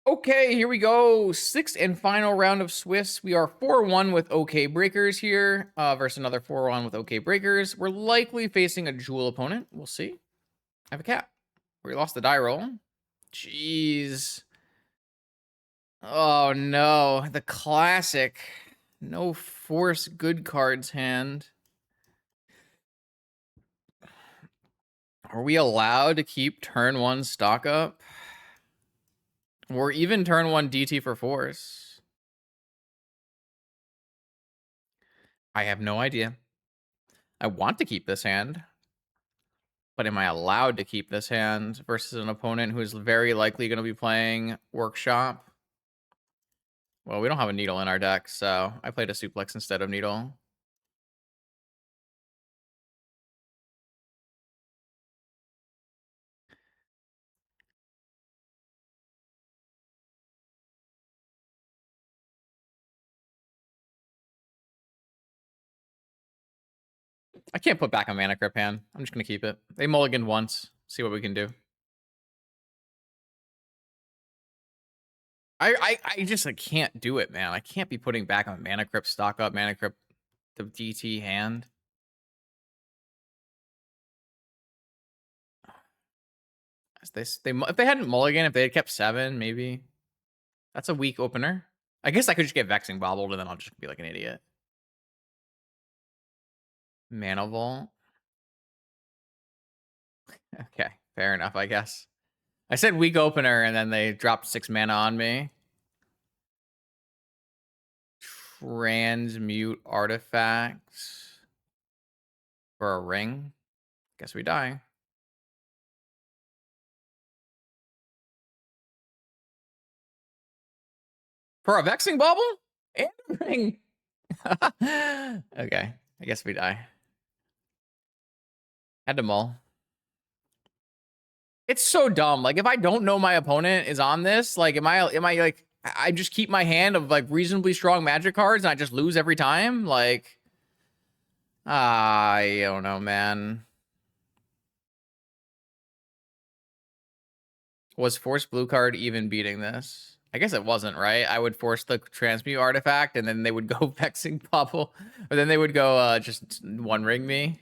Okay, here we go. Sixth and final round of Swiss. We are 4-1 with OK Breakers here versus another 4-1 with OK Breakers. We're likely facing a Jewel opponent. We'll see. I have a cat. We lost the die roll. Jeez. Oh, no. The classic. No force good cards hand. Are we allowed to keep turn 1 stock up? Or even turn 1 DT for force? I have no idea. I want to keep this hand. But am I allowed to keep this hand versus an opponent who is very likely going to be playing Workshop? Well, we don't have a Needle in our deck, so I played a Suplex instead of Needle. I can't put back a Mana Crypt hand. I'm just going to keep it. They mulliganed once. See what we can do. I just can't do it, man. I can't be putting back a Mana Crypt stock up, Mana Crypt the DT hand. If they hadn't mulligan, if they had kept 7, maybe. That's a weak opener. I guess I could just get Vexing Bobbled, and then I'll just be like an idiot. Mana Vault. Okay, fair enough, I guess. I said weak opener, and then they dropped 6 mana on me. Transmute artifacts for a ring. Guess we die. For a Vexing Bubble? And a ring. Okay, I guess we die. Had to mull. It's so dumb. Like, if I don't know my opponent is on this, like, am I like, I just keep my hand of like reasonably strong magic cards and I just lose every time? Like, I don't know, man. Was force blue card even beating this? I guess it wasn't, right? I would force the transmute artifact, and then they would go vexing Popple, or then they would go just one ring me.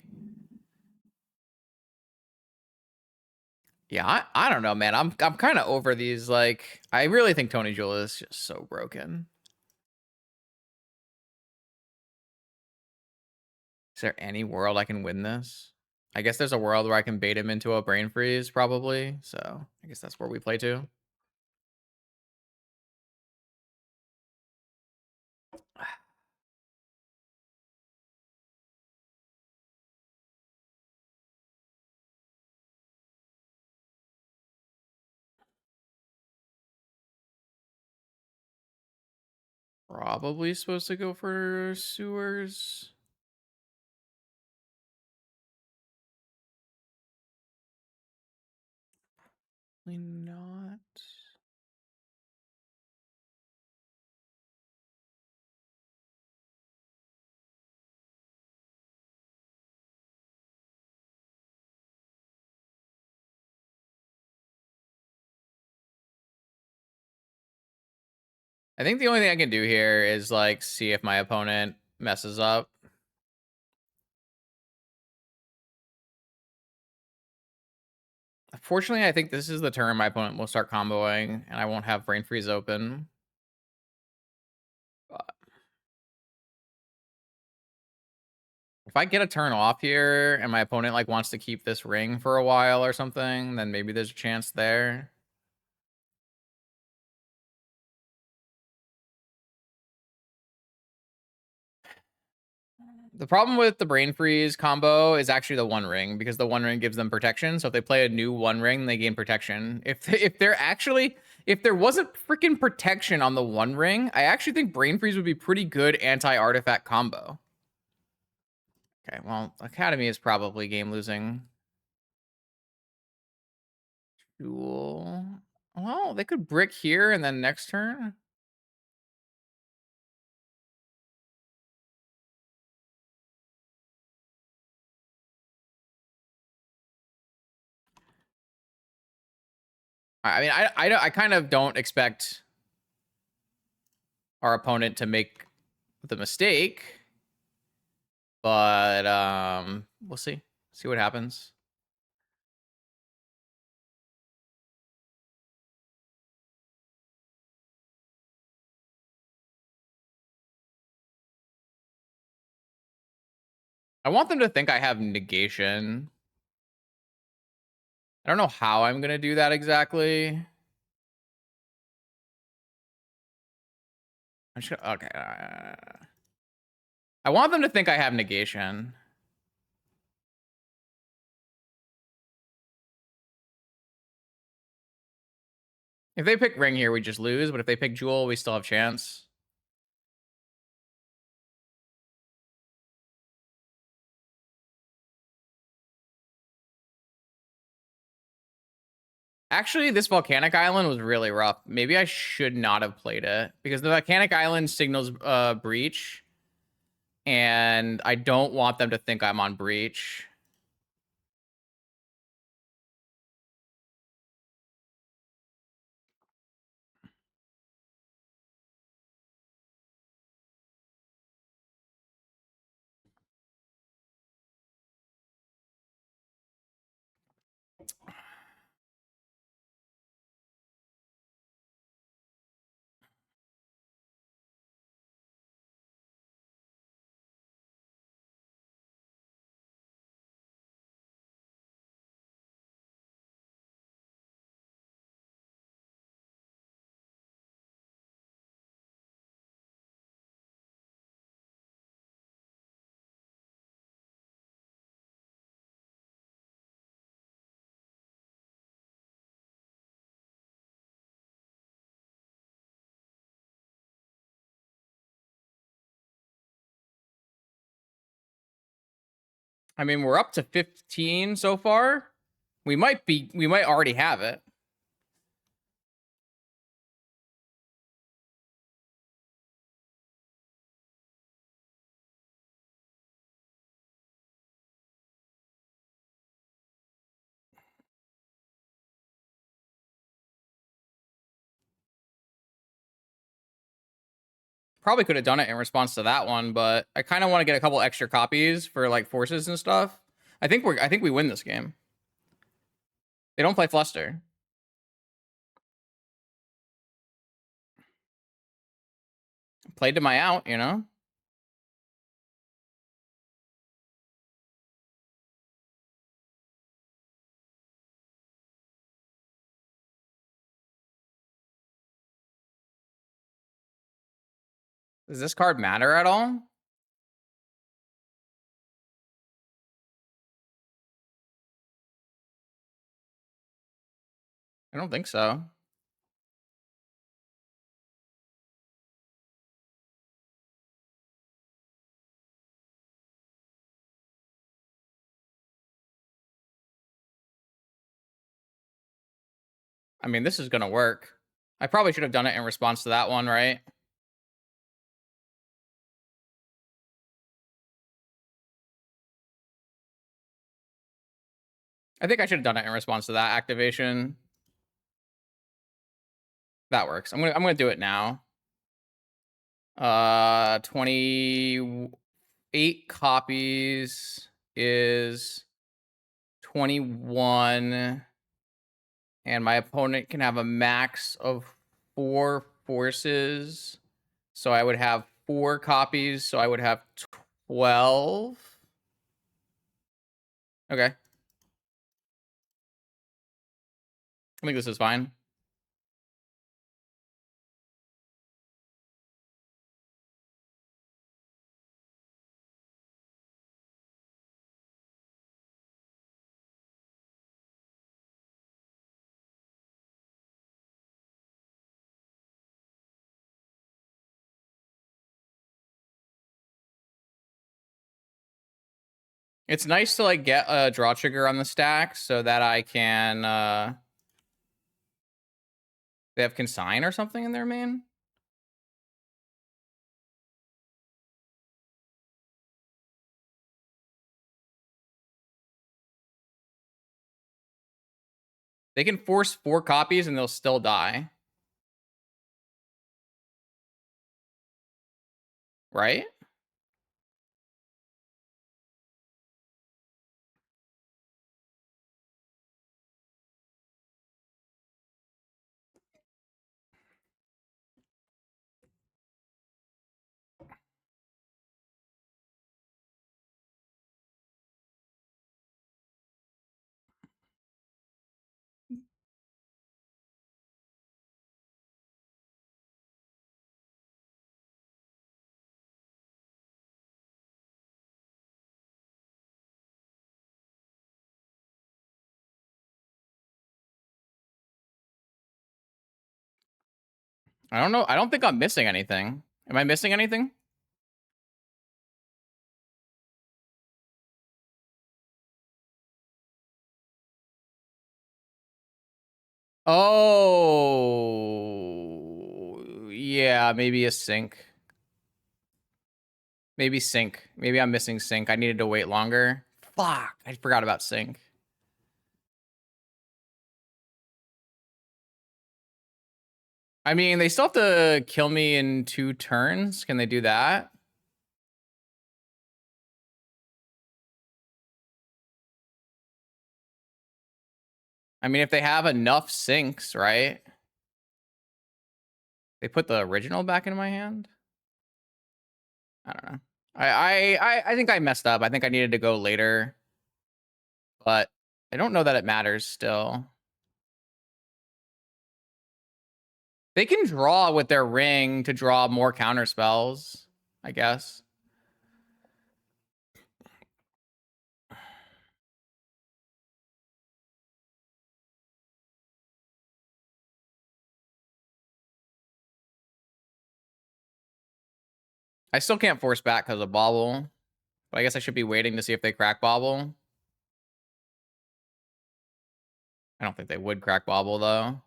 Yeah, I don't know, man. I'm kind of over these. Like, I really think Tony Jewell is just so broken. Is there any world I can win this? I guess there's a world where I can bait him into a brain freeze, probably. So I guess that's where we play to. Probably supposed to go for sewers. Probably not. I think the only thing I can do here is like see if my opponent messes up. Fortunately, I think this is the turn my opponent will start comboing, and I won't have brain freeze open. But if I get a turn off here and my opponent like wants to keep this ring for a while or something, then maybe there's a chance there. The problem with the brain freeze combo is actually the one ring, because the one ring gives them protection. So if they play a new one ring, they gain protection. If there wasn't freaking protection on the one ring, I actually think brain freeze would be pretty good anti-artifact combo. Okay, well, Academy is probably game losing. Jewel. Well, they could brick here and then next turn. I mean, I kind of don't expect our opponent to make the mistake, but we'll see. See what happens. I want them to think I have negation. I don't know how I'm gonna do that exactly. I'm just gonna, okay. I want them to think I have negation. If they pick ring here, we just lose. But if they pick jewel, we still have chance. Actually, this volcanic island was really rough. Maybe I should not have played it, because the volcanic island signals breach, and I don't want them to think I'm on breach. I mean, we're up to 15 so far. We might already have it. Probably could have done it in response to that one, but I kind of want to get a couple extra copies for like forces and stuff. I think we win this game. They don't play Fluster. Played to my out, you know? Does this card matter at all? I don't think so. I mean, this is gonna work. I probably should have done it in response to that one, right? I think I should have done it in response to that activation. That works. I'm gonna do it now. 28 copies is 21, and my opponent can have a max of 4 forces. So I would have 4 copies, so I would have 12. Okay. I think this is fine. It's nice to like get a draw trigger on the stack so that I can they have consign or something in their main. They can force 4 copies and they'll still die. Right? I don't know. I don't think I'm missing anything. Am I missing anything? Oh, yeah, maybe a sync. Maybe sync. Maybe I'm missing sync. I needed to wait longer. Fuck, I forgot about sync. I mean, they still have to kill me in 2 turns. Can they do that? I mean, if they have enough syncs, right? They put the original back in my hand? I don't know. I think I messed up. I think I needed to go later. But I don't know that it matters still. They can draw with their ring to draw more counter spells, I guess. I still can't force back because of Bobble. But I guess I should be waiting to see if they crack Bobble. I don't think they would crack Bobble, though.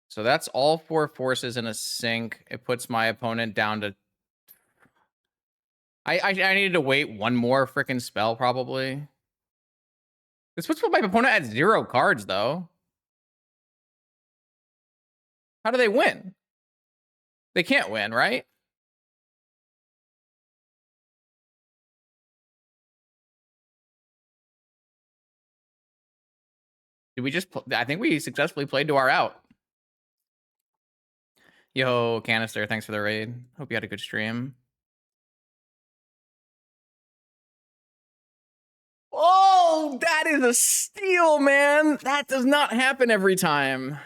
So that's all 4 forces in a sync. It puts my opponent down to... I needed to wait one more freaking spell, probably. This puts my opponent at 0 cards, though. How do they win? They can't win, right? Did we just... I think we successfully played to our out. Yo, Canister, thanks for the raid. Hope you had a good stream. Oh, that is a steal, man. That does not happen every time.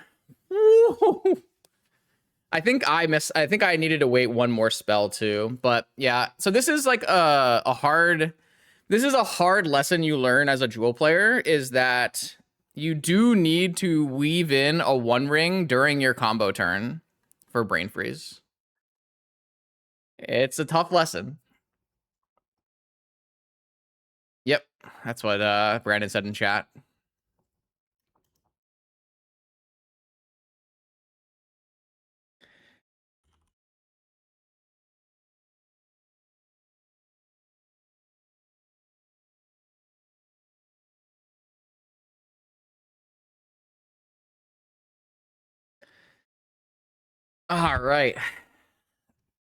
I think I needed to wait one more spell too. But yeah, so this is like a hard lesson you learn as a Jewel player, is that you do need to weave in a one ring during your combo turn for brain freeze. It's a tough lesson. Yep, that's what Brandon said in chat. All right.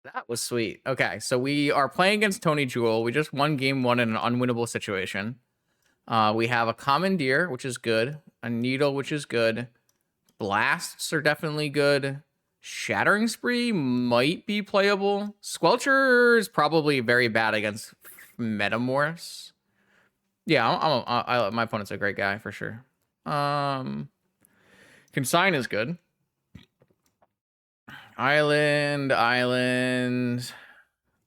That was sweet. Okay, so we are playing against Tony Jewel. We just won game one in an unwinnable situation. We have a Commandeer, which is good. A Needle, which is good. Blasts are definitely good. Shattering Spree might be playable. Squelcher is probably very bad against Metamorphs. Yeah, my opponent's a great guy for sure. Consign is good. Island. I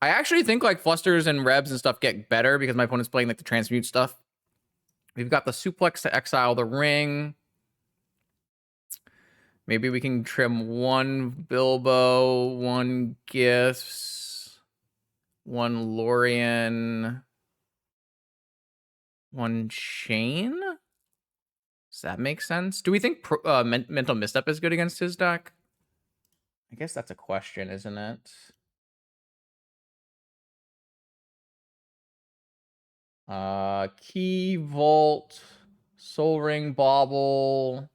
actually think like Flusters and Rebs and stuff get better because my opponent's playing like the Transmute stuff. We've got the Suplex to exile the ring. Maybe we can trim one Bilbo, one Gifts, one Lorien, one Chain? Does that make sense? Do we think Mental Misstep is good against his deck? I guess that's a question, isn't it? Key, Vault, Soul Ring, Bauble,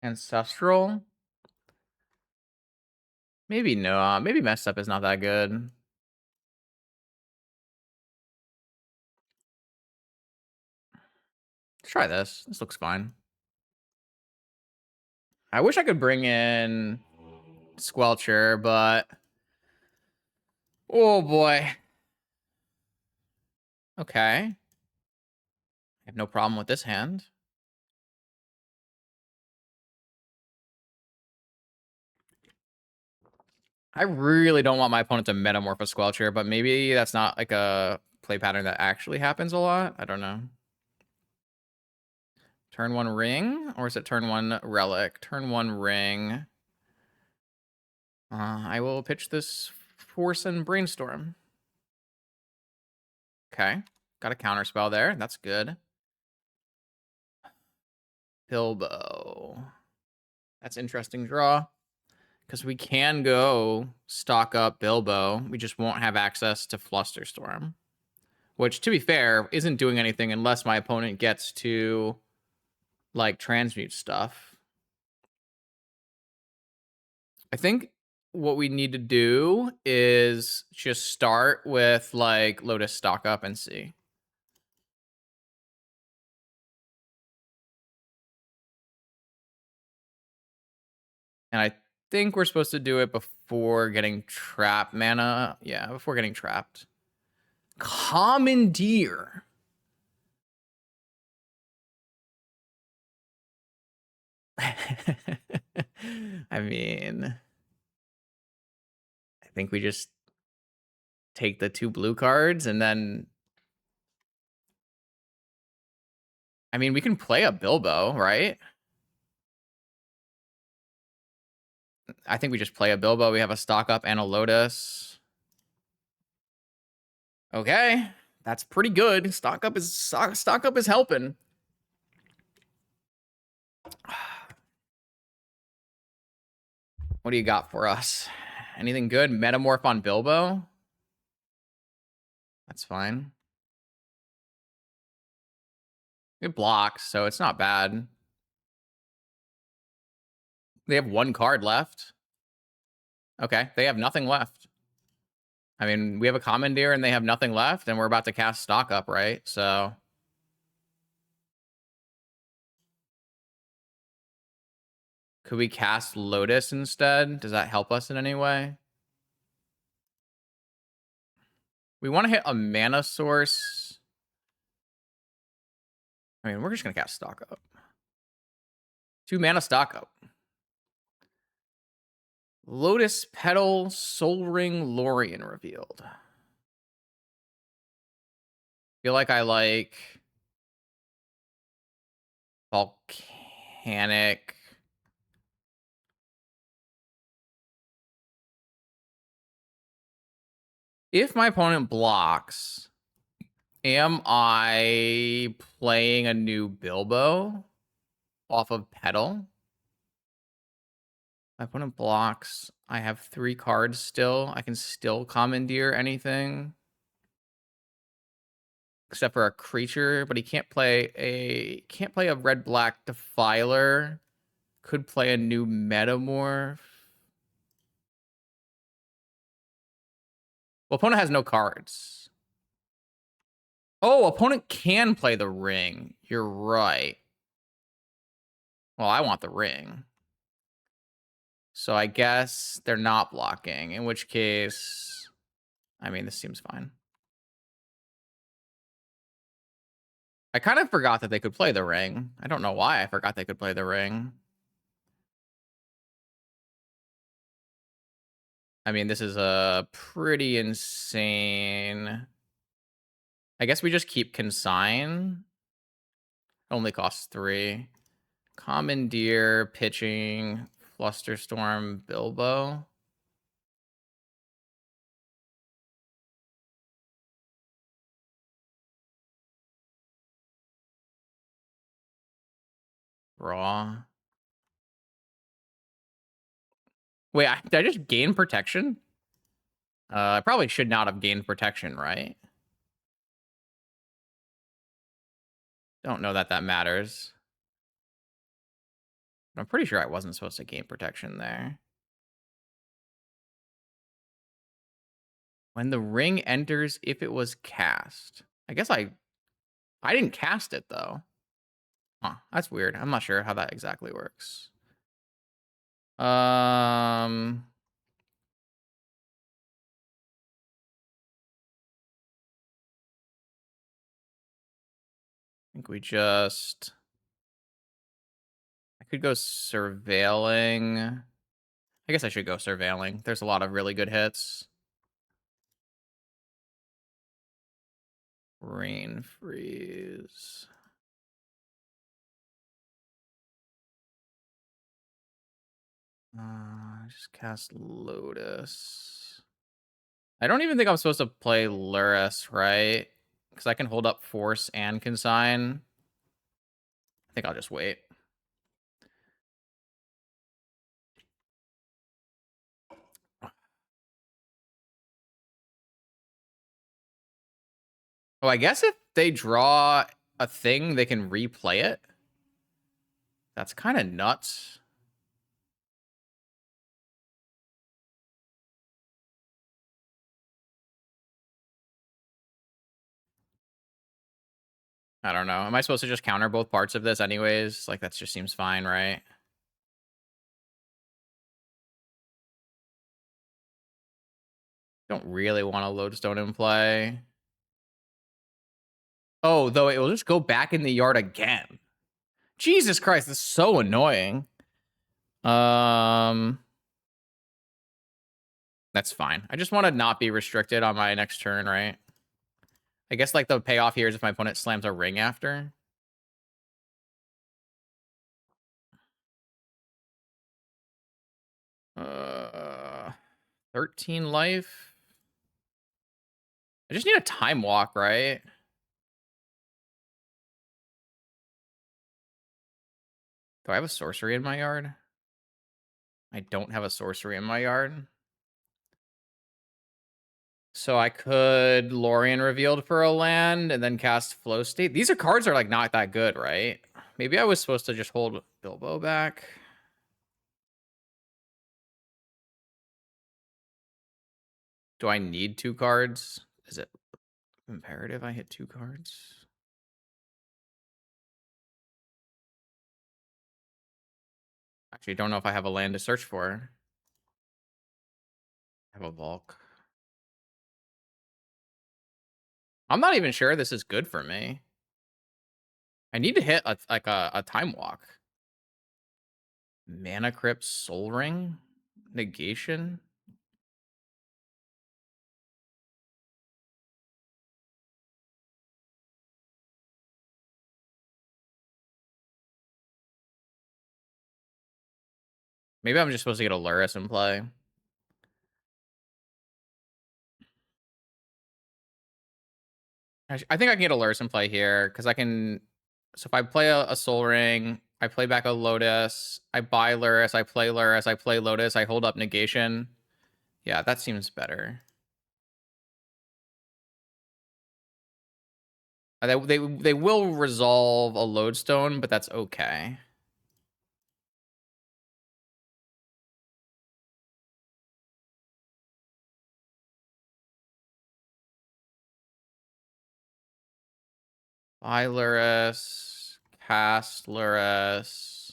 Ancestral. Maybe no. Maybe Messed Up is not that good. Let's try this. This looks fine. I wish I could bring in Squelcher, but... Oh, boy. Okay. I have no problem with this hand. I really don't want my opponent to Metamorph a Squelcher, but maybe that's not like a play pattern that actually happens a lot. I don't know. Turn one Ring, or is it turn one Relic? Turn one Ring. I will pitch this Force and Brainstorm. Okay. Got a counter spell there. That's good. Bilbo. That's interesting draw. Because we can go stock up Bilbo. We just won't have access to Flusterstorm. Which, to be fair, isn't doing anything unless my opponent gets to, like, transmute stuff. I think what we need to do is just start with, like, Lotus stock up and see. And I think we're supposed to do it before getting trapped mana. Yeah, before getting trapped. Commandeer. I mean, I think we just take the two blue cards and then... I mean, we can play a Bilbo, right? I think we just play a Bilbo. We have a stock up and a Lotus. Okay, that's pretty good. Stock up is helping. What do you got for us? Anything good? Metamorph on Bilbo? That's fine. It blocks, so it's not bad. They have one card left. Okay, they have nothing left. I mean, we have a Commandeer and they have nothing left, and we're about to cast stock up, right? So... could we cast Lotus instead? Does that help us in any way? We want to hit a mana source. I mean, we're just going to cast stock up. 2 mana stock up. Lotus Petal, Soul Ring, Lorien revealed. Feel like I like Volcanic. If my opponent blocks, am I playing a new Bilbo off of Petal? My opponent blocks. I have 3 cards still. I can still commandeer anything. Except for a creature, but he can't play a red-black Defiler. Could play a new Metamorph. Well, opponent has no cards. Oh, opponent can play the ring. You're right. Well, I want the ring. So I guess they're not blocking, in which case, I mean, this seems fine. I kind of forgot that they could play the ring. I don't know why I forgot they could play the ring. I mean, this is a pretty insane... I guess we just keep Consign. Only costs 3. Commandeer, pitching, Flusterstorm, Bilbo. Raw. Wait, did I just gain protection? I probably should not have gained protection, right? Don't know that that matters. I'm pretty sure I wasn't supposed to gain protection there. When the ring enters, if it was cast. I guess I didn't cast it, though. Huh, that's weird. I'm not sure how that exactly works. I think we just... I could go surveilling. I guess I should go surveilling. There's a lot of really good hits. Rain freeze. Just cast Lotus. I don't even think I'm supposed to play Lurrus, right? Because I can hold up Force and Consign. I think I'll just wait. Oh, I guess if they draw a thing, they can replay it. That's kind of nuts. I don't know. Am I supposed to just counter both parts of this anyways? Like, that just seems fine, right? Don't really want a Lodestone in play. Oh, though it will just go back in the yard again. Jesus Christ, this is so annoying. That's fine. I just want to not be restricted on my next turn, right? I guess, like, the payoff here is if my opponent slams a ring after. Uh, 13 life. I just need a time walk, right? Do I have a sorcery in my yard? I don't have a sorcery in my yard. So I could Lorien Revealed for a land and then cast Flow State. These cards are, like, not that good, right? Maybe I was supposed to just hold Bilbo back. Do I need 2 cards? Is it imperative I hit 2 cards? Actually, don't know if I have a land to search for. I have a Volk. I'm not even sure this is good for me. I need to hit a Time Walk. Mana Crypt, Soul Ring, Negation. Maybe I'm just supposed to get a Lurrus in play. I think I can get a Lurrus in play here because I can. So if I play a Soul Ring, I play back a Lotus, I buy Lurrus, I play Lurrus, I play Lotus, I hold up Negation. Yeah, that seems better. They will resolve a Lodestone, but that's okay. Buy Lurrus, cast Lurrus,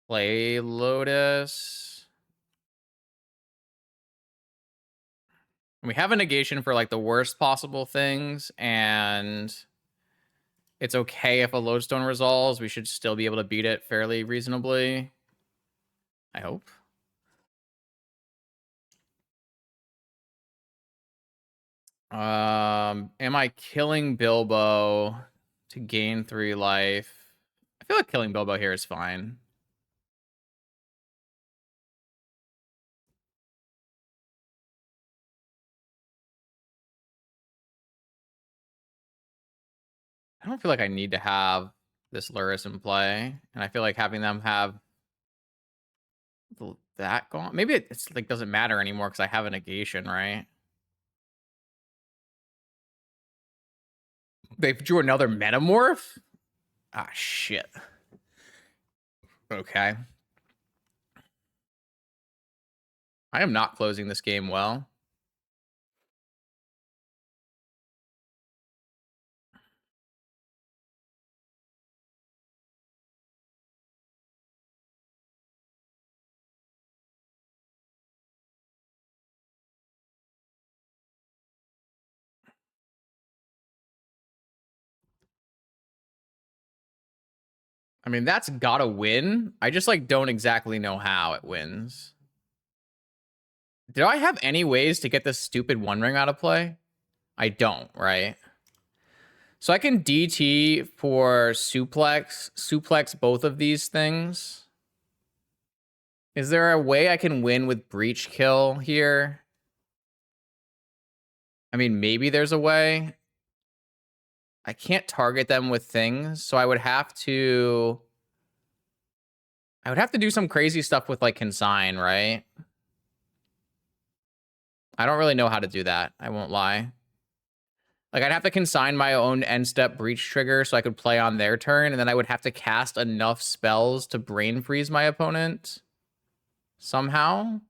play Lotus. We have a negation for like the worst possible things, and it's okay if a Lodestone resolves. We should still be able to beat it fairly reasonably. I hope. Am I killing Bilbo to gain 3 life? I feel like killing Bilbo here is fine. I don't feel like I need to have this Lurrus in play, and I feel like having them have that gone. Maybe it's like doesn't matter anymore because I have a negation, right? They drew another Metamorph? Ah, shit. Okay. I am not closing this game well. I mean, that's gotta win. I just like don't exactly know how it wins. Do I have any ways to get this stupid One Ring out of play? I don't, right? So I can DT for suplex both of these things. Is there a way I can win with Breach Kill here? I mean, maybe there's a way. I can't target them with things, so I would have to do some crazy stuff with like Consign, right? I don't really know how to do that. I won't lie. Like I'd have to consign my own end step breach trigger so I could play on their turn, and then I would have to cast enough spells to brain freeze my opponent somehow.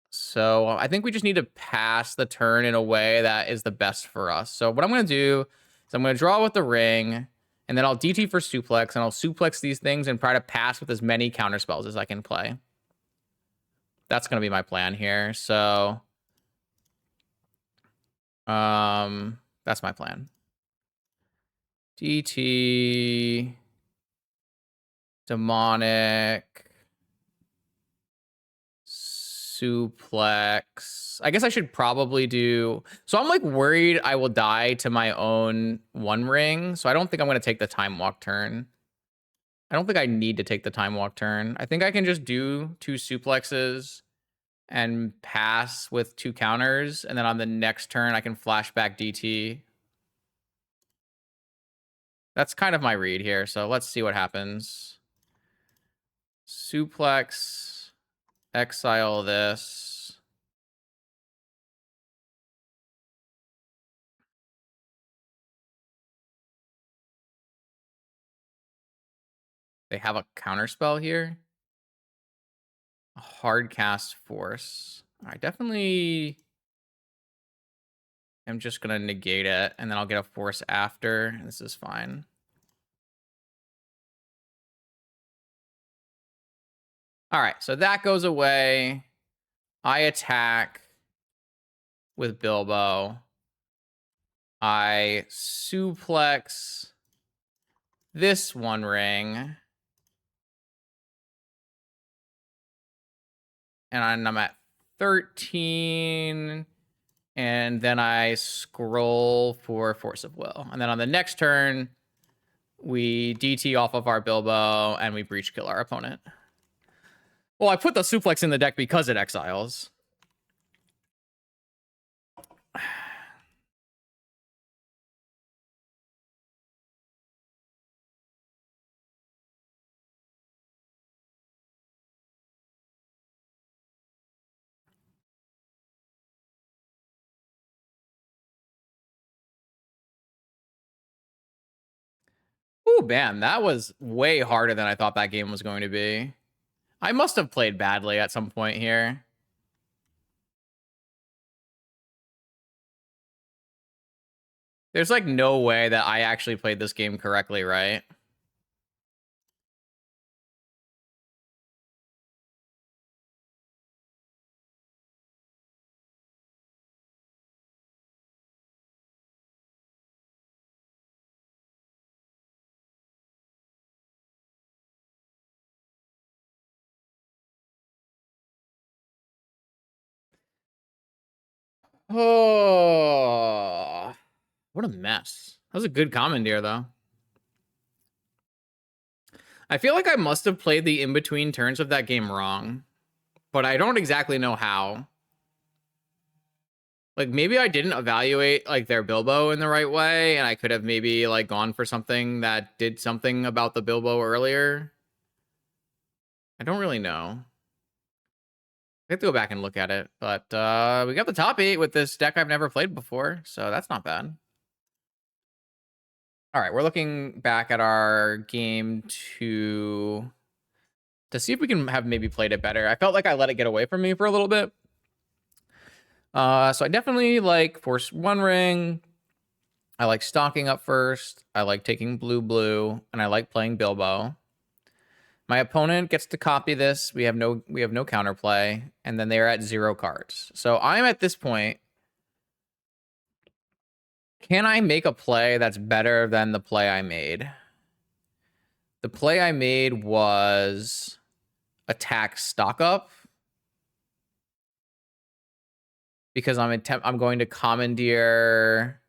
So I think we just need to pass the turn in a way that is the best for us. So what I'm going to do is I'm going to draw with the ring, and then I'll DT for suplex, and I'll suplex these things and try to pass with as many counter spells as I can play. That's going to be my plan here. So that's my plan. DT, demonic, suplex. I guess I should probably do. So I'm like worried I will die to my own One Ring. So I don't think I'm going to take the Time Walk turn. I don't think I need to take the Time Walk turn. I think I can just do 2 suplexes and pass with 2 counters. And then on the next turn, I can flashback DT. That's kind of my read here. So let's see what happens. Suplex, exile this. They have a counter spell here. a hard cast force. I definitely am just gonna negate it, and then I'll get a force after. This is fine. All right, so that goes away. I attack with Bilbo. I suplex this one ring. And I'm at 13. And then I scroll for Force of Will. And then on the next turn, we DT off of our Bilbo and we Breach kill our opponent. Well, I put the suplex in the deck because it exiles. Ooh, man, that was way harder than I thought that game was going to be. I must have played badly at some point here. There's like no way that I actually played this game correctly, right? Oh, what a mess. That was a good commandeer, though. I feel like I must have played the in-between turns of that game wrong, but I don't exactly know how. Like, maybe I didn't evaluate, like, their Bilbo in the right way, and I could have maybe, like, gone for something that did something about the Bilbo earlier. I don't really know. I have to go back and look at it, but we got the top 8 with this deck I've never played before, so that's not bad. All right, we're looking back at our game to see if we can have maybe played it better. I felt like I let it get away from me for a little bit. So I definitely like Force One Ring. I like stalking up first. I like taking blue, and I like playing Bilbo. My opponent gets to copy this. We have no counterplay, and then they are at 0 cards. So I'm at this point. Can I make a play that's better than the play I made? The play I made was attack stock up because I'm going to commandeer.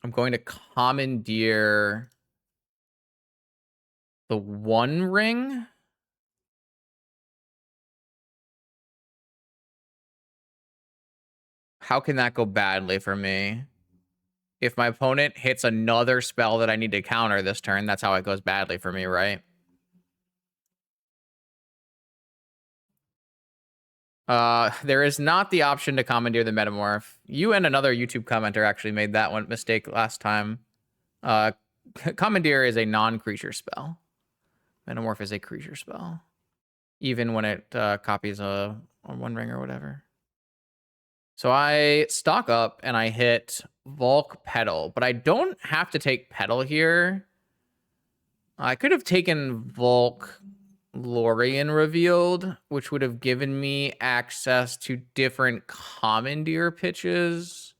I'm going to commandeer the One Ring. How can that go badly for me? If my opponent hits another spell that I need to counter this turn, that's how it goes badly for me, right? There is not the option to commandeer the Metamorph. You and another YouTube commenter actually made that one mistake last time. Commandeer is a non-creature spell. Metamorph is a creature spell. Even when it copies a One Ring or whatever. So I stock up and I hit Volk Petal, but I don't have to take Petal here. I could have taken Volk Lorien Revealed, which would have given me access to different commandeer pitches.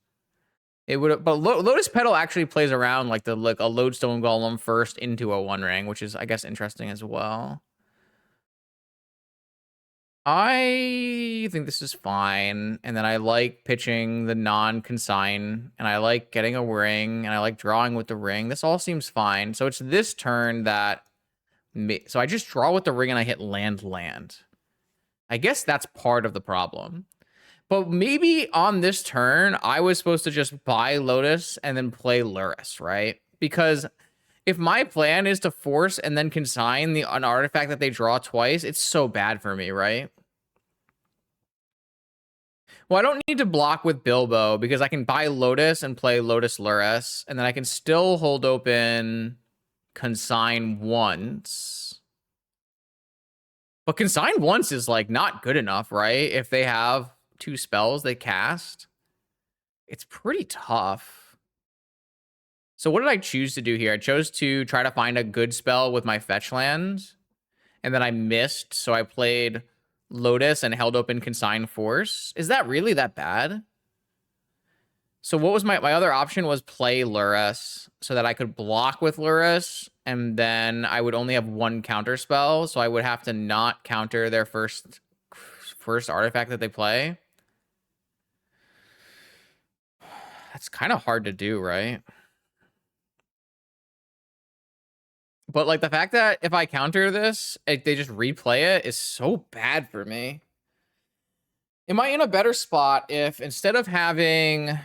It would have, but Lotus Petal actually plays around like a Lodestone Golem first into a One Ring, which is, I guess, interesting as well. I think this is fine. And then I like pitching the non-consign, and I like getting a ring, and I like drawing with the ring. This all seems fine. So it's this turn that... So I just draw with the ring and I hit land. I guess that's part of the problem. But maybe on this turn, I was supposed to just buy Lotus and then play Lurrus, right? Because if my plan is to force and then consign an artifact that they draw twice, it's so bad for me, right? Well, I don't need to block with Bilbo because I can buy Lotus and play Lotus Lurrus, and then I can still hold open consign once. But consign once is like not good enough, right? If they have 2 spells they cast, it's pretty tough. So what did I choose to do here? I chose to try to find a good spell with my fetch land, and then I missed, so I played Lotus and held open Consign Force. Is that really that bad? So what was my other option was play Lurrus so that I could block with Lurrus, and then I would only have 1 counter spell, so I would have to not counter their first artifact that they play. That's kind of hard to do, right? But like the fact that if I counter this, they just replay it is so bad for me. Am I in a better spot if instead of having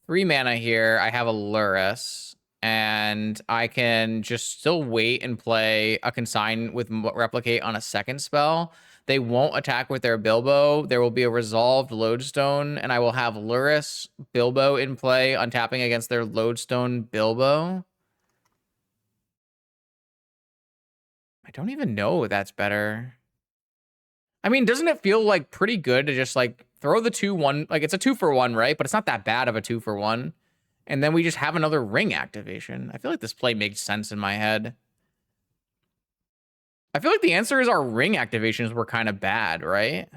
3 mana here, I have a Lurrus, and I can just still wait and play a Consign with Replicate on a second spell? They won't attack with their Bilbo. There will be a resolved Lodestone, and I will have Lurrus Bilbo in play, untapping against their Lodestone Bilbo. I don't even know if that's better. I mean, doesn't it feel like pretty good to just like throw the 2/1? Like it's a 2-for-1, right? But it's not that bad of a 2-for-1. And then we just have another ring activation. I feel like this play makes sense in my head. I feel like the answer is our ring activations were kind of bad, right?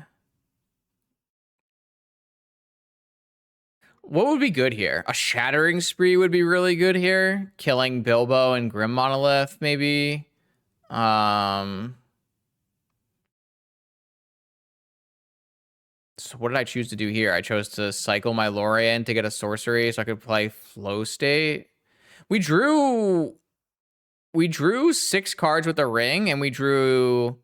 What would be good here? A Shattering Spree would be really good here. Killing Bilbo and Grim Monolith, maybe. So what did I choose to do here? I chose to cycle my Lorien to get a sorcery so I could play Flow State. We drew 6 cards with a ring, and we drew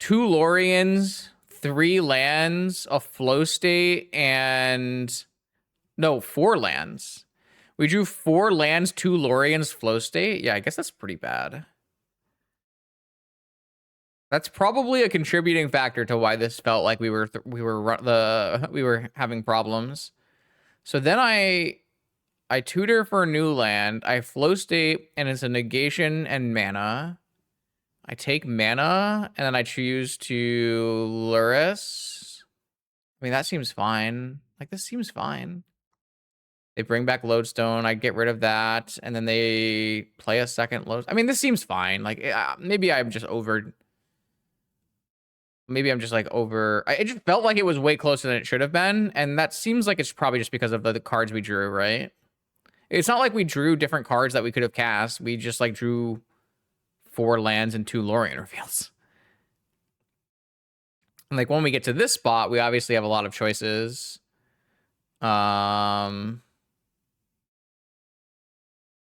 2 Loriens, 3 lands, a Flow State, and no, 4 lands. We drew 4 lands, 2 Loriens, Flow State. Yeah, I guess that's pretty bad. That's probably a contributing factor to why this felt like we were having problems. So then I tutor for a new land. I flow state, and it's a negation and mana. I take mana, and then I choose to Lurrus. I mean, that seems fine. Like, this seems fine. They bring back Lodestone. I get rid of that, and then they play a second Lodestone. I mean, this seems fine. Like, maybe I'm just over... Maybe I'm just like over... It just felt like it was way closer than it should have been, and that seems like it's probably just because of the cards we drew, right? It's not like we drew different cards that we could have cast. We just like drew 4 lands and 2 Lorien reveals. And like when we get to this spot, we obviously have a lot of choices.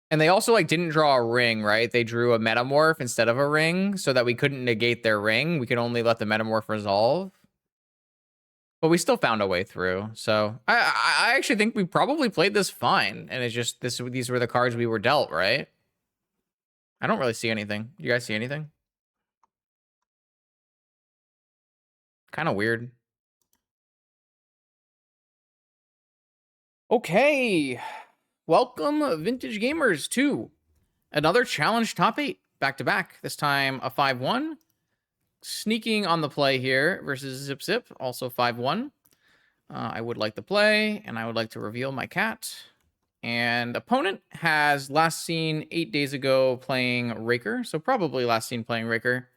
And they also like didn't draw a ring, right? They drew a Metamorph instead of a ring so that we couldn't negate their ring. We could only let the Metamorph resolve. But we still found a way through. So I actually think we probably played this fine. And it's just these were the cards we were dealt, right? I don't really see anything. You guys see anything? Kind of weird. Okay. Welcome, Vintage Gamers, to another challenge top 8 back to back. This time a 5-1. Sneaking on the play here versus Zip Zip, also 5-1. I would like to play, and I would like to reveal my cat. And opponent has last seen 8 days ago playing Raker, so probably last seen playing Raker.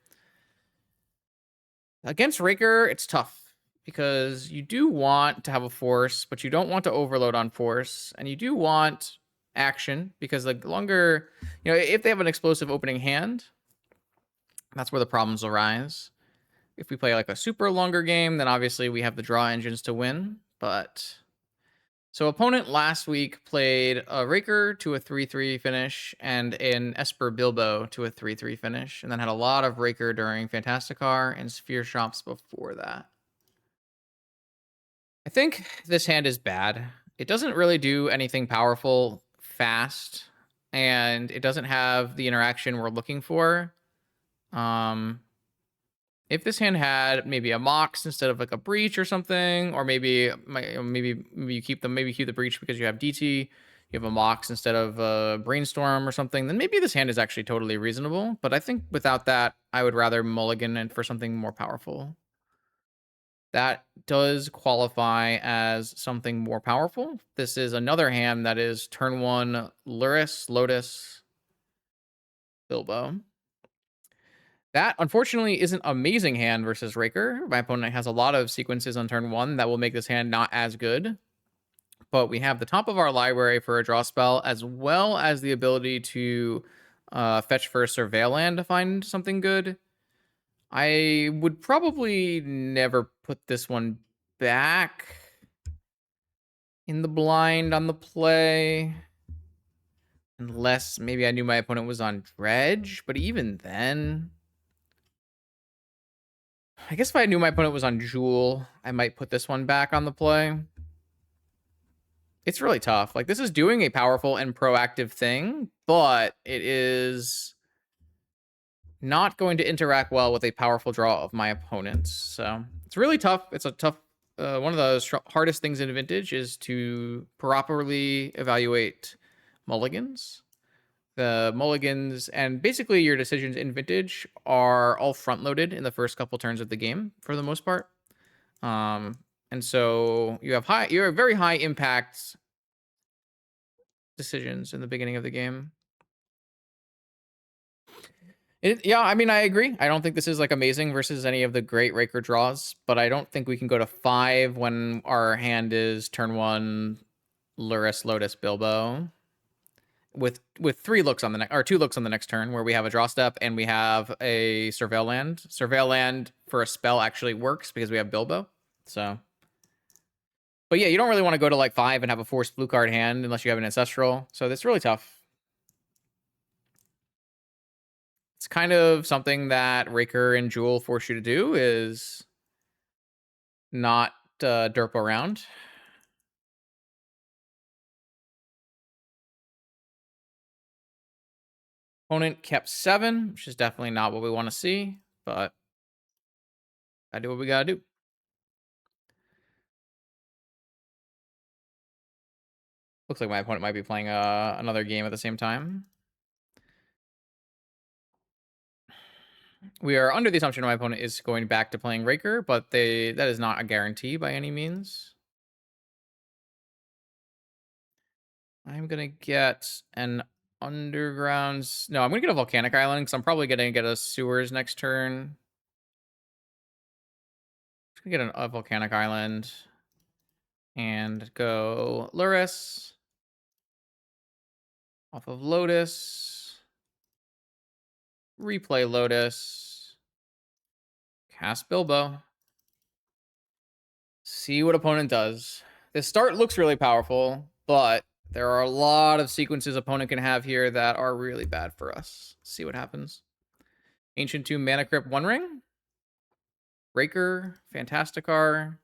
Against Raker, it's tough because you do want to have a force, but you don't want to overload on force, and you do want action because the longer, if they have an explosive opening hand, that's where the problems arise. If we play like a super longer game, then obviously we have the draw engines to win. But so opponent last week played a Raker to a 3-3 finish and an Esper Bilbo to a 3-3 finish, and then had a lot of Raker during Fantasticar and Sphere Shops before that. I think this hand is bad. It doesn't really do anything powerful fast, and it doesn't have the interaction we're looking for. If this hand had maybe a Mox instead of like a Breach or something, or maybe you keep the Breach because you have DT, you have a Mox instead of a Brainstorm or something, then maybe this hand is actually totally reasonable. But I think without that, I would rather mulligan it for something more powerful. That does qualify as something more powerful. This is another hand that is turn 1 Lurrus, Lotus, Bilbo. That, unfortunately, isn't amazing hand versus Raker. My opponent has a lot of sequences on turn 1 that will make this hand not as good. But we have the top of our library for a draw spell, as well as the ability to fetch for a Surveil land to find something good. I would probably never put this one back in the blind on the play. Unless maybe I knew my opponent was on Dredge. But even then, I guess if I knew my opponent was on Jewel, I might put this one back on the play. It's really tough. Like, this is doing a powerful and proactive thing, but it is not going to interact well with a powerful draw of my opponents. So it's really tough. It's a tough, one of the hardest things in Vintage is to properly evaluate mulligans. The mulligans and basically your decisions in Vintage are all front loaded in the first couple turns of the game for the most part. And so you have very high impact decisions in the beginning of the game. Yeah, I mean, I agree. I don't think this is like amazing versus any of the great Raker draws, but I don't think we can go to 5 when our hand is turn 1 Lurrus, Lotus, Bilbo with 3 looks on the next, or 2 looks on the next turn where we have a draw step and we have a Surveil land. Surveil land for a spell actually works because we have Bilbo. So, but yeah, you don't really want to go to like 5 and have a forced blue card hand unless you have an Ancestral. So that's really tough. It's kind of something that Raker and Jewel force you to do is not derp around. Opponent kept 7, which is definitely not what we want to see, but I do what we gotta do. Looks like my opponent might be playing another game at the same time. We are under the assumption my opponent is going back to playing Raker, but that is not a guarantee by any means. I'm gonna get an underground. No, I'm gonna get a volcanic island because I'm probably gonna get a sewers next turn. Just gonna get a volcanic island and go Lurrus off of Lotus. Replay Lotus. Cast Bilbo. See what opponent does. This start looks really powerful, but there are a lot of sequences opponent can have here that are really bad for us. See what happens. Ancient Tomb, Mana Crypt, One Ring. Raker, Fantasticar.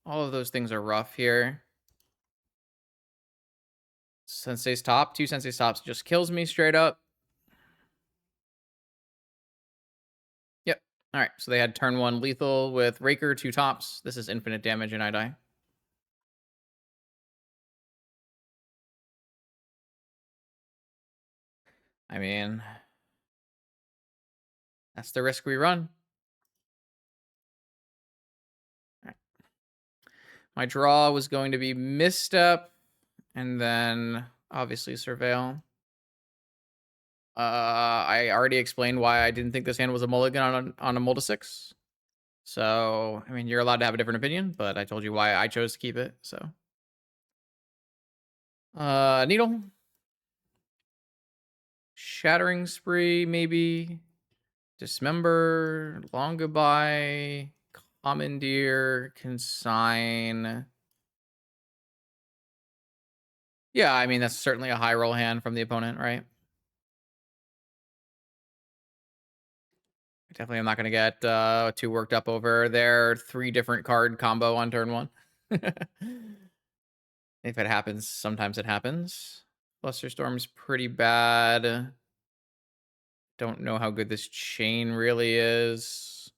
All of those things are rough here. Sensei's Top. 2 Sensei's Tops just kills me straight up. Yep. All right. So they had turn 1 lethal with Raker, 2 tops. This is infinite damage and I die. I mean, that's the risk we run. All right. My draw was going to be Misstep and then obviously Surveil. I already explained why I didn't think this hand was a mulligan on a Multi 6. So, I mean, you're allowed to have a different opinion, but I told you why I chose to keep it, so. Needle. Shattering Spree, maybe. Dismember. Long Goodbye. Commandeer. Consign. Yeah, I mean, that's certainly a high roll hand from the opponent, right? Definitely I'm not going to get too worked up over their 3 different card combo on turn 1. If it happens, sometimes it happens. Flusterstorm's pretty bad. Don't know how good this chain really is.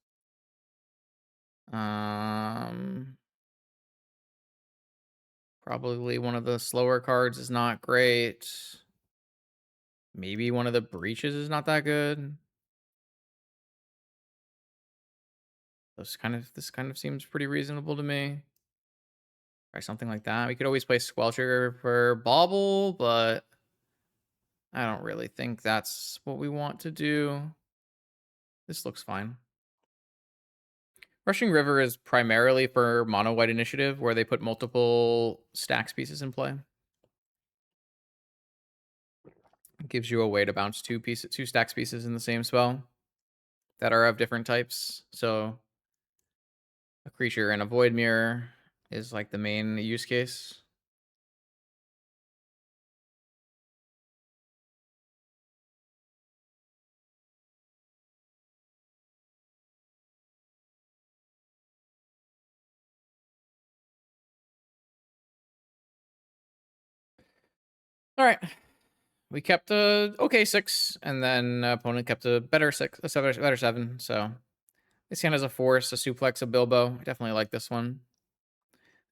Probably one of the slower cards is not great. Maybe one of the breaches is not that good. This kind of seems pretty reasonable to me. Try something like that. We could always play Squelcher for Bauble, but I don't really think that's what we want to do. This looks fine. Rushing River is primarily for mono white initiative, where they put multiple stacks pieces in play. It gives you a way to bounce two stacks pieces in the same spell that are of different types. So a creature and a void mirror is like the main use case. All right. We kept a okay 6, and then opponent kept a better 6, better 7. So this hand has a force, a suplex, a Bilbo. I definitely like this one.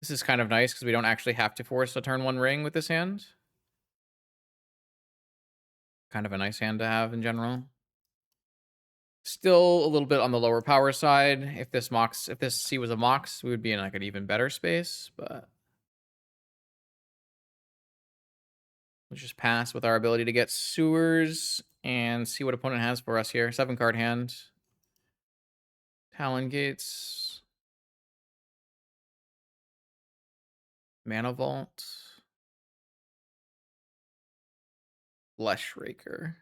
This is kind of nice because we don't actually have to force a turn 1 ring with this hand. Kind of a nice hand to have in general. Still a little bit on the lower power side. If this C was a Mox, we would be in like an even better space, but let's just pass with our ability to get sewers and see what opponent has for us here. 7 card hand. Talon Gates. Mana Vault. Flesh Raker.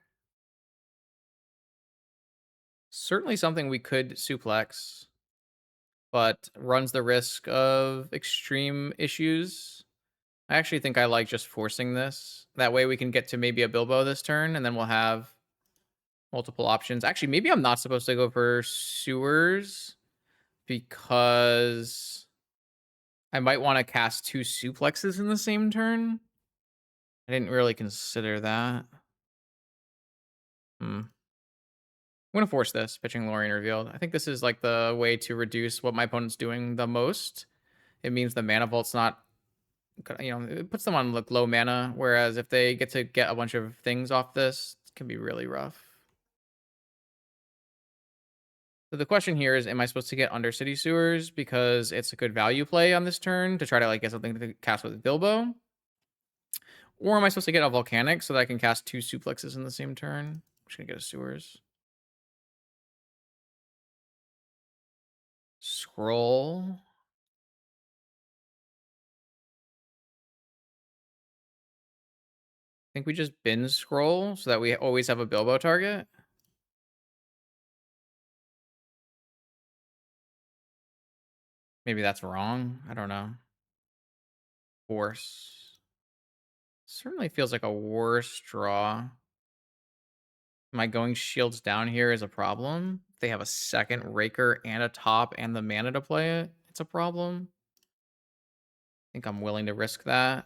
Certainly something we could suplex, but runs the risk of extreme issues. I actually think I like just forcing this. That way we can get to maybe a Bilbo this turn, and then we'll have multiple options. Actually, maybe I'm not supposed to go for sewers because I might want to cast 2 suplexes in the same turn. I didn't really consider that. I'm going to force this, pitching Lorien revealed. I think this is like the way to reduce what my opponent's doing the most. It means the mana vault's not, it puts them on like low mana, whereas if they get to get a bunch of things off this, it can be really rough. So the question here is, am I supposed to get Undercity Sewers because it's a good value play on this turn to try to like get something to cast with Bilbo? Or am I supposed to get a Volcanic so that I can cast 2 suplexes in the same turn? I'm just going to get a Sewers. Scroll. I think we just bin scroll so that we always have a Bilbo target. Maybe that's wrong. I don't know. Force. Certainly feels like a worse draw. Am I going shields down here is a problem? If they have a second Raker and a top and the mana to play it, it's a problem. I think I'm willing to risk that.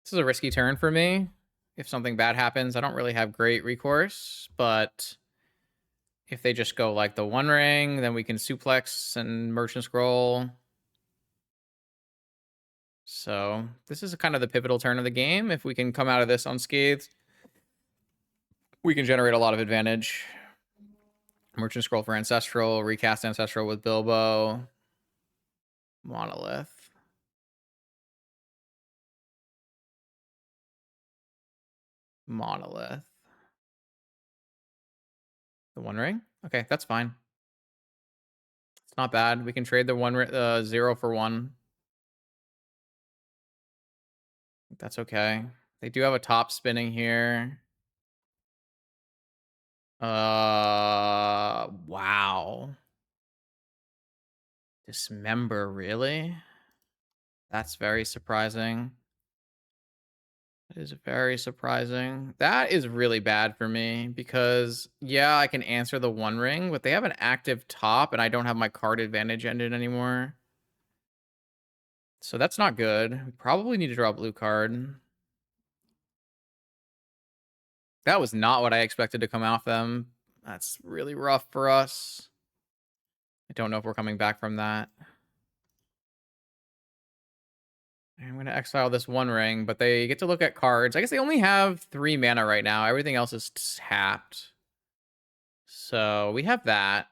This is a risky turn for me. If something bad happens, I don't really have great recourse, but if they just go like the 1 ring, then we can suplex and merchant scroll. So this is kind of the pivotal turn of the game. If we can come out of this unscathed, we can generate a lot of advantage. Merchant scroll for Ancestral, recast Ancestral with Bilbo. Monolith. Monolith. The 1 ring? Okay, that's fine. It's not bad. We can trade the 0 for 1. That's okay. They do have a top spinning here. Wow. Dismember, really? That's very surprising. That is very surprising. That is really bad for me because, yeah, I can answer the 1 ring, but they have an active top and I don't have my card advantage ended anymore. So that's not good. We probably need to draw a blue card. That was not what I expected to come off them. That's really rough for us. I don't know if we're coming back from that. I'm going to exile this one ring, but they get to look at cards. I guess they only have 3 mana right now. Everything else is tapped. So we have that.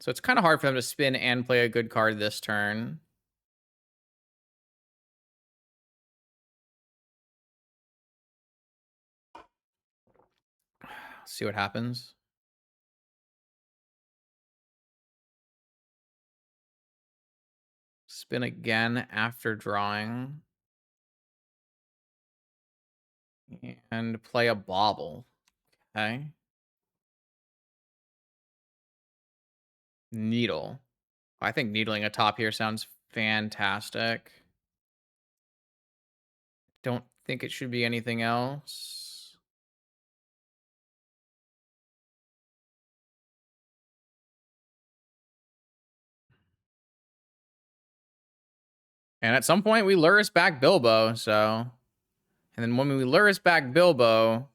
So it's kind of hard for them to spin and play a good card this turn. See what happens. Spin again after drawing. And play a bauble. Okay. Needle. I think needling a top here sounds fantastic. Don't think it should be anything else. And at some point, we Lurrus back Bilbo, so... And then when we Lurrus back Bilbo,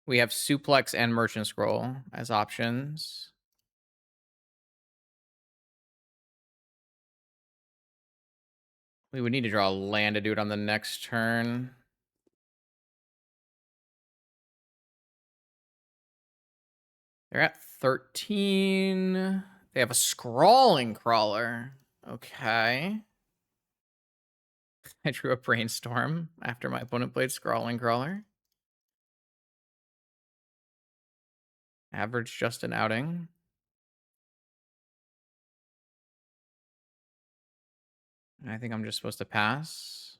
we have Suplex and Merchant Scroll as options. We would need to draw a land to do it on the next turn. They're at 13. They have a Scrawling Crawler. Okay. I drew a Brainstorm after my opponent played Scrawling Crawler. Average just an outing. I think I'm just supposed to pass.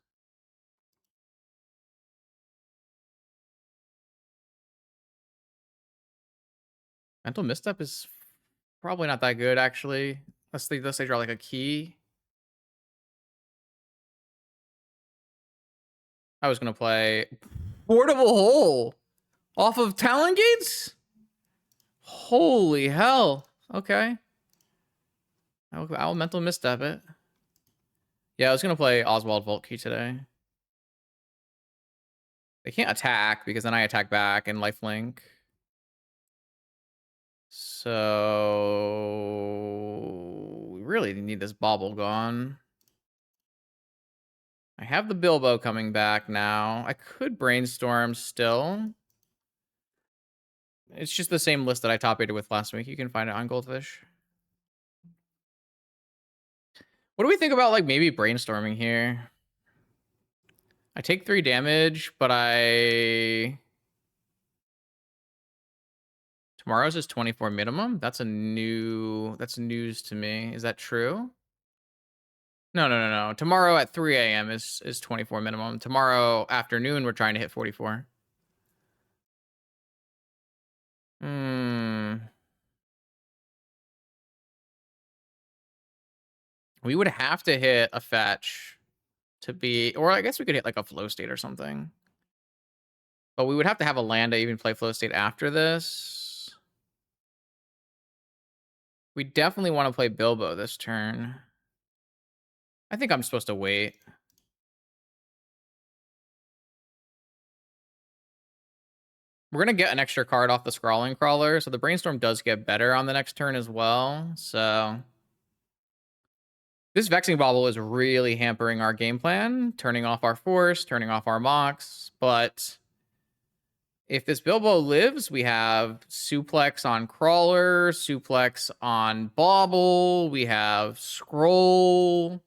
Mental Misstep is probably not that good, actually. Let's say draw like a key. I was gonna play Portable Hole off of Talon Gates? Holy hell. Okay. I'll mental misstep it. Yeah, I was gonna play Oswald Vault Key today. They can't attack because then I attack back and lifelink. So we really need this bauble gone. I have the Bilbo coming back now. I could brainstorm still. It's just the same list that I top 8'd with last week. You can find it on Goldfish. What do we think about like maybe brainstorming here? I take 3 damage, but tomorrow's is 24 minimum. That's news to me. Is that true? No. Tomorrow at 3 a.m. is 24 minimum. Tomorrow afternoon, we're trying to hit 44. We would have to hit a fetch to be, or I guess we could hit like a flow state or something. But we would have to have a land to even play flow state after this. We definitely want to play Bilbo this turn. I think I'm supposed to wait. We're going to get an extra card off the Scrawling Crawler, so the Brainstorm does get better on the next turn as well. So this Vexing Bauble is really hampering our game plan, turning off our Force, turning off our Mox, but if this Bilbo lives, we have Suplex on Crawler, Suplex on Bauble, we have Scroll.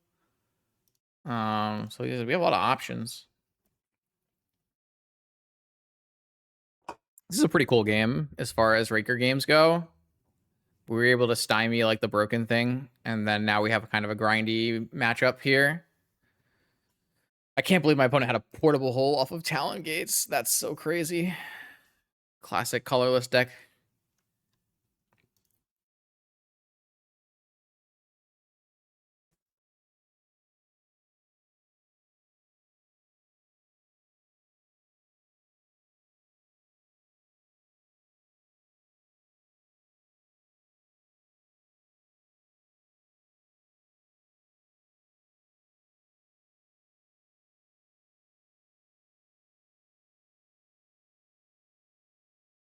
So we have a lot of options. This is a pretty cool game as far as Raker games go. We were able to stymie like the broken thing, and then now we have kind of a grindy matchup here. I can't believe my opponent had a Portable Hole off of Talon Gates. That's so crazy. Classic colorless deck.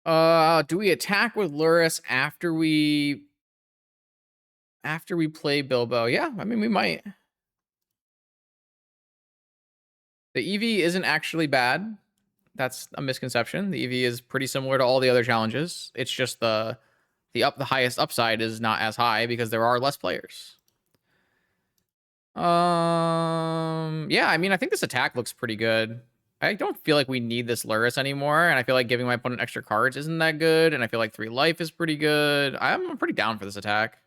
Do we attack with Lurrus after we play Bilbo? Yeah, I mean we might. The EV isn't actually bad. That's a misconception. The EV is pretty similar to all the other challenges. It's just the highest upside is not as high because there are less players. Yeah, I mean, I think this attack looks pretty good. I don't feel like we need this Lurrus anymore, and I feel like giving my opponent extra cards isn't that good, and I feel like 3 life is pretty good. I'm pretty down for this attack.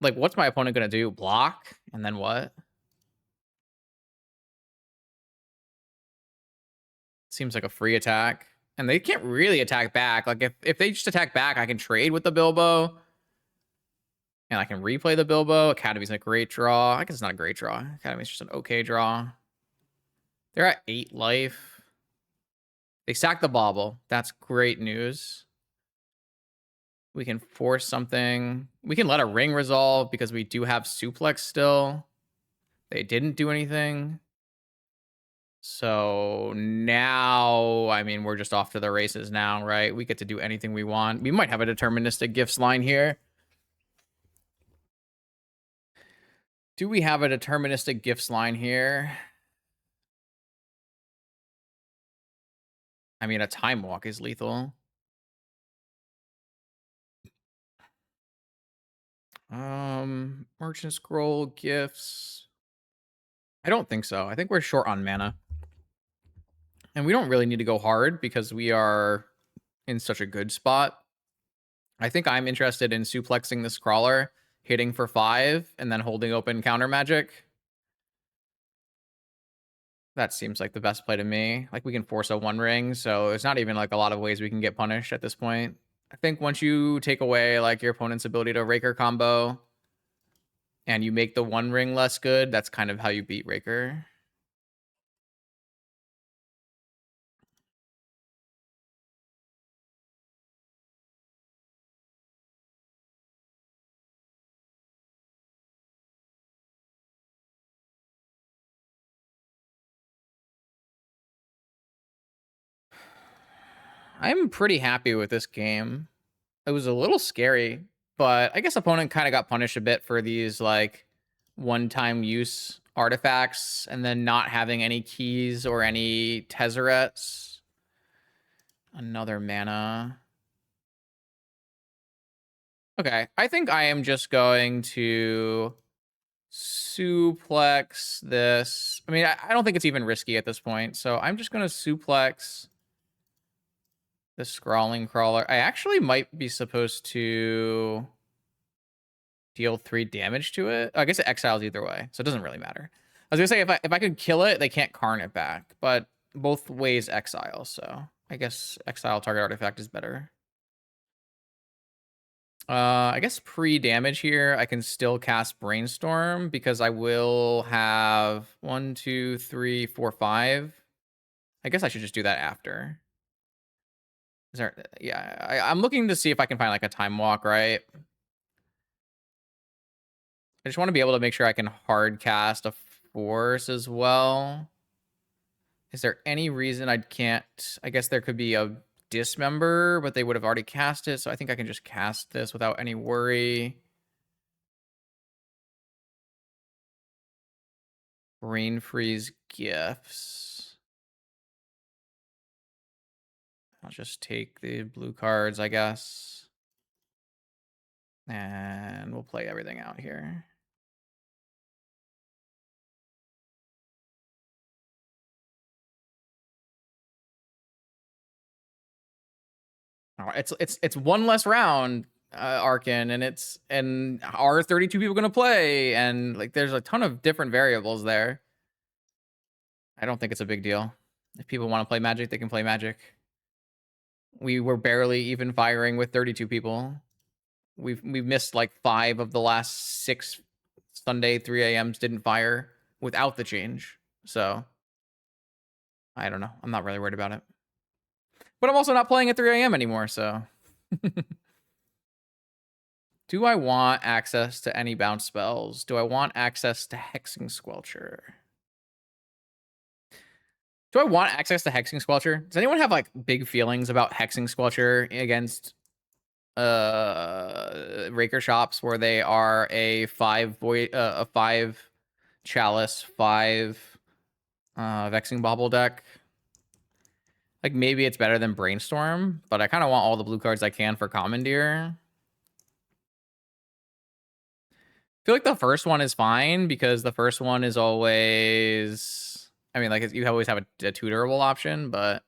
Like, what's my opponent gonna do? Block? And then what? Seems like a free attack. And they can't really attack back. Like, if they just attack back, I can trade with the Bilbo. And I can replay the Bilbo. Academy's a great draw. I guess it's not a great draw. Academy's just an okay draw. They're at 8 life. They sack the Bauble. That's great news. We can force something. We can let a ring resolve because we do have suplex still. They didn't do anything. So now, I mean, we're just off to the races now, right? We get to do anything we want. We might have a deterministic gifts line here. Do we have a deterministic gifts line here? I mean, a time walk is lethal. Merchant scroll, gifts. I don't think so. I think we're short on mana. And we don't really need to go hard because we are in such a good spot. I think I'm interested in suplexing this crawler, hitting for 5, and then holding open counter magic. That seems like the best play to me. Like, we can force a 1 ring, so there's not even like a lot of ways we can get punished at this point. I think once you take away like your opponent's ability to Raker combo and you make the 1 ring less good, that's kind of how you beat Raker. I'm pretty happy with this game. It was a little scary, but I guess opponent kind of got punished a bit for these like one-time use artifacts and then not having any keys or any Tezzerets. Another mana. Okay, I think I am just going to suplex this. I mean, I don't think it's even risky at this point, so I'm just going to suplex the Scrawling Crawler. I actually might be supposed to deal 3 damage to it. I guess it exiles either way, so it doesn't really matter. I was gonna say if I could kill it, they can't Karn it back, but both ways exile, so I guess exile target artifact is better. I guess pre-damage here, I can still cast Brainstorm because I will have 1, 2, 3, 4, 5. I guess I should just do that after. Is there? Yeah, I'm looking to see if I can find like a time walk, right? I just want to be able to make sure I can hard cast a force as well. Is there any reason I can't? I guess there could be a dismember, but they would have already cast it, so I think I can just cast this without any worry. Brain freeze gifts. I'll just take the blue cards, I guess. And we'll play everything out here. Oh, it's one less round, Arkin, and are 32 people gonna play? And like there's a ton of different variables there. I don't think it's a big deal. If people want to play Magic, they can play Magic. We were barely even firing with 32 people. We've missed like 5 of the last 6 Sunday 3 a.m.s didn't fire without the change. So I don't know. I'm not really worried about it. But I'm also not playing at 3 a.m. anymore, so. Do I want access to any bounce spells? Do I want access to Hexing Squelcher? Do I want access to Hexing Squelcher? Does anyone have like big feelings about Hexing Squelcher against Raker shops where they are a 5 Chalice, 5 Vexing Bauble deck? Like maybe it's better than Brainstorm, but I kind of want all the blue cards I can for Commandeer. I feel like the first one is fine because the first one is always, I mean, like you always have a tutorable option, but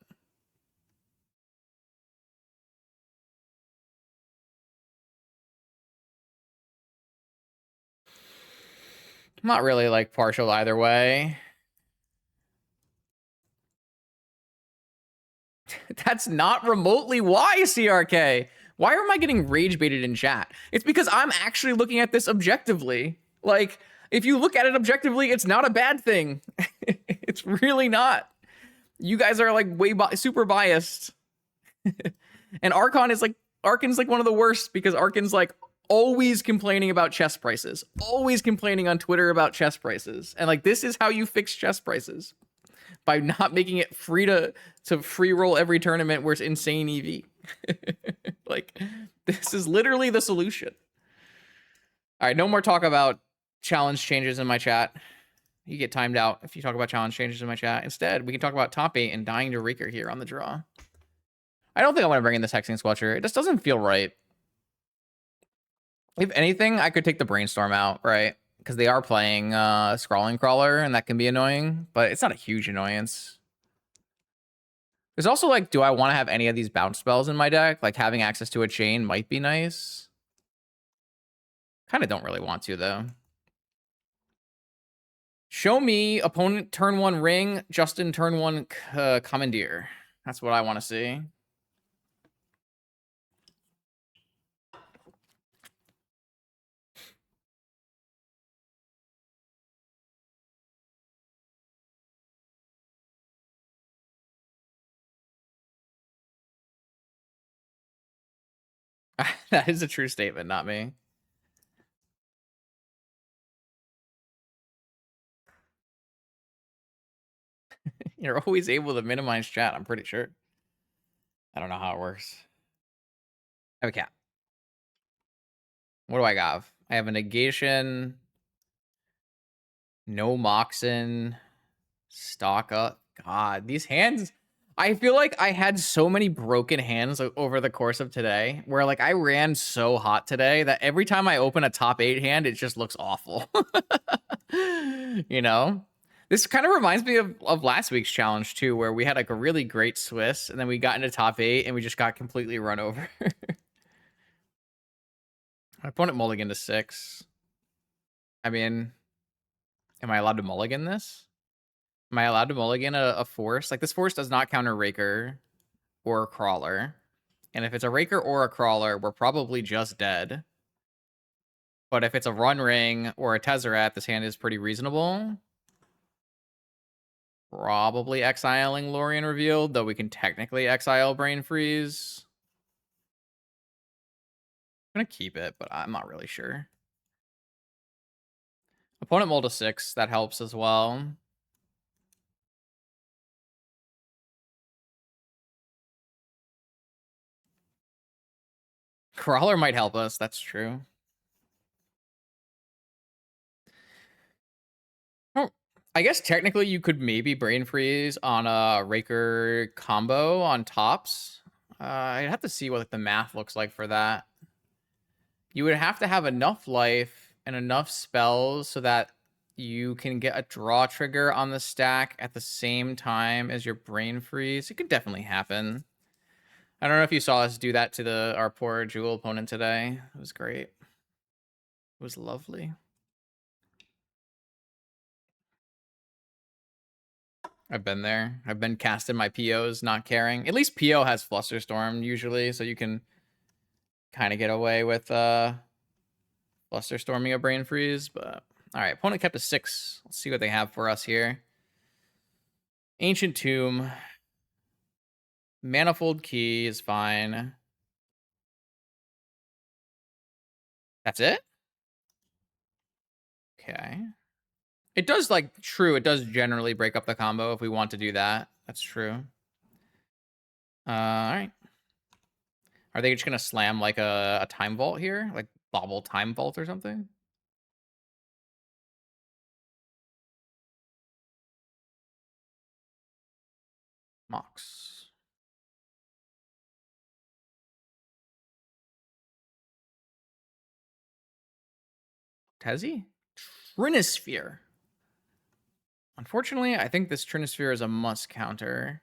I'm not really like partial either way. That's not remotely why, CRK. Why am I getting rage baited in chat? It's because I'm actually looking at this objectively. Like, if you look at it objectively, it's not a bad thing. It's really not. You guys are like super biased. And Archon's like one of the worst because Archon's like always complaining about chess prices, always complaining on Twitter about chess prices. And like, this is how you fix chess prices, by not making it free to free roll every tournament where it's insane EV. Like, this is literally the solution. All right, no more talk about challenge changes in my chat. You get timed out if you talk about challenge changes in my chat. Instead, we can talk about top 8 and dying to Raker here on the draw. I don't think I want to bring in this Hexing Squelcher. It just doesn't feel right. If anything, I could take the Brainstorm out, right? Because they are playing Scrawling Crawler, and that can be annoying, but it's not a huge annoyance. There's also like, do I want to have any of these bounce spells in my deck? Like having access to a chain might be nice. Kind of don't really want to though. Show me opponent turn 1 ring, Justin turn 1 commandeer. That's what I want to see. That is a true statement, not me. You're always able to minimize chat, I'm pretty sure. I don't know how it works. I have a cat. What do I got? I have a negation, no Moxen, stock up. God, these hands, I feel like I had so many broken hands over the course of today where like I ran so hot today that every time I open a top 8 hand, it just looks awful. You know? This kind of reminds me of last week's challenge too, where we had like a really great Swiss and then we got into top 8 and we just got completely run over. My opponent mulligan to 6. I mean, am I allowed to mulligan this? Am I allowed to mulligan a force? Like, this force does not counter Raker or a Crawler. And if it's a Raker or a Crawler, we're probably just dead. But if it's a Run Ring or a Tezzeret, this hand is pretty reasonable. Probably exiling Lorien Revealed, though we can technically exile Brain Freeze. I'm going to keep it, but I'm not really sure. Opponent mull to 6, that helps as well. Crawler might help us, that's true. Oh, I guess technically you could maybe Brain Freeze on a Raker combo on tops. I'd have to see what the math looks like for that. You would have to have enough life and enough spells so that you can get a draw trigger on the stack at the same time as your Brain Freeze. It could definitely happen. I don't know if you saw us do that to our poor Jewel opponent today. It was great. It was lovely. I've been there. I've been casting my POs, not caring. At least PO has Flusterstorm usually, so you can kind of get away with Flusterstorming a Brain Freeze. But all right, opponent kept a 6. Let's see what they have for us here. Ancient Tomb. Manifold Key is fine. That's it? Okay. It does, like, true, it does generally break up the combo if we want to do that. That's true. All right. Are they just gonna slam like a time vault here, like bobble time vault or something? Mox. Tezzy? Trinisphere. Unfortunately, I think this Trinisphere is a must counter.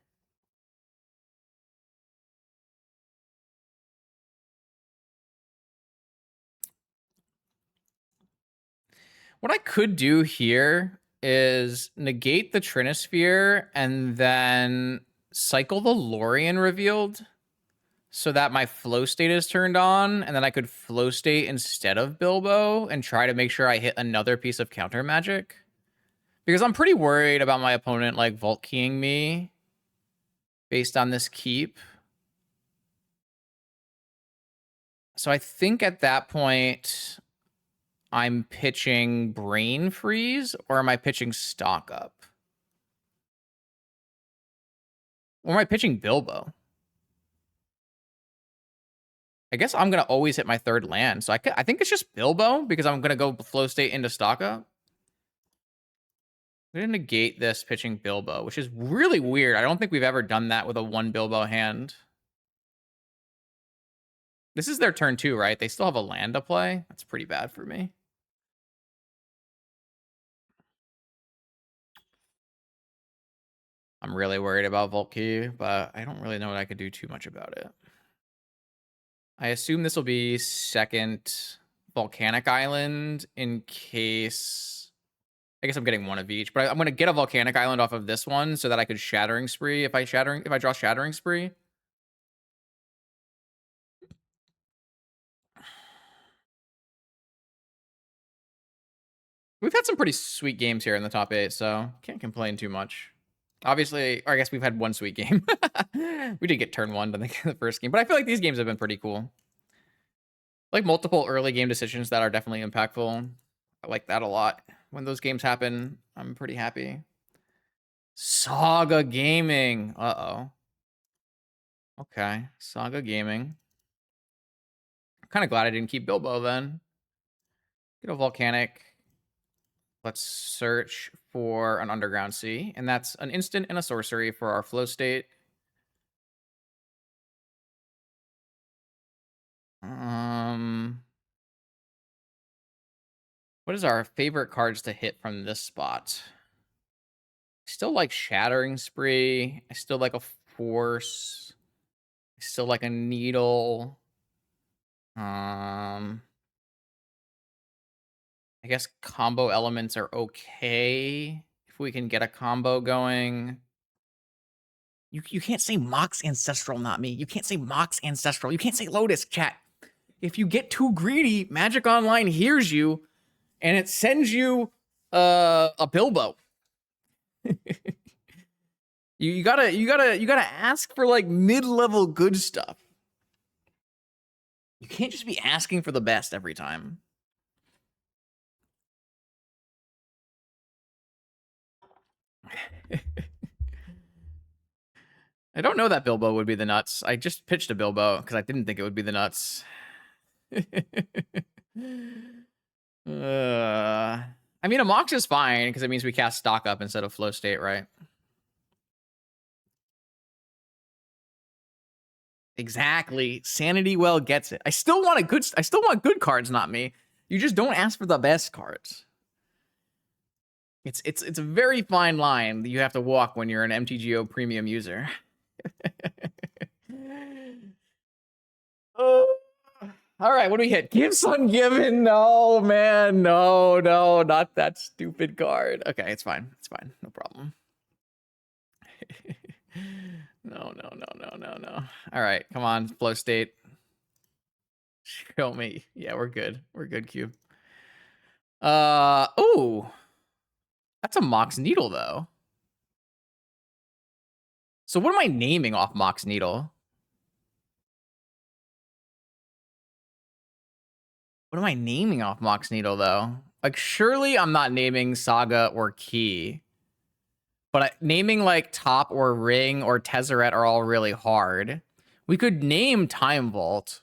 What I could do here is negate the Trinisphere and then cycle the Lorien revealed so that my flow state is turned on, and then I could flow state instead of Bilbo and try to make sure I hit another piece of counter magic. Because I'm pretty worried about my opponent like Vault Keying me based on this keep. So I think at that point, I'm pitching Brain Freeze, or am I pitching Stock Up? Or am I pitching Bilbo? I guess I'm going to always hit my third land. So I think it's just Bilbo because I'm going to go flow state into Stock Up. I'm going to negate this pitching Bilbo, which is really weird. I don't think we've ever done that with a one Bilbo hand. This is their turn 2, right? They still have a land to play. That's pretty bad for me. I'm really worried about Vault Key, but I don't really know what I could do too much about it. I assume this will be second Volcanic Island in case... I guess I'm getting one of each, but I'm going to get a Volcanic Island off of this one so that I could Shattering Spree if I draw Shattering Spree. We've had some pretty sweet games here in the top 8, so can't complain too much. Obviously, or I guess we've had one sweet game. We did get turn 1 to the first game, but I feel like these games have been pretty cool. Like multiple early game decisions that are definitely impactful. I like that a lot. When those games happen, I'm pretty happy. Saga Gaming. Uh-oh. Okay, Saga Gaming. I'm kind of glad I didn't keep Bilbo then. Get a Volcanic. Let's search for an Underground Sea, and that's an instant and a sorcery for our flow state. What is our favorite cards to hit from this spot? I still like Shattering Spree. I still like a Force. I still like a Needle. I guess combo elements are okay if we can get a combo going. You can't say Mox Ancestral, not me. You can't say Mox Ancestral. You can't say Lotus, chat. If you get too greedy, Magic Online hears you, and it sends you a Bilbo. you gotta ask for like mid-level good stuff. You can't just be asking for the best every time. I don't know that Bilbo would be the nuts. I just pitched a Bilbo because I didn't think it would be the nuts. I mean, a Mox is fine because it means we cast Stock Up instead of Flow State, right? Exactly. Sanity Well gets it. I still want good cards, not me. You just don't ask for the best cards. It's a very fine line that you have to walk when you're an MTGO premium user. Oh. All right, what do we hit? Gifts Ungiven. No, man. No, not that stupid card. Okay, it's fine. It's fine. No problem. No. All right, come on, flow state. Show me. Yeah, we're good. We're good, Cube. Oh. That's a Mox Needle, though. So what am I naming off Mox Needle? What am I naming off Mox Needle, though? Like, surely I'm not naming Saga or Key. But naming like Top or Ring or Tezzeret are all really hard. We could name Time Vault.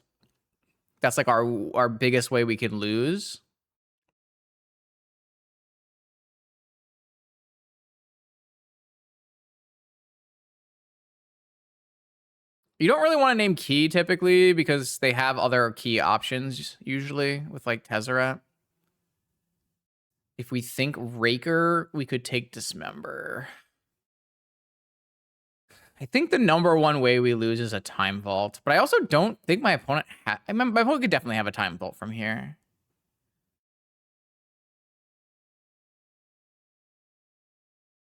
That's like our biggest way we could lose. You don't really want to name Key typically because they have other key options usually with like Tezzeret. If we think Raker, we could take Dismember. I think the number one way we lose is a Time Vault, but I also don't think my opponent my opponent could definitely have a Time Vault from here.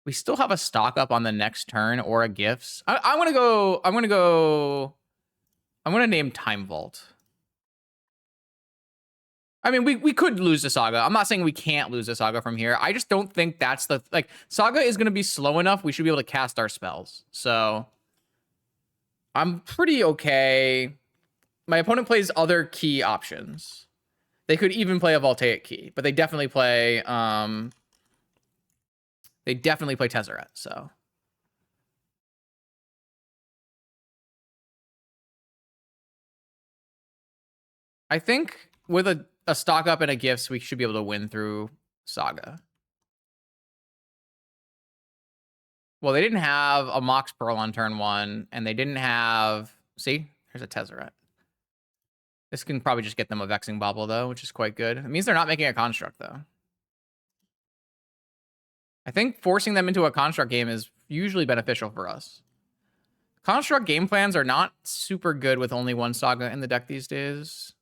We still have a stock up on the next turn or a gifts. I'm gonna name Time Vault. I mean, we could lose the Saga. I'm not saying we can't lose the Saga from here. I just don't think that's the like Saga is gonna be slow enough. We should be able to cast our spells. So I'm pretty okay. My opponent plays other key options. They could even play a Voltaic Key, but they definitely play Tezzeret. So I think with a stock up and a gifts, we should be able to win through Saga. Well, they didn't have a Mox Pearl on turn 1, and they didn't have... See? Here's a Tezzeret. This can probably just get them a Vexing Bauble, though, which is quite good. It means they're not making a Construct, though. I think forcing them into a Construct game is usually beneficial for us. Construct game plans are not super good with only one Saga in the deck these days.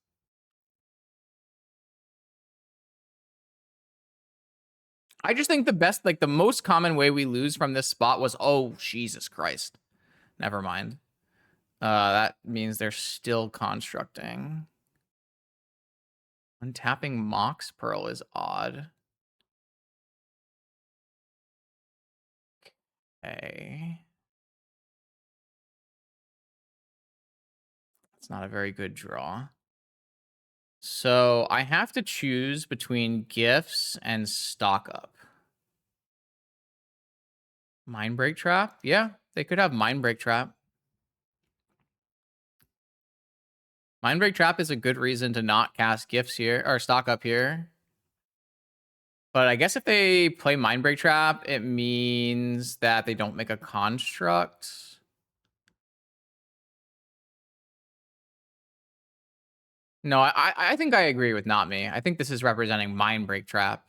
I just think the best, like the most common way we lose from this spot was, oh, Jesus Christ. Never mind. That means they're still constructing. Untapping Mox Pearl is odd. Okay. That's not a very good draw. So I have to choose between gifts and stock up. Mindbreak Trap? Yeah, they could have Mindbreak Trap. Mindbreak Trap is a good reason to not cast gifts here, or stock up here. But I guess if they play Mindbreak Trap, it means that they don't make a construct. No, I think I agree with Not Me. I think this is representing Mindbreak Trap.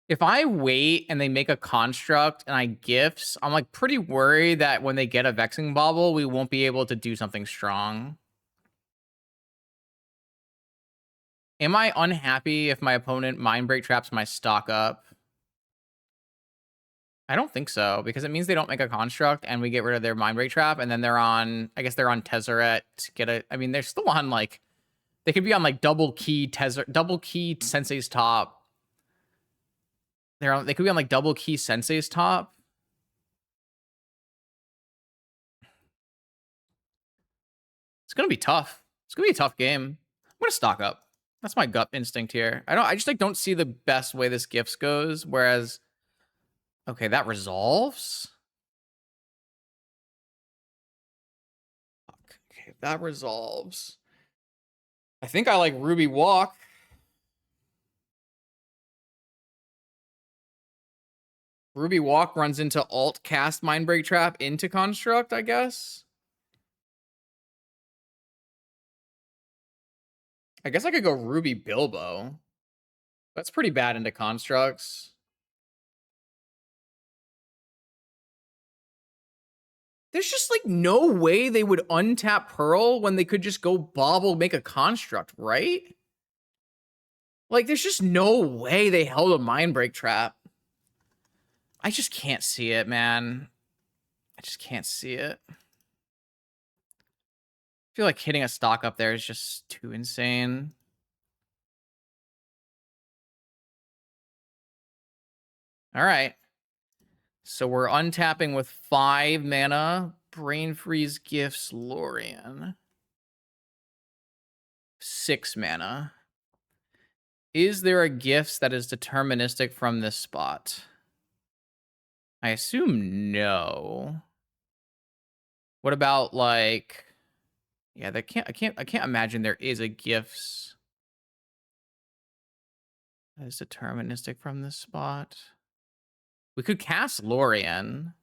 If I wait and they make a construct and I gifts, I'm like pretty worried that when they get a Vexing Bauble, we won't be able to do something strong. Am I unhappy if my opponent Mindbreak Traps my stock up? I don't think so, because it means they don't make a construct and we get rid of their Mindbreak Trap, and then they're on, I guess they're on Tezzeret to get a, I mean, they're still on like, they could be on like double key Sensei's top. They could be on like double key Sensei's top. It's gonna be tough. It's gonna be a tough game. I'm gonna stock up. That's my gut instinct here. I just like don't see the best way this gifts goes. Whereas, okay, that resolves. Okay, that resolves. I think I like Ruby Walk. Ruby Walk runs into alt cast Mindbreak Trap into construct, I guess. I guess I could go Ruby Bilbo. That's pretty bad into constructs. There's just like no way they would untap Pearl when they could just go bobble, make a construct, right? Like, there's just no way they held a Mindbreak Trap. I just can't see it, man. I just can't see it. I feel like hitting a stock up there is just too insane. All right. So we're untapping with 5 mana. Brain Freeze Gifts Lorien. 6 mana. Is there a gifts that is deterministic from this spot? I assume no. What about like, yeah, I can't imagine there is a gifts that is deterministic from this spot. We could cast Lorien.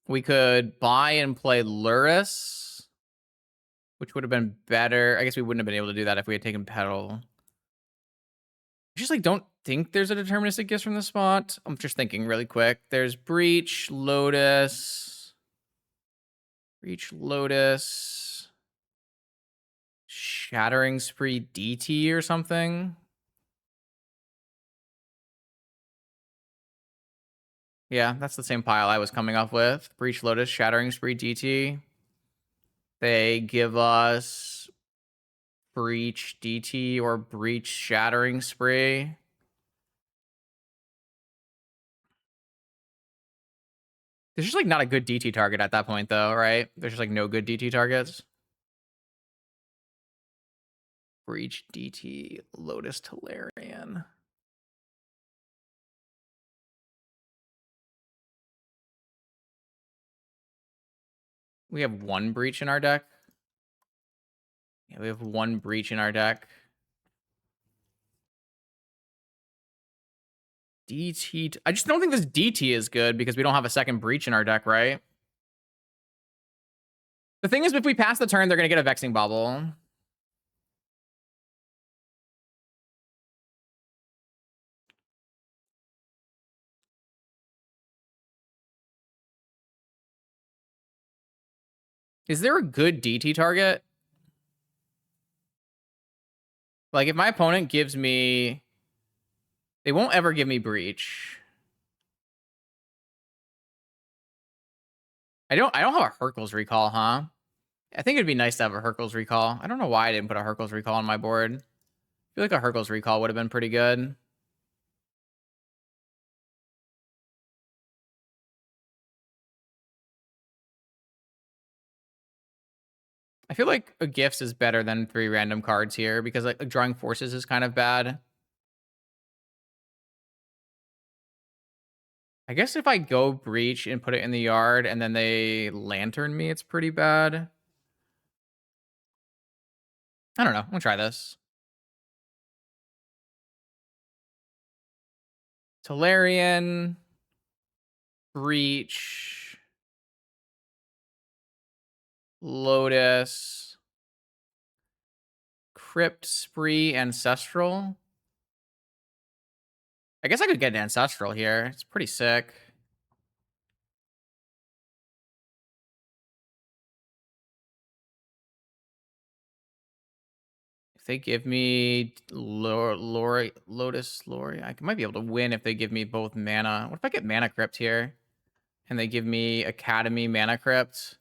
We could buy and play Lurrus, which would have been better. I guess we wouldn't have been able to do that if we had taken Petal. I just like don't think there's a deterministic gifts from the spot. I'm just thinking really quick. There's Breach, Lotus, Shattering Spree DT or something. Yeah, that's the same pile I was coming up with. Breach, Lotus, Shattering Spree DT. They give us Breach DT or Breach Shattering Spree. There's just like not a good DT target at that point though, right? There's just like no good DT targets. Breach DT, Lotus Tolarian. We have one Breach in our deck. Yeah, we have one Breach in our deck. DT. I just don't think this DT is good because we don't have a second Breach in our deck, right? The thing is, if we pass the turn, they're going to get a Vexing Bauble. Is there a good DT target? Like, if my opponent gives me... They won't ever give me Breach. I don't have a Hercules Recall, huh? I think it'd be nice to have a Hercules Recall. I don't know why I didn't put a Hercules Recall on my board. I feel like a Hercules Recall would have been pretty good. I feel like a Gifts is better than 3 random cards here because like drawing Forces is kind of bad. I guess if I go Breach and put it in the yard and then they Lantern me, it's pretty bad. I don't know. I'm gonna try this. Tolarian, Breach, Lotus, Crypt, Spree, Ancestral. I guess I could get an Ancestral here. It's pretty sick. If they give me Lotus Lori, I might be able to win if they give me both mana. What if I get Mana Crypt here? And they give me Academy Mana Crypt?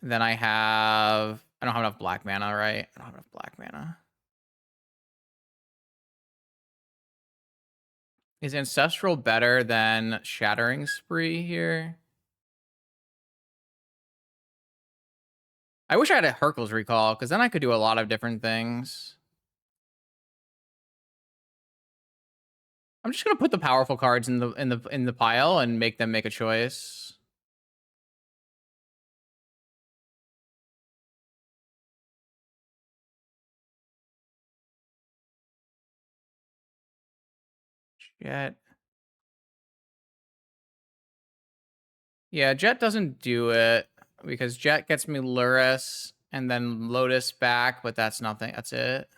Then I don't have enough black mana, right? I don't have enough black mana. Is Ancestral better than Shattering Spree here? I wish I had a Hercules Recall, because then I could do a lot of different things. I'm just gonna put the powerful cards in the pile and make them make a choice. Jet. Yeah, Jet doesn't do it because Jet gets me Lurrus and then Lotus back, but that's nothing. That's it.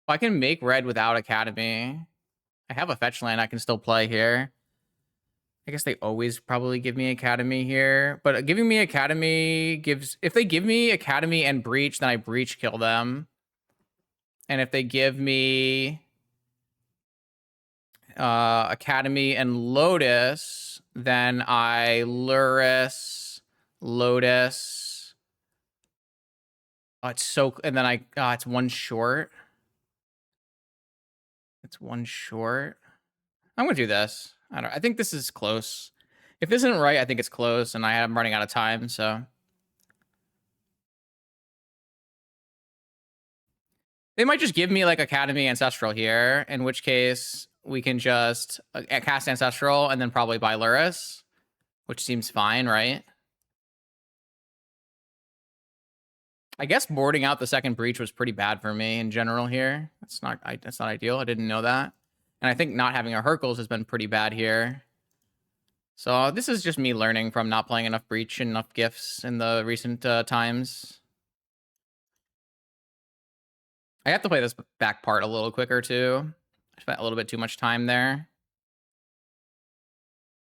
I can make red without Academy. I have a fetch land I can still play here. I guess they always probably give me Academy here, but giving me Academy gives... If they give me Academy and Breach, then I Breach kill them. And if they give me Academy and Lotus, then I Lurrus, Lotus. Oh, it's so... And then it's one short. It's one short. I'm gonna do this. I think this is close. If this isn't right, I think it's close, and I'm running out of time, so... They might just give me like Academy Ancestral here, in which case we can just cast Ancestral and then probably buy Lurrus, which seems fine, right? I guess boarding out the second breach was pretty bad for me in general here. That's not ideal. I didn't know that. And I think not having a Hercules has been pretty bad here. So this is just me learning from not playing enough breach and enough gifts in the recent times. I have to play this back part a little quicker too. I spent a little bit too much time there.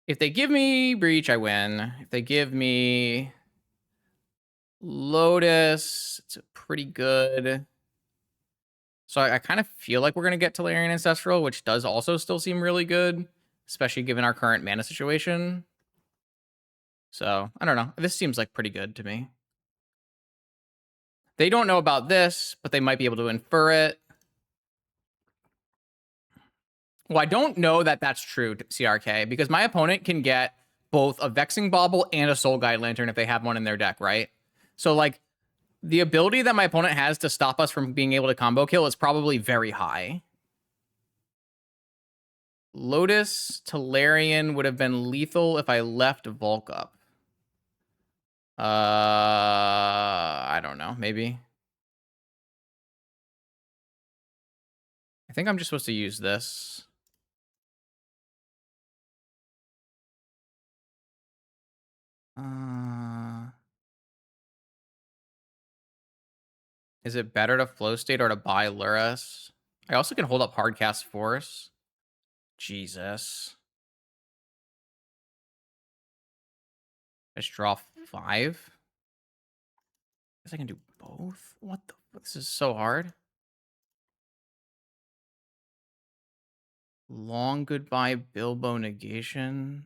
If they give me breach, I win. If they give me Lotus, it's pretty good. So I kind of feel like we're going to get Tolarian Ancestral, which does also still seem really good, especially given our current mana situation. So, I don't know. This seems like pretty good to me. They don't know about this, but they might be able to infer it. Well, I don't know that that's true, CRK, because my opponent can get both a Vexing Bauble and a Soul Guide Lantern if they have one in their deck, right? So, like, the ability that my opponent has to stop us from being able to combo kill is probably very high. Lotus Tolarian would have been lethal if I left Volk up. I don't know. Maybe. I think I'm just supposed to use this. Is it better to flow state or to buy Lurrus? I also can hold up Hardcast Force. Jesus. I just draw 5. Guess I can do both. What the? This is so hard. Long goodbye, Bilbo negation.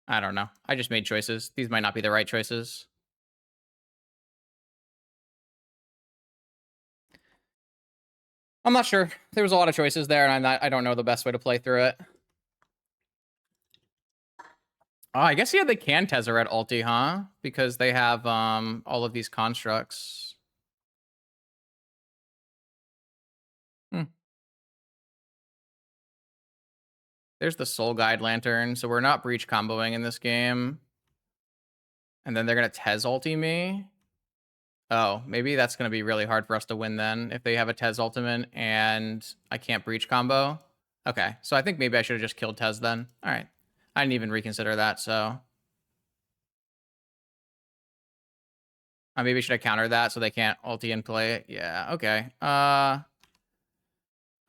I don't know. I just made choices. These might not be the right choices. I'm not sure. There was a lot of choices there, and I don't know the best way to play through it. Oh, I guess, yeah, they can Tezzeret ulti, huh? Because they have all of these constructs. There's the Soul Guide Lantern, so we're not Breach comboing in this game. And then they're going to Tez ulti me. Oh, maybe that's going to be really hard for us to win then if they have a Tez ultimate and I can't Breach combo. Okay, so I think maybe I should have just killed Tez then. All right. I didn't even reconsider that, so... maybe I should have countered that so they can't ulti and play it. Yeah, okay.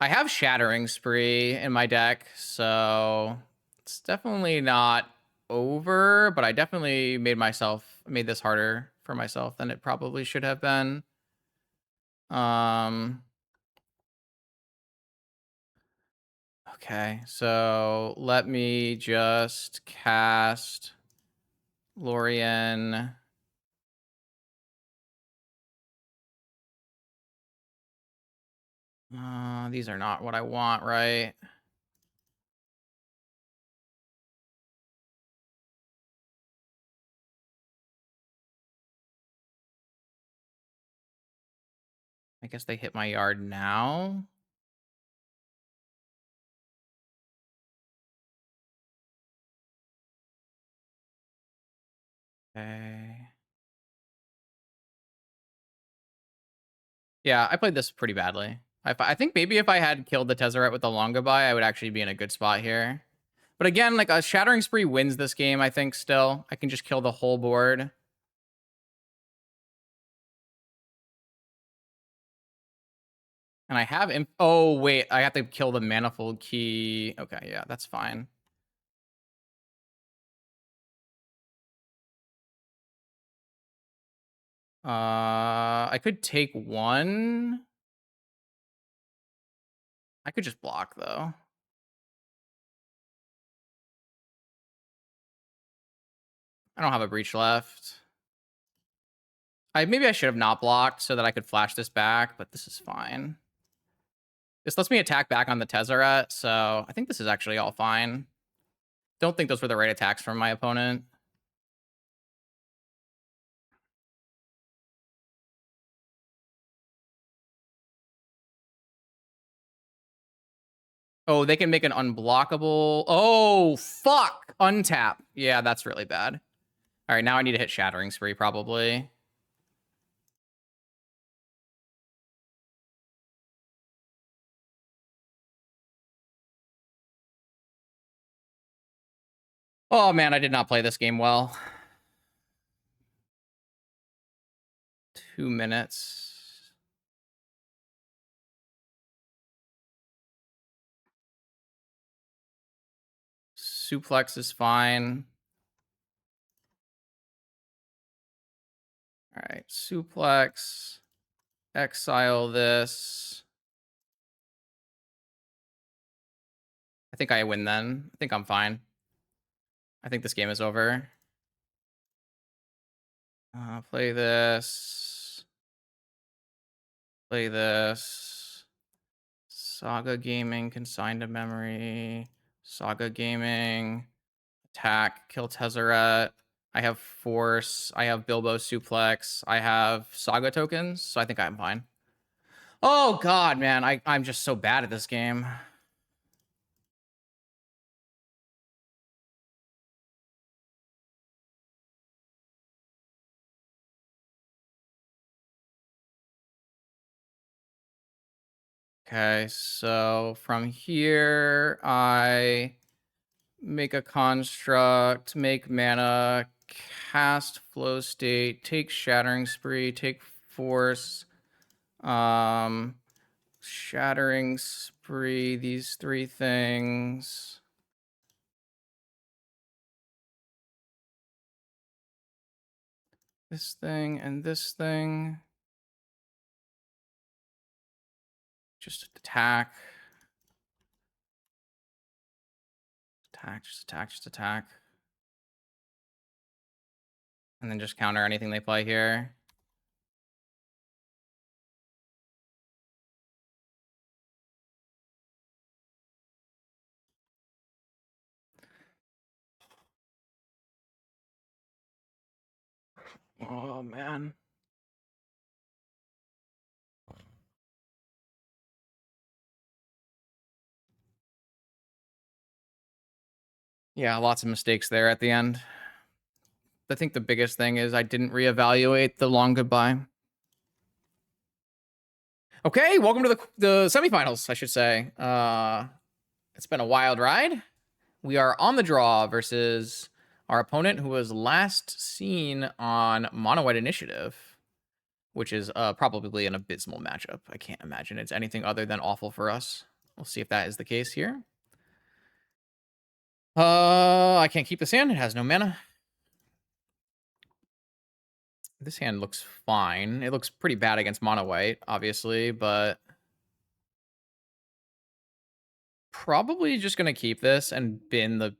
I have Shattering Spree in my deck, so it's definitely not over, but I definitely made this harder for myself than it probably should have been. Okay, so let me just cast Lorien. These are not what I want, right? I guess they hit my yard now. Okay. Yeah, I played this pretty badly. I think maybe if I had killed the Tezzeret with the long goodbye, I would actually be in a good spot here. But again, like a Shattering Spree wins this game, I think, still. I can just kill the whole board. And I have... oh, wait. I have to kill the Manifold Key. Okay, yeah, that's fine. I could take one. I could just block, though. I don't have a Breach left. Maybe I should have not blocked so that I could flash this back, but this is fine. This lets me attack back on the Tezzeret, so I think this is actually all fine. Don't think those were the right attacks from my opponent. Oh, they can make an unblockable. Oh, fuck. Untap. Yeah, that's really bad. All right, now I need to hit Shattering Spree, probably. Oh, man, I did not play this game well. 2 minutes. Suplex is fine. All right, suplex. Exile this. I think I win then. I think I'm fine. I think this game is over. Play this. Play this. Saga Gaming, consigned to memory. Saga Gaming. Attack, kill Tezzeret. I have Force. I have Bilbo Suplex. I have Saga tokens, so I think I'm fine. Oh, God, man. I'm just so bad at this game. Okay, so from here, I make a construct, make mana, cast flow state, take shattering spree, take force, shattering spree, these 3 things. This thing and this thing. Just attack. Attack, just attack, just attack. And then just counter anything they play here. Oh, man. Yeah, lots of mistakes there at the end. I think the biggest thing is I didn't reevaluate the long goodbye. Okay, welcome to the semifinals, I should say. It's been a wild ride. We are on the draw versus our opponent who was last seen on Mono White Initiative, which is probably an abysmal matchup. I can't imagine it's anything other than awful for us. We'll see if that is the case here. I can't keep this hand. It has no mana. This hand looks fine. It looks pretty bad against Mono White, obviously, but probably just gonna keep this and bin the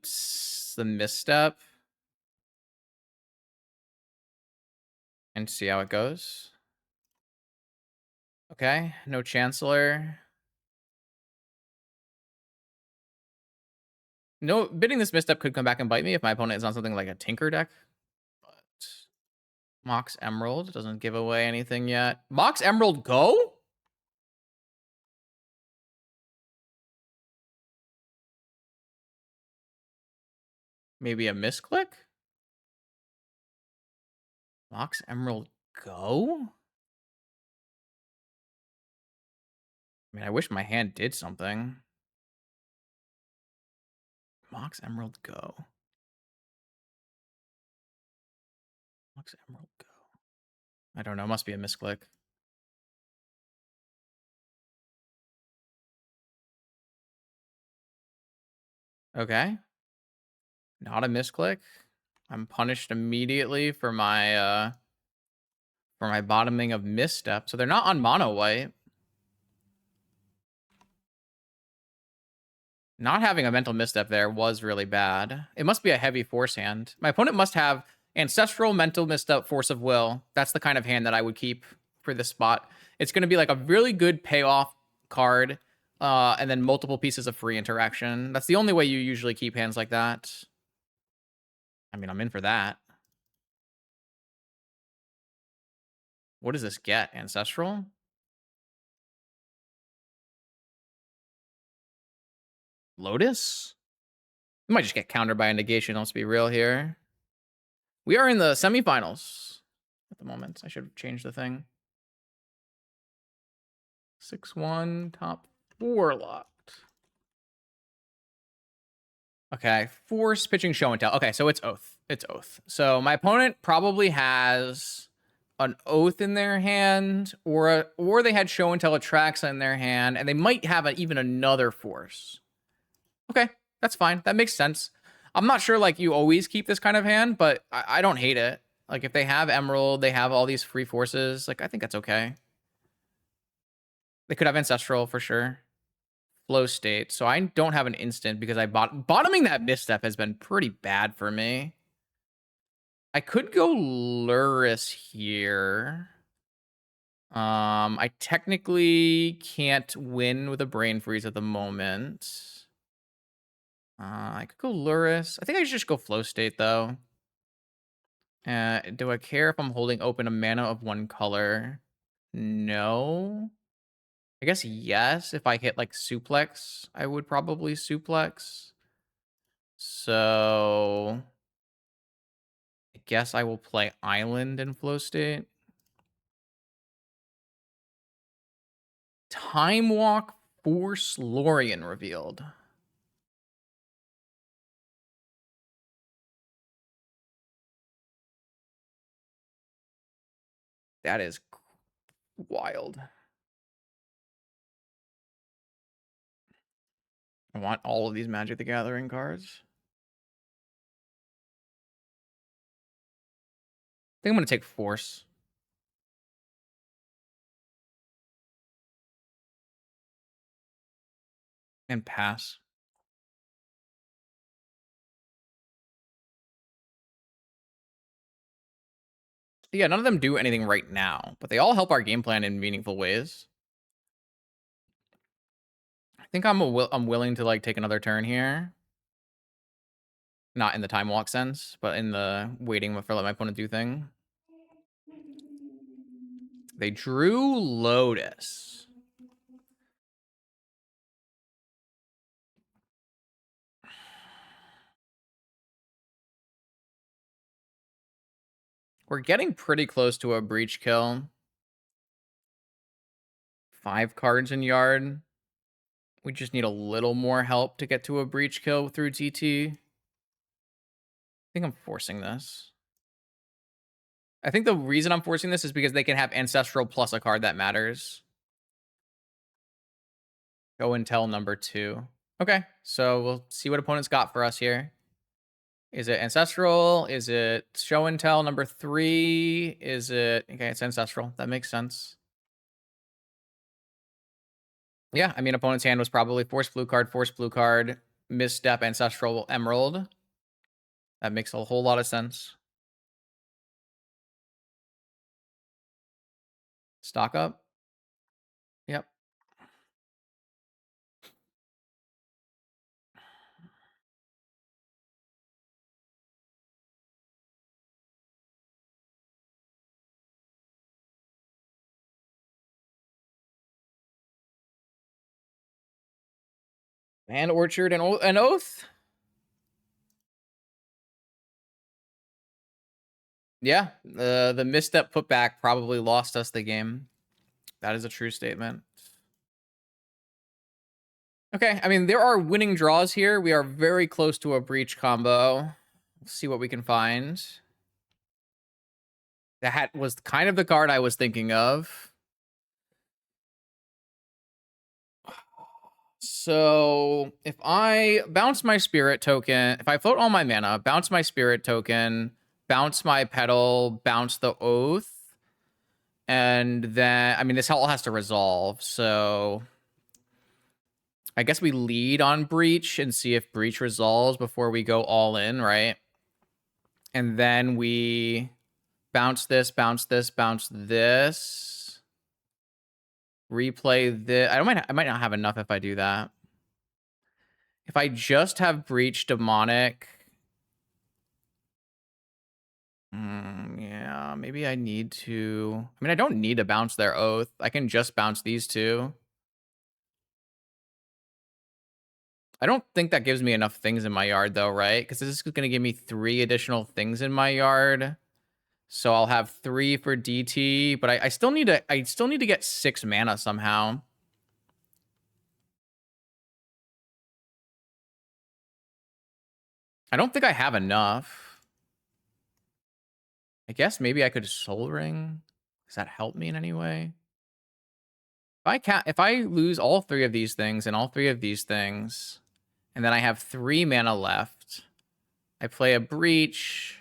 misstep and see how it goes. Okay, no Chancellor. No, bidding this misstep could come back and bite me if my opponent is on something like a Tinker deck. But Mox Emerald doesn't give away anything yet. Mox Emerald go? Maybe a misclick? Mox Emerald go? I mean, I wish my hand did something. Mox Emerald go. Mox Emerald go. I don't know. Must be a misclick. Okay. Not a misclick. I'm punished immediately for my bottoming of misstep. So they're not on mono white. Not having a mental misstep there was really bad. It must be a heavy force hand. My opponent must have ancestral, mental misstep, force of will. That's the kind of hand that I would keep for this spot. It's going to be like a really good payoff card and then multiple pieces of free interaction. That's the only way you usually keep hands like that. I mean, I'm in for that. What does this get? Ancestral? Lotus? We might just get countered by a negation, let's be real here. We are in the semifinals at the moment. I should change the thing. 6-1, top 4 locked. Okay, force pitching show and tell. Okay, so it's Oath. It's Oath. So my opponent probably has an Oath in their hand, or they had show and tell Atraxa in their hand, and they might have even another force. Okay, that's fine. That makes sense. I'm not sure like you always keep this kind of hand, but I don't hate it. Like if they have Emerald, they have all these free forces. Like I think that's okay. They could have Ancestral for sure. Flow state. So I don't have an instant because I bottoming that misstep has been pretty bad for me. I could go Lurrus here. I technically can't win with a brain freeze at the moment. I could go Lurrus. I think I should just go flow state though. Do I care if I'm holding open a mana of one color? No. I guess yes. If I hit like suplex, I would probably suplex. So I guess I will play Island in flow state. Time Walk Force Lorien revealed. That is wild. I want all of these Magic the Gathering cards. I think I'm going to take Force. And pass. Yeah, none of them do anything right now, but they all help our game plan in meaningful ways. I think I'm willing to like take another turn here. Not in the time walk sense, but in the waiting for let my opponent do thing. They drew Lotus. We're getting pretty close to a breach kill. 5 cards in yard. We just need a little more help to get to a breach kill through TT. I think I'm forcing this. I think the reason I'm forcing this is because they can have Ancestral plus a card that matters. Go and tell number 2. Okay, so we'll see what opponents got for us here. Is it Ancestral? Is it Show and Tell number 3? Is it... Okay, it's Ancestral. That makes sense. Yeah, I mean, opponent's hand was probably Force Blue card, Misstep, Ancestral, Emerald. That makes a whole lot of sense. Stock up. Yep. And Orchard and Oath. Yeah, the misstep putback probably lost us the game. That is a true statement. Okay, I mean, there are winning draws here. We are very close to a breach combo. We'll see what we can find. That was kind of the card I was thinking of. So if I bounce my spirit token, if I float all my mana, bounce my spirit token, bounce my petal, bounce the oath, and then, I mean, this all has to resolve, so I guess we lead on Breach and see if Breach resolves before we go all in, right? And then we bounce this, bounce this, bounce this. replay this. I might not have enough if I do that. If I just have Breach Demonic, yeah, maybe I need to. I mean, I don't need to bounce their Oath. I can just bounce these two. I don't think that gives me enough things in my yard, though, right? Because this is going to give me 3 additional things in my yard. So I'll have 3 for DT, but I still need to. I still need to get 6 mana somehow. I don't think I have enough. I guess maybe I could Soul Ring. Does that help me in any way? If I lose all 3 of these things and all 3 of these things, and then I have 3 mana left, I play a Breach.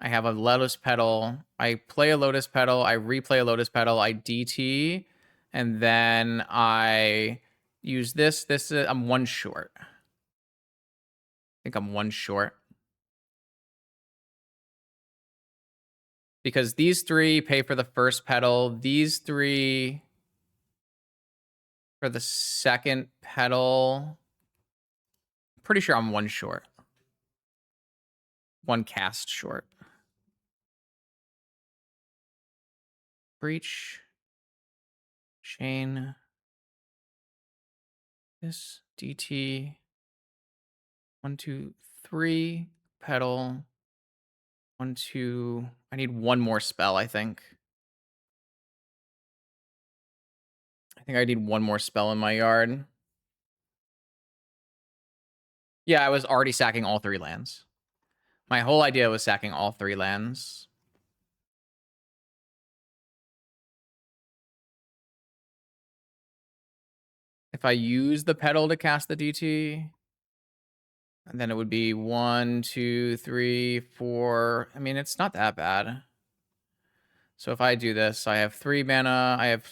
I have a Lotus Petal. I play a Lotus Petal. I replay a Lotus Petal. I DT, and then I use this. I'm 1 short. I think I'm 1 short. Because these 3 pay for the first petal. These 3 for the second petal. Pretty sure I'm 1 short. 1 cast short. Breach. Chain. This. DT. 1, 2, 3. Petal. 1, 2. I need 1 more spell, I think. I think I need 1 more spell in my yard. Yeah, I was already sacking all 3 lands. My whole idea was sacking all 3 lands. If I use the petal to cast the DT, and then it would be 1, 2, 3, 4. I mean, it's not that bad. So if I do this, I have 3 mana. I have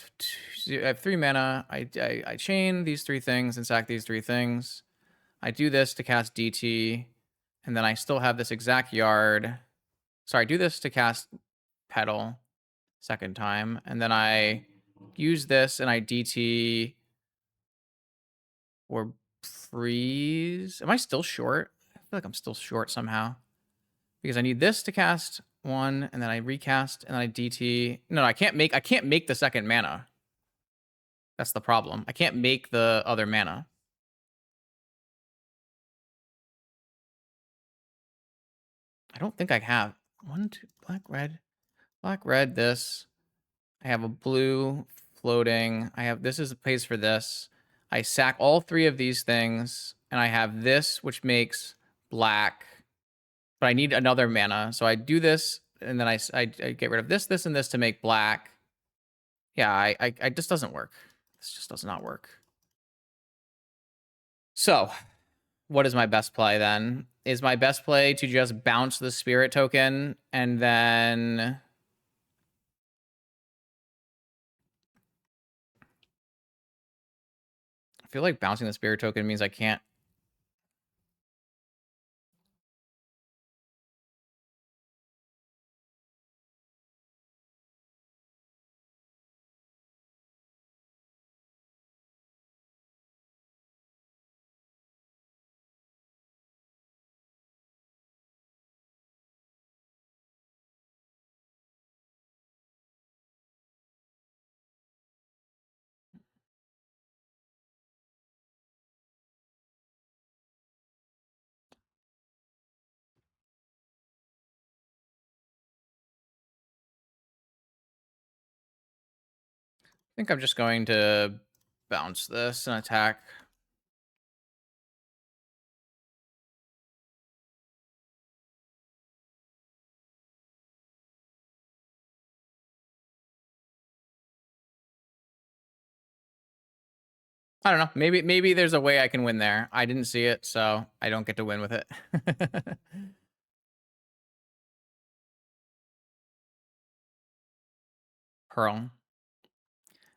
3 mana. I chain these 3 things and sack these 3 things. I do this to cast DT, and then I still have this exact yard. Sorry, I do this to cast Petal second time, and then I use this and I DT or freeze. Am I still short? I feel like I'm still short somehow. Because I need this to cast 1, and then I recast, and then I DT. No, I can't make the second mana. That's the problem. I can't make the other mana. I don't think I have. 1, 2, black, red, this. I have a blue floating. I have this pays for this. I sack all 3 of these things, and I have this, which makes black. But I need another mana, so I do this, and then I get rid of this, and this to make black. Yeah, I just doesn't work. This just does not work. So, what is my best play then? Is my best play to just bounce the spirit token and then I feel like bouncing the spirit token means I can't. I think I'm just going to bounce this and attack. I don't know. Maybe there's a way I can win there. I didn't see it, so I don't get to win with it. Pearl.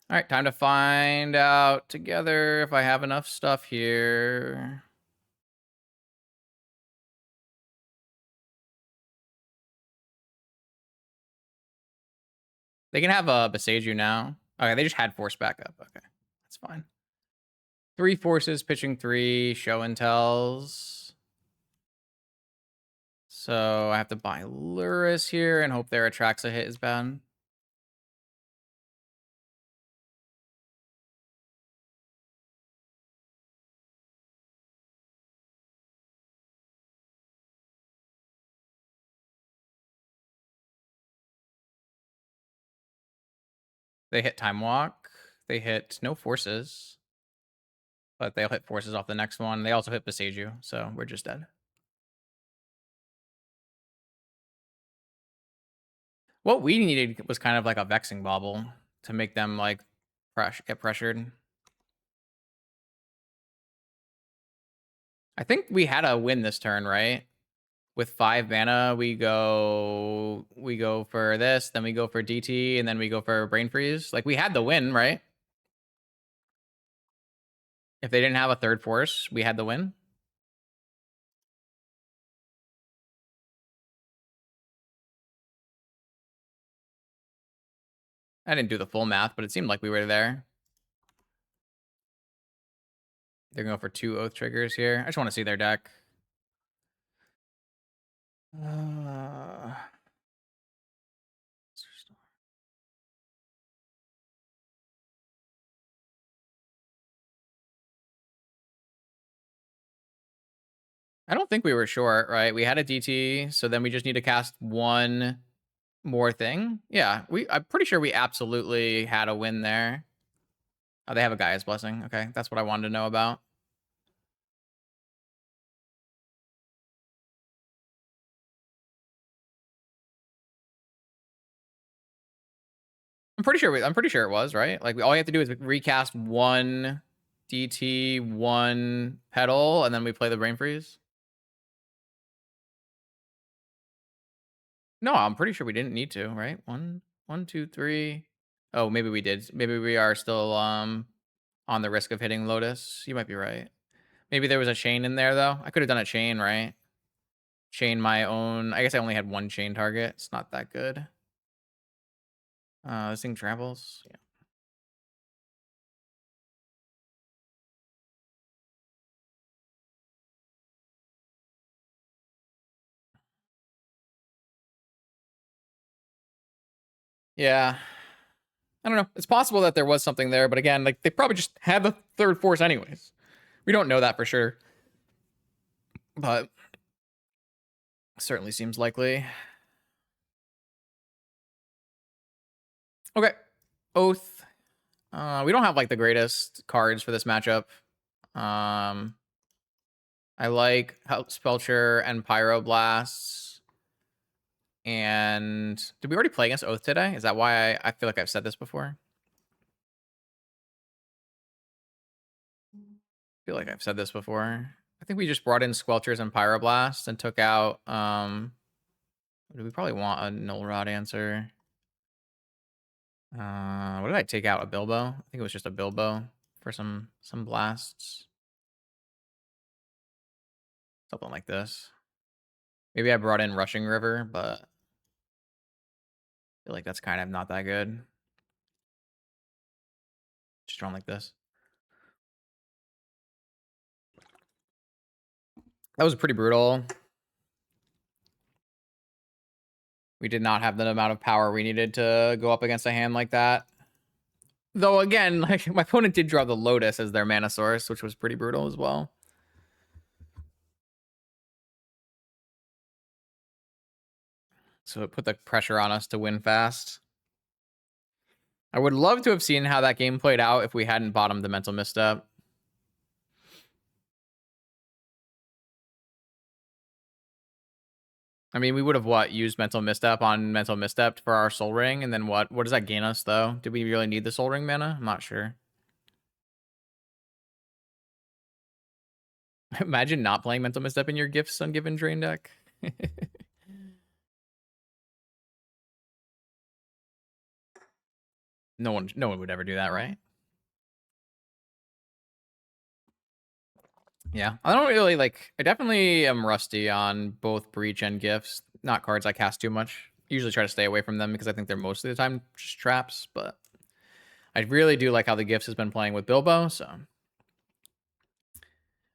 All right, time to find out together if I have enough stuff here. They can have a Beseiju now. Okay, they just had force backup. Okay, that's fine. 3 forces, pitching 3, show and tells. So I have to buy Lurrus here and hope their Atraxa hit is bad. They hit Time Walk. They hit no forces. But they'll hit forces off the next one. They also hit Beseiju, so we're just dead. What we needed was kind of like a Vexing Bobble to make them like get pressured. I think we had a win this turn, right? With 5 mana, we go for this, then we go for DT, and then we go for Brain Freeze. Like we had the win, right? If they didn't have a third force, we had the win. I didn't do the full math, but it seemed like we were there. They're going for 2 Oath Triggers here. I just want to see their deck. I don't think we were short, right? We had a DT, so then we just need to cast one more thing. Yeah, I'm pretty sure we absolutely had a win there. Oh, they have a Gaia's Blessing. Okay, that's what I wanted to know about. I'm pretty sure it was, right? Like all you have to do is recast one DT, one pedal, and then we play the Brain Freeze. No, I'm pretty sure we didn't need to, right? 1, 2, 3. Oh, maybe we did. Maybe we are still on the risk of hitting Lotus. You might be right. Maybe there was a chain in there though. I could have done a chain, right? Chain my own. I guess I only had one chain target. It's not that good. This thing travels. Yeah. Yeah. I don't know. It's possible that there was something there, but again, like they probably just had the third force anyways. We don't know that for sure. But certainly seems likely. Okay. Oath. We don't have like the greatest cards for this matchup. I like Spellcher and Pyroblasts. And did we already play against Oath today? Is that why I feel like I've said this before? I feel like I've said this before. I think we just brought in Squelchers and Pyroblasts and took out do we probably want a Null Rod answer? What did I take out? A Bilbo? I think it was just a Bilbo for some blasts. Something like this. Maybe I brought in Rushing River, but I feel like that's kind of not that good. Just drawn like this. That was pretty brutal. We did not have the amount of power we needed to go up against a hand like that. Though again, like my opponent did draw the Lotus as their mana source, which was pretty brutal as well. So it put the pressure on us to win fast. I would love to have seen how that game played out if we hadn't bottomed the Mental Misstep. I mean, we would have used Mental Misstep on Mental Misstep for our Soul Ring, and then what does that gain us though? Do we really need the Soul Ring mana? I'm not sure. Imagine not playing Mental Misstep in your Gifts Ungiven Drain deck. No one would ever do that, right? Yeah, I don't really like. I definitely am rusty on both Breach and Gifts. Not cards I cast too much. Usually try to stay away from them because I think they're most of the time just traps. But I really do like how the Gifts has been playing with Bilbo, so.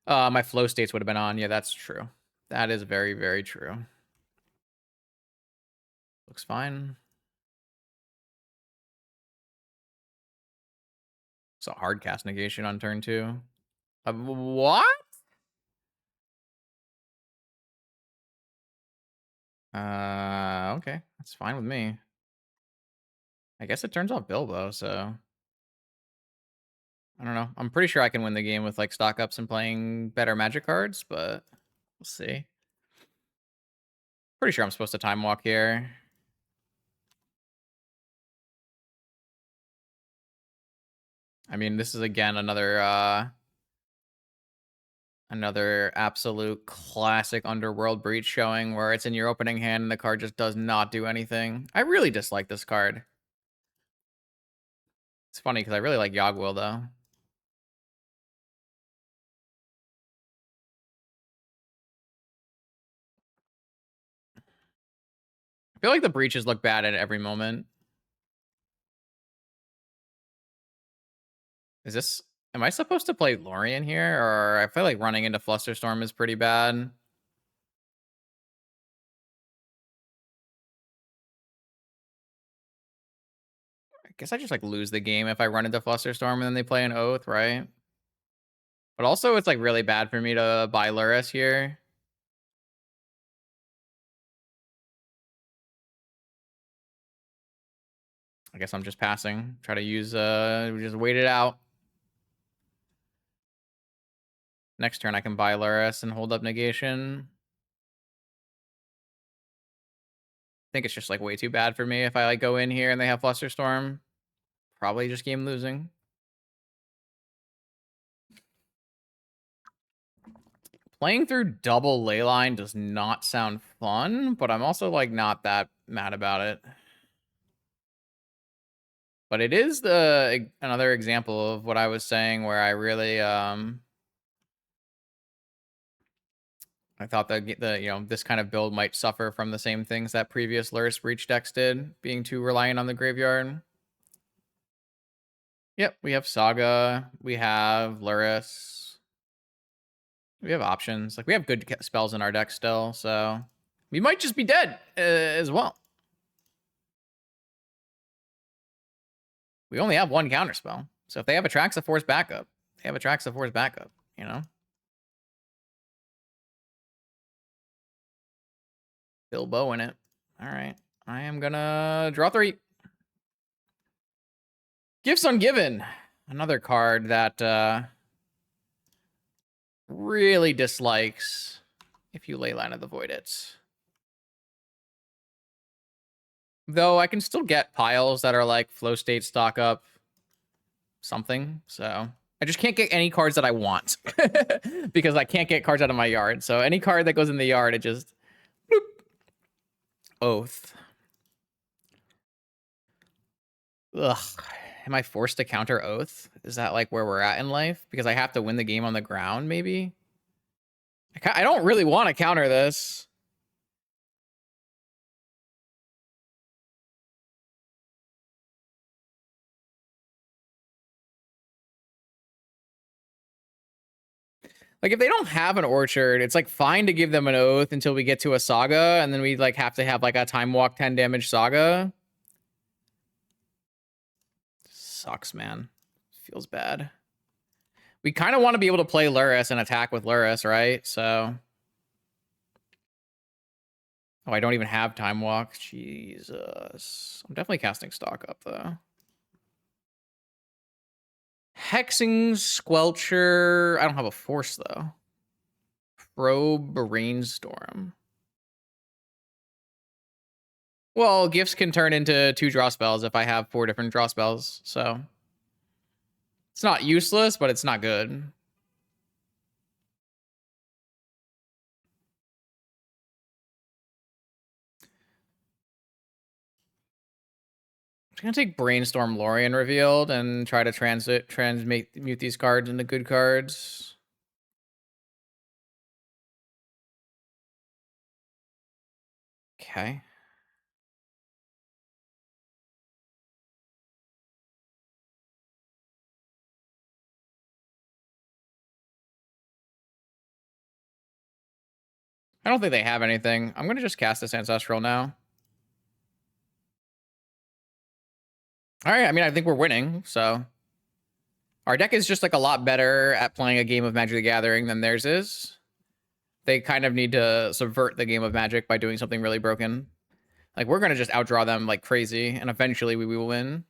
My flow states would have been on. Yeah, that's true. That is very, very true. Looks fine. It's a hard cast negation on turn 2. What? Okay. That's fine with me. I guess it turns off Bilbo, so. I don't know. I'm pretty sure I can win the game with like stock ups and playing better magic cards, but we'll see. Pretty sure I'm supposed to time walk here. I mean, this is again another absolute classic Underworld Breach showing where it's in your opening hand and the card just does not do anything. I really dislike this card. It's funny because I really like Yogwill though. I feel like the breaches look bad at every moment. Am I supposed to play Lorien here? Or I feel like running into Flusterstorm is pretty bad. I guess I just like lose the game if I run into Flusterstorm and then they play an Oath, right? But also it's like really bad for me to buy Lurrus here. I guess I'm just passing. Try to use just wait it out. Next turn I can buy Lurrus and hold up negation. I think it's just like way too bad for me if I like go in here and they have Flusterstorm. Probably just game losing. Playing through double Leyline does not sound fun, but I'm also like not that mad about it. But it is another example of what I was saying where I really I thought that this kind of build might suffer from the same things that previous Lurrus Breach decks did, being too reliant on the graveyard. Yep, we have Saga, we have Lurrus. We have options. Like, we have good spells in our deck still, so we might just be dead as well. We only have one counter spell. So if they have Atraxa Force backup, they have Atraxa Force backup, you know? Bilbo in it. All right. I am gonna draw 3. Gifts Ungiven. Another card that really dislikes if you Leyline of the Void it. Though I can still get piles that are like flow state stock up something, so I just can't get any cards that I want because I can't get cards out of my yard. So any card that goes in the yard, it just bloop. Oath. Ugh. Am I forced to counter Oath? Is that like where we're at in life? Because I have to win the game on the ground, maybe? I don't really want to counter this. Like, if they don't have an orchard, it's like fine to give them an Oath until we get to a Saga, and then we like have to have like a time walk 10 damage Saga. Sucks, man. Feels bad. We kind of want to be able to play Lurrus and attack with Lurrus, right? So. Oh, I don't even have time walk. Jesus. I'm definitely casting stock up, though. Hexing Squelcher. I don't have a force, though. Probe Rainstorm. Well, gifts can turn into 2 draw spells if I have 4 different draw spells, so. It's not useless, but it's not good. I'm gonna take Brainstorm Lorien Revealed and try to transmute these cards into good cards. Okay. I don't think they have anything. I'm going to just cast this Ancestral now. All right, I mean, I think we're winning, so... Our deck is just, like, a lot better at playing a game of Magic the Gathering than theirs is. They kind of need to subvert the game of Magic by doing something really broken. Like, we're going to just outdraw them like crazy, and eventually we will win.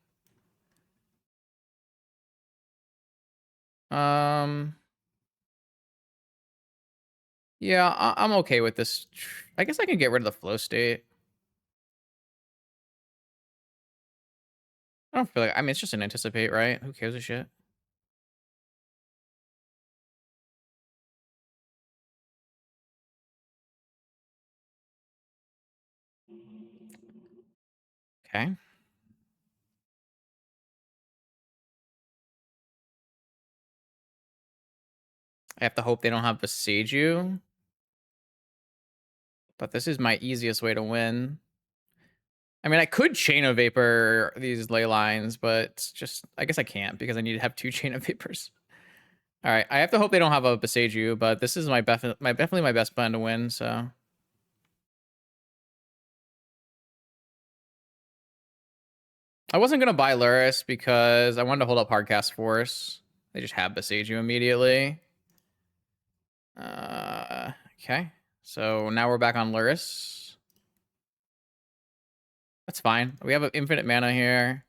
Yeah, I'm okay with this. I guess I can get rid of the flow state. I don't feel like... I mean, it's just an anticipate, right? Who cares a shit? Okay. I have to hope they don't have Besage. But this is my easiest way to win. I mean, I could Chain of Vapor these ley lines, but it's just... I guess I can't because I need to have 2 Chain of Vapors. All right, I have to hope they don't have a Besage, but this is definitely my best plan to win, so... I wasn't going to buy Lurrus because I wanted to hold up Hardcast Force. They just have Besage immediately. Okay. So now we're back on Lurrus. That's fine. We have an infinite mana here.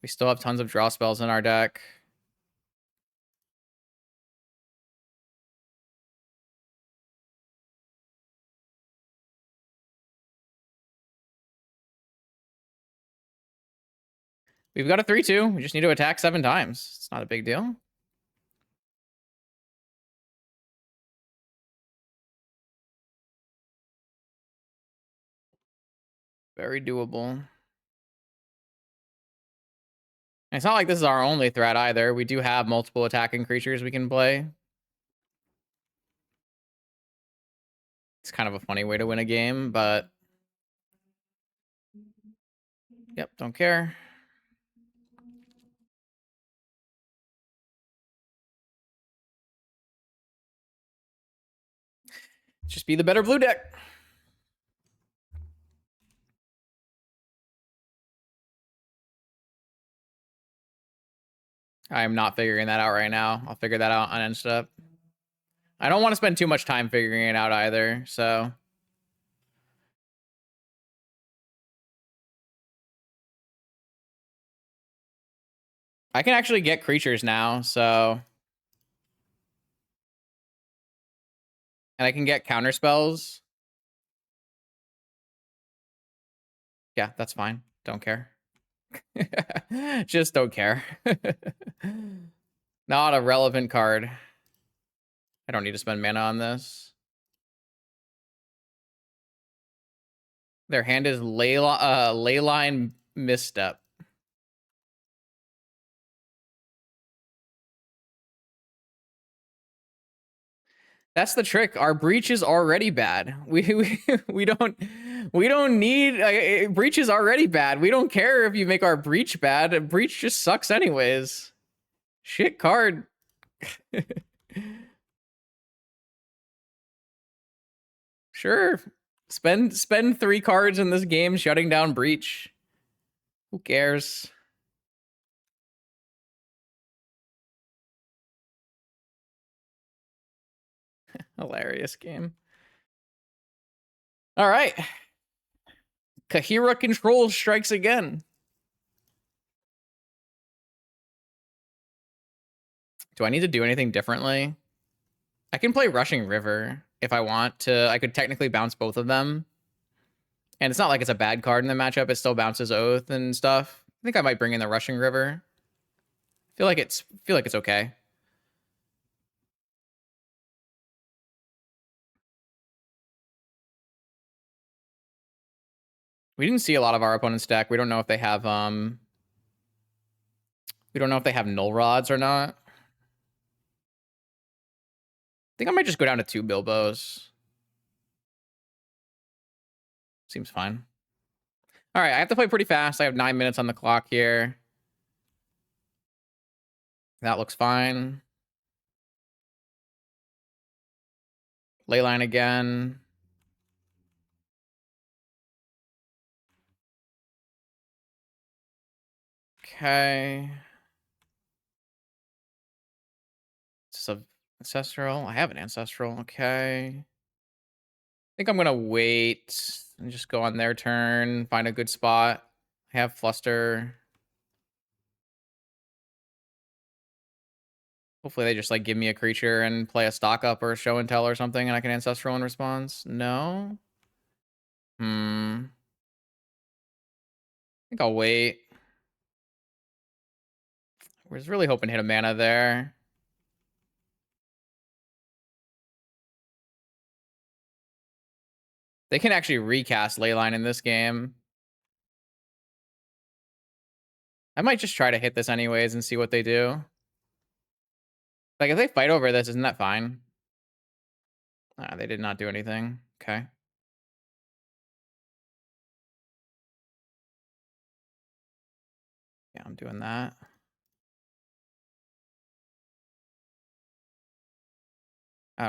We still have tons of draw spells in our deck. We've got a 3-2. We just need to attack 7 times. It's not a big deal. Very doable. And it's not like this is our only threat either. We do have multiple attacking creatures we can play. It's kind of a funny way to win a game, but... Yep, don't care. Just be the better blue deck. I am not figuring that out right now. I'll figure that out on end step. I don't want to spend too much time figuring it out either, so... I can actually get creatures now, so... And I can get counter spells. Yeah, that's fine. Don't care. Just don't care. Not a relevant card. I don't need to spend mana on this. Their hand is Leyline Misstep. That's the trick. Our breach is already bad. We don't need... breach is already bad. We don't care if you make our breach bad. Breach just sucks anyways. Shit card. Sure. Spend 3 cards in this game shutting down breach. Who cares? Hilarious game. All right. Kahira Control strikes again. Do I need to do anything differently? I can play Rushing River if I want to. I could technically bounce both of them. And it's not like it's a bad card in the matchup. It still bounces Oath and stuff. I think I might bring in the Rushing River. Feel like it's okay. We didn't see a lot of our opponent's deck. We don't know if they have null rods or not. I think I might just go down to 2 Bilbos. Seems fine. All right, I have to play pretty fast. I have 9 minutes on the clock here. That looks fine. Leyline again. Okay. It's a ancestral. I have an ancestral. Okay. I think I'm gonna wait and just go on their turn, find a good spot. I have fluster. Hopefully they just like give me a creature and play a stock up or a show and tell or something and I can ancestral in response. No. I think I'll wait. I was really hoping to hit a mana there. They can actually recast Leyline in this game. I might just try to hit this anyways and see what they do. Like, if they fight over this, isn't that fine? They did not do anything. Okay. Yeah, I'm doing that.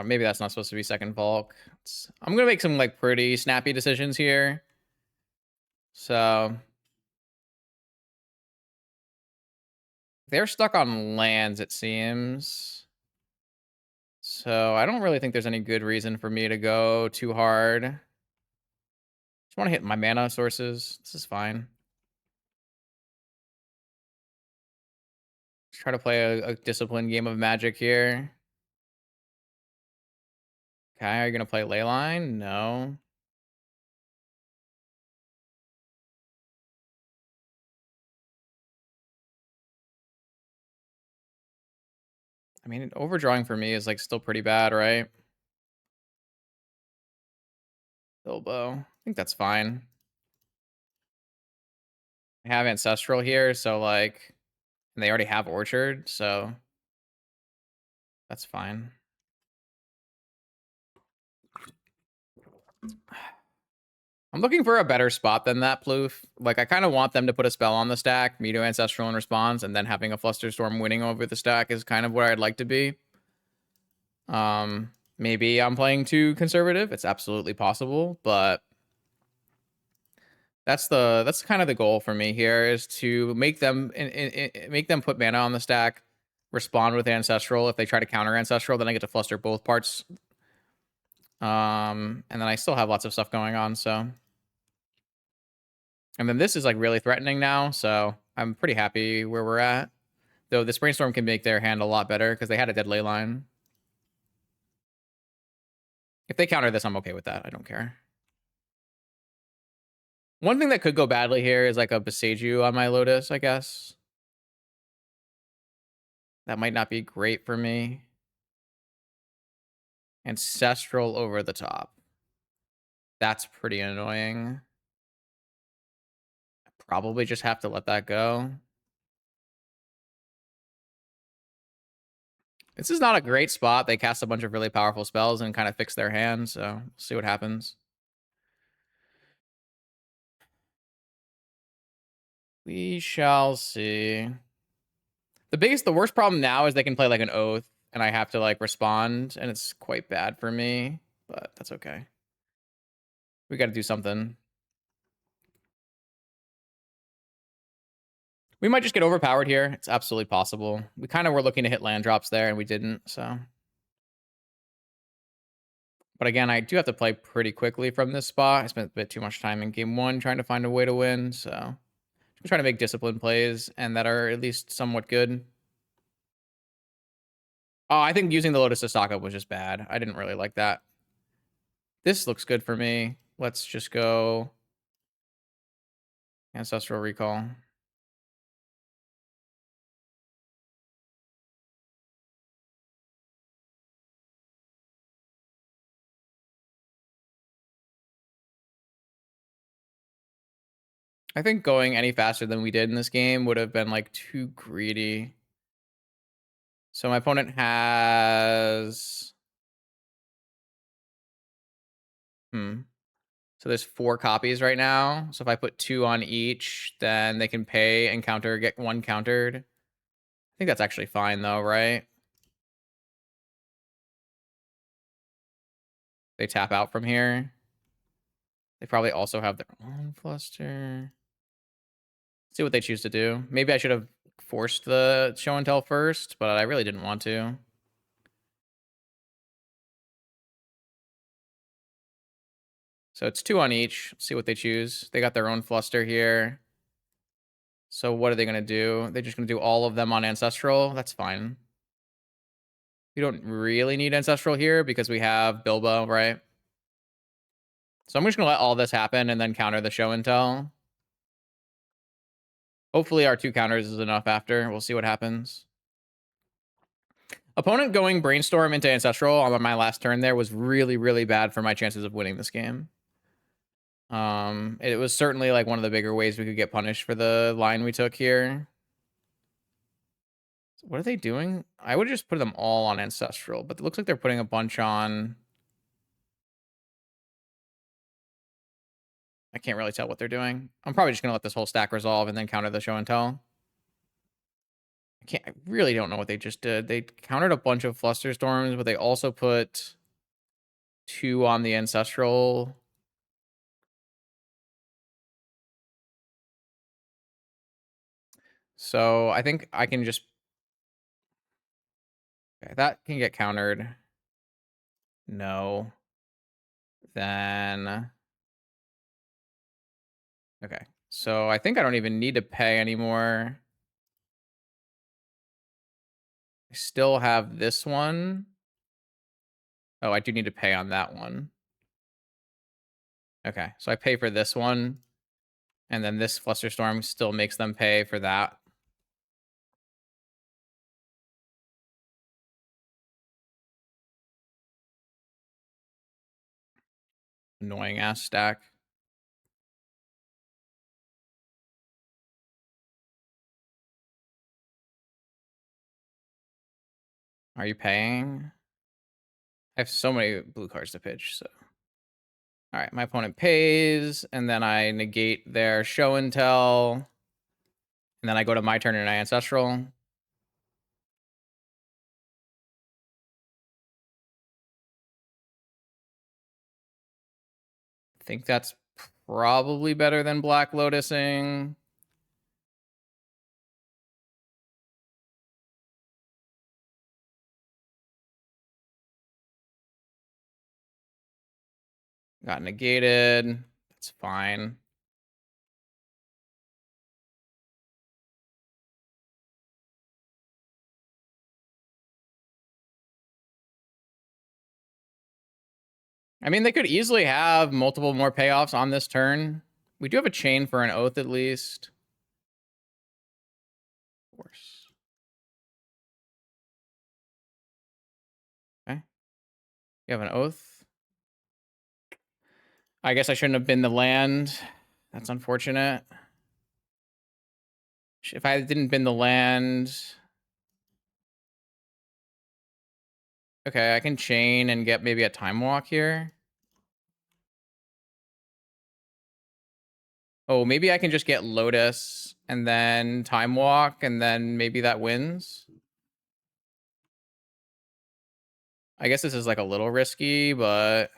Maybe that's not supposed to be second Volk. I'm going to make some, like, pretty snappy decisions here. So they're stuck on lands, it seems. So I don't really think there's any good reason for me to go too hard. Just want to hit my mana sources. This is fine. Just try to play a disciplined game of Magic here. Okay, are you going to play Leyline? No. I mean, overdrawing for me is, like, still pretty bad, right? Bilbo. I think that's fine. I have Ancestral here, so, like, and they already have Orchard, so that's fine. I'm looking for a better spot than that, Ploof. Like, I kind of want them to put a spell on the stack, me to Ancestral in response, and then having a Flusterstorm winning over the stack is kind of where I'd like to be. Maybe I'm playing too conservative. It's absolutely possible, but that's kind of the goal for me here, is to make them make them put mana on the stack, respond with Ancestral. If they try to counter Ancestral, then I get to fluster both parts. And then I still have lots of stuff going on, so. And then this is, like, really threatening now, so I'm pretty happy where we're at. Though this Brainstorm can make their hand a lot better because they had a dead Leyline. If they counter this, I'm okay with that. I don't care. One thing that could go badly here is, like, a Boseiju on my Lotus, I guess. That might not be great for me. Ancestral over the top. That's pretty annoying. I probably just have to let that go. This is not a great spot. They cast a bunch of really powerful spells and kind of fix their hand, so we'll see what happens. We shall see. The worst problem now is they can play, like, an Oath, and I have to, like, respond, and it's quite bad for me, but that's okay. We got to do something. We might just get overpowered here. It's absolutely possible. We kind of were looking to hit land drops there, and we didn't, so. But again, I do have to play pretty quickly from this spot. I spent a bit too much time in game one trying to find a way to win, so. I'm trying to make disciplined plays, and that are at least somewhat good. Oh, I think using the Lotus to stock up was just bad. I didn't really like that. This looks good for me. Let's just go Ancestral Recall. I think going any faster than we did in this game would have been, like, too greedy. So my opponent has... So there's 4 copies right now. So if I put 2 on each, then they can pay and get 1 countered. I think that's actually fine, though, right? They tap out from here. They probably also have their own fluster. See what they choose to do. Maybe I should have forced the show and tell first, but I really didn't want to. So it's 2 on each. Let's see what they choose. They got their own fluster here. So what are they going to do? They're just going to do all of them on Ancestral. That's fine. We don't really need Ancestral here because we have Bilbo, right? So I'm just going to let all this happen and then counter the show and tell. Hopefully our 2 counters is enough after. We'll see what happens. Opponent going Brainstorm into Ancestral on my last turn there was really, really bad for my chances of winning this game. It was certainly like one of the bigger ways we could get punished for the line we took here. What are they doing? I would just put them all on Ancestral, but it looks like they're putting a bunch on... I can't really tell what they're doing. I'm probably just going to let this whole stack resolve and then counter the show and tell. I really don't know what they just did. They countered a bunch of Fluster Storms, but they also put 2 on the Ancestral. So I think I can just... Okay, that can get countered. No. Then... Okay. So I think I don't even need to pay anymore. I still have this one. Oh, I do need to pay on that one. Okay. So I pay for this one. And then this Flusterstorm still makes them pay for that. Annoying ass stack. Are you paying? I have so many blue cards to pitch, so. All right, my opponent pays, and then I negate their show and tell. And then I go to my turn and I Ancestral. I think that's probably better than Black Lotusing. Got negated. That's fine. I mean, they could easily have multiple more payoffs on this turn. We do have a chain for an oath at least. Of course. Okay. You have an oath. I guess I shouldn't have been the land. That's unfortunate. If I didn't bin the land... Okay, I can chain and get maybe a time walk here. Oh, maybe I can just get Lotus and then time walk and then maybe that wins. I guess this is like a little risky, but...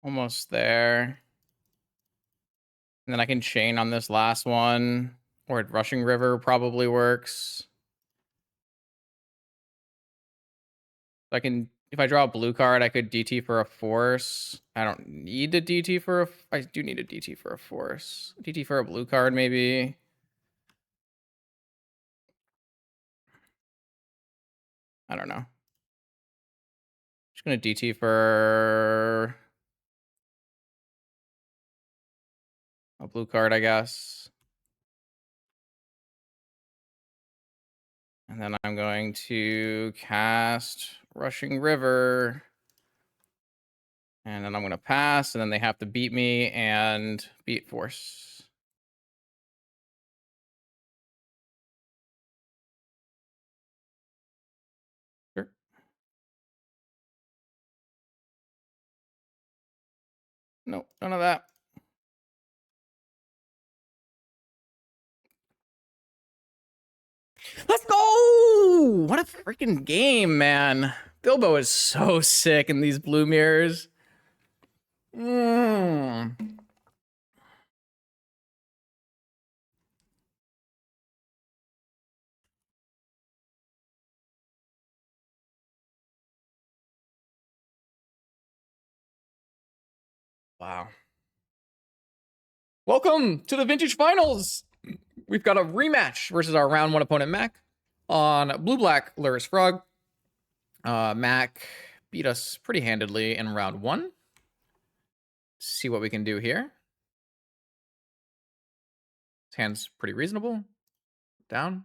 Almost there. And then I can chain on this last one. Or Rushing River probably works. I can... If I draw a blue card, I could DT for a force. I don't need to DT for a... I do need a DT for a force. DT for a blue card, maybe. I don't know. Just gonna DT for... a blue card, I guess. And then I'm going to cast Rushing River. And then I'm going to pass, and then they have to beat me and beat Force. Nope, none of that. Let's go! What a freaking game, man. Bilbo is so sick in these blue mirrors. Wow. Welcome to the Vintage Finals. We've got a rematch versus our round one opponent, Mac, on blue-black Lurrus Frog. Mac beat us pretty handedly in round one. See what we can do here. His hand's pretty reasonable. Down.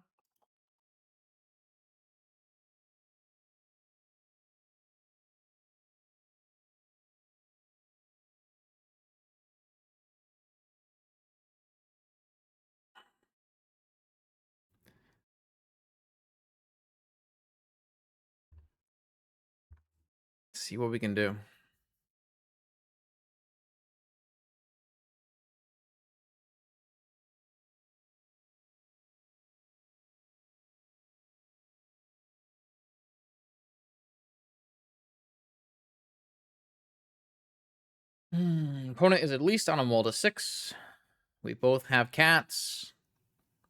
See what we can do. Opponent is at least on a mold of 6. We both have cats.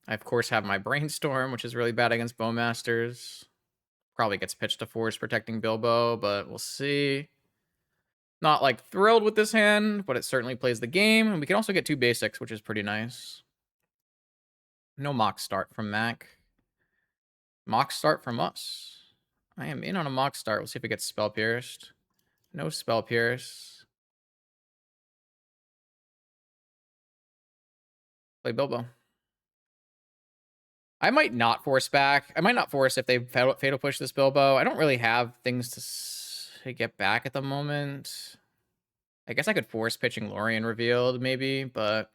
I, of course, have my Brainstorm, which is really bad against Bowmasters. Probably gets pitched to force protecting Bilbo, but we'll see. Not, like, thrilled with this hand, but it certainly plays the game. And we can also get 2 basics, which is pretty nice. No mock start from Mac. Mock start from us. I am in on a mock start. We'll see if it gets spell pierced. No spell pierce. Play Bilbo. I might not force back. I might not force if they fatal push this Bilbo. I don't really have things to get back at the moment. I guess I could force pitching Lorien revealed maybe, but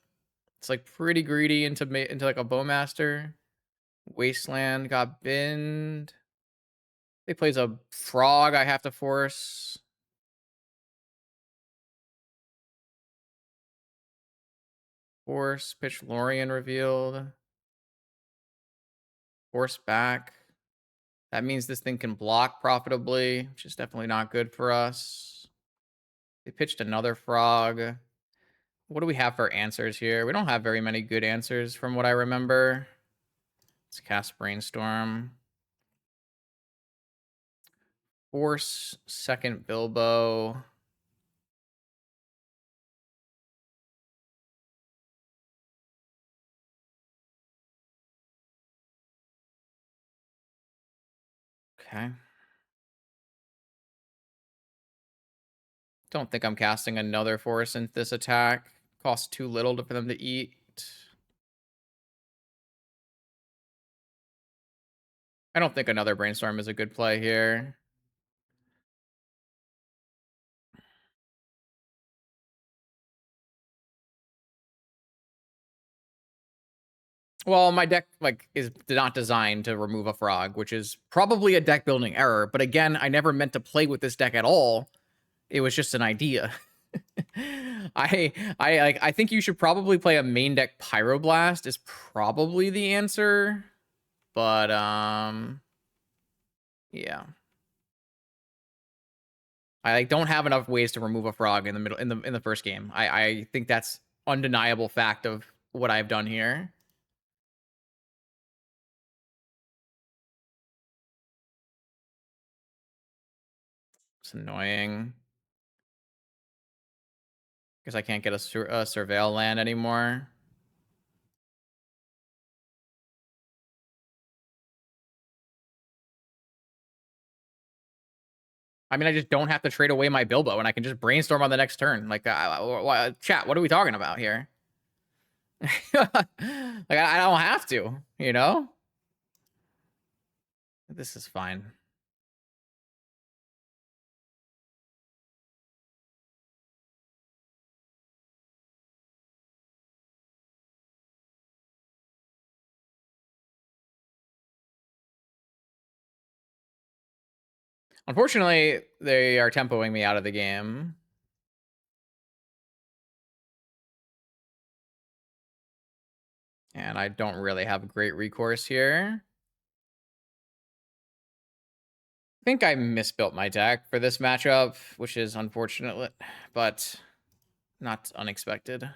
it's like pretty greedy into like a Bowmaster. Wasteland got binned. They plays a frog I have to force. Force, pitch Lorien revealed. Force back. That means this thing can block profitably, which is definitely not good for us. They pitched another frog. What do we have for answers here? We don't have very many good answers from what I remember. Let's cast Brainstorm. Force, second Bilbo. Okay. Don't think I'm casting another force into this attack. Costs too little for them to eat. I don't think another Brainstorm is a good play here. Well, my deck is not designed to remove a frog, which is probably a deck building error. But again, I never meant to play with this deck at all. It was just an idea. I think you should probably play a main deck Pyroblast is probably the answer. But yeah. I don't have enough ways to remove a frog in the middle in the first game. I think that's undeniable fact of what I've done here. It's annoying. Because I can't get a surveil land anymore. I mean, I just don't have to trade away my Bilbo, and I can just Brainstorm on the next turn. Like, chat, what are we talking about here? Like, I don't have to, you know? This is fine. Unfortunately, they are tempoing me out of the game. And I don't really have great recourse here. I think I misbuilt my deck for this matchup, which is unfortunate, but not unexpected.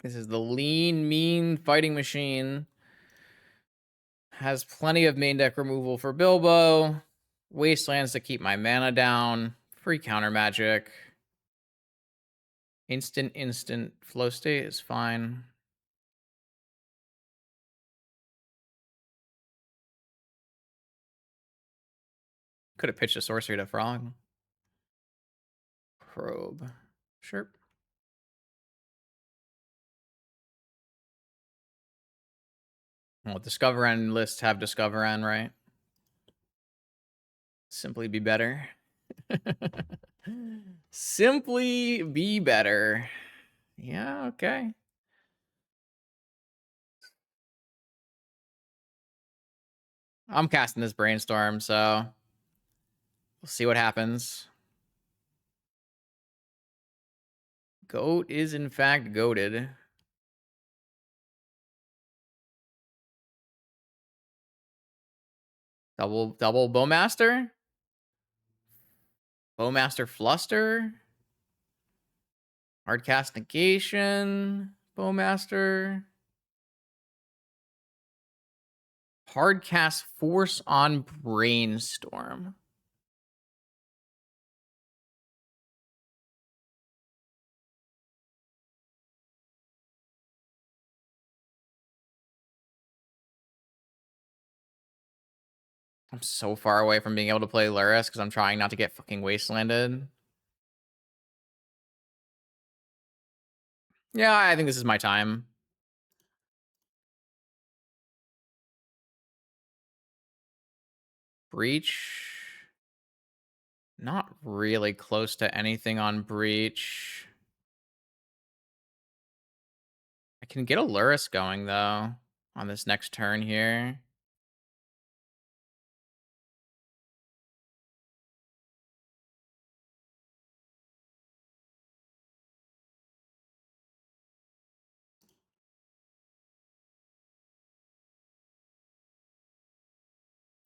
This is the lean, mean fighting machine. Has plenty of main deck removal for Bilbo. Wastelands to keep my mana down. Free counter magic. Instant flow state is fine. Could have pitched a sorcery to Frog. Probe. Sure. Well, Discover End lists have Discover End, right? Simply be better. Simply be better. Yeah, okay. I'm casting this Brainstorm, so we'll see what happens. Goat is in fact goated. Double Bowmaster? Bowmaster Fluster? Hardcast Negation? Bowmaster? Hardcast Force on Brainstorm. I'm so far away from being able to play Lurrus because I'm trying not to get fucking wastelanded. Yeah, I think this is my time. Breach. Not really close to anything on Breach. I can get a Lurrus going, though, on this next turn here.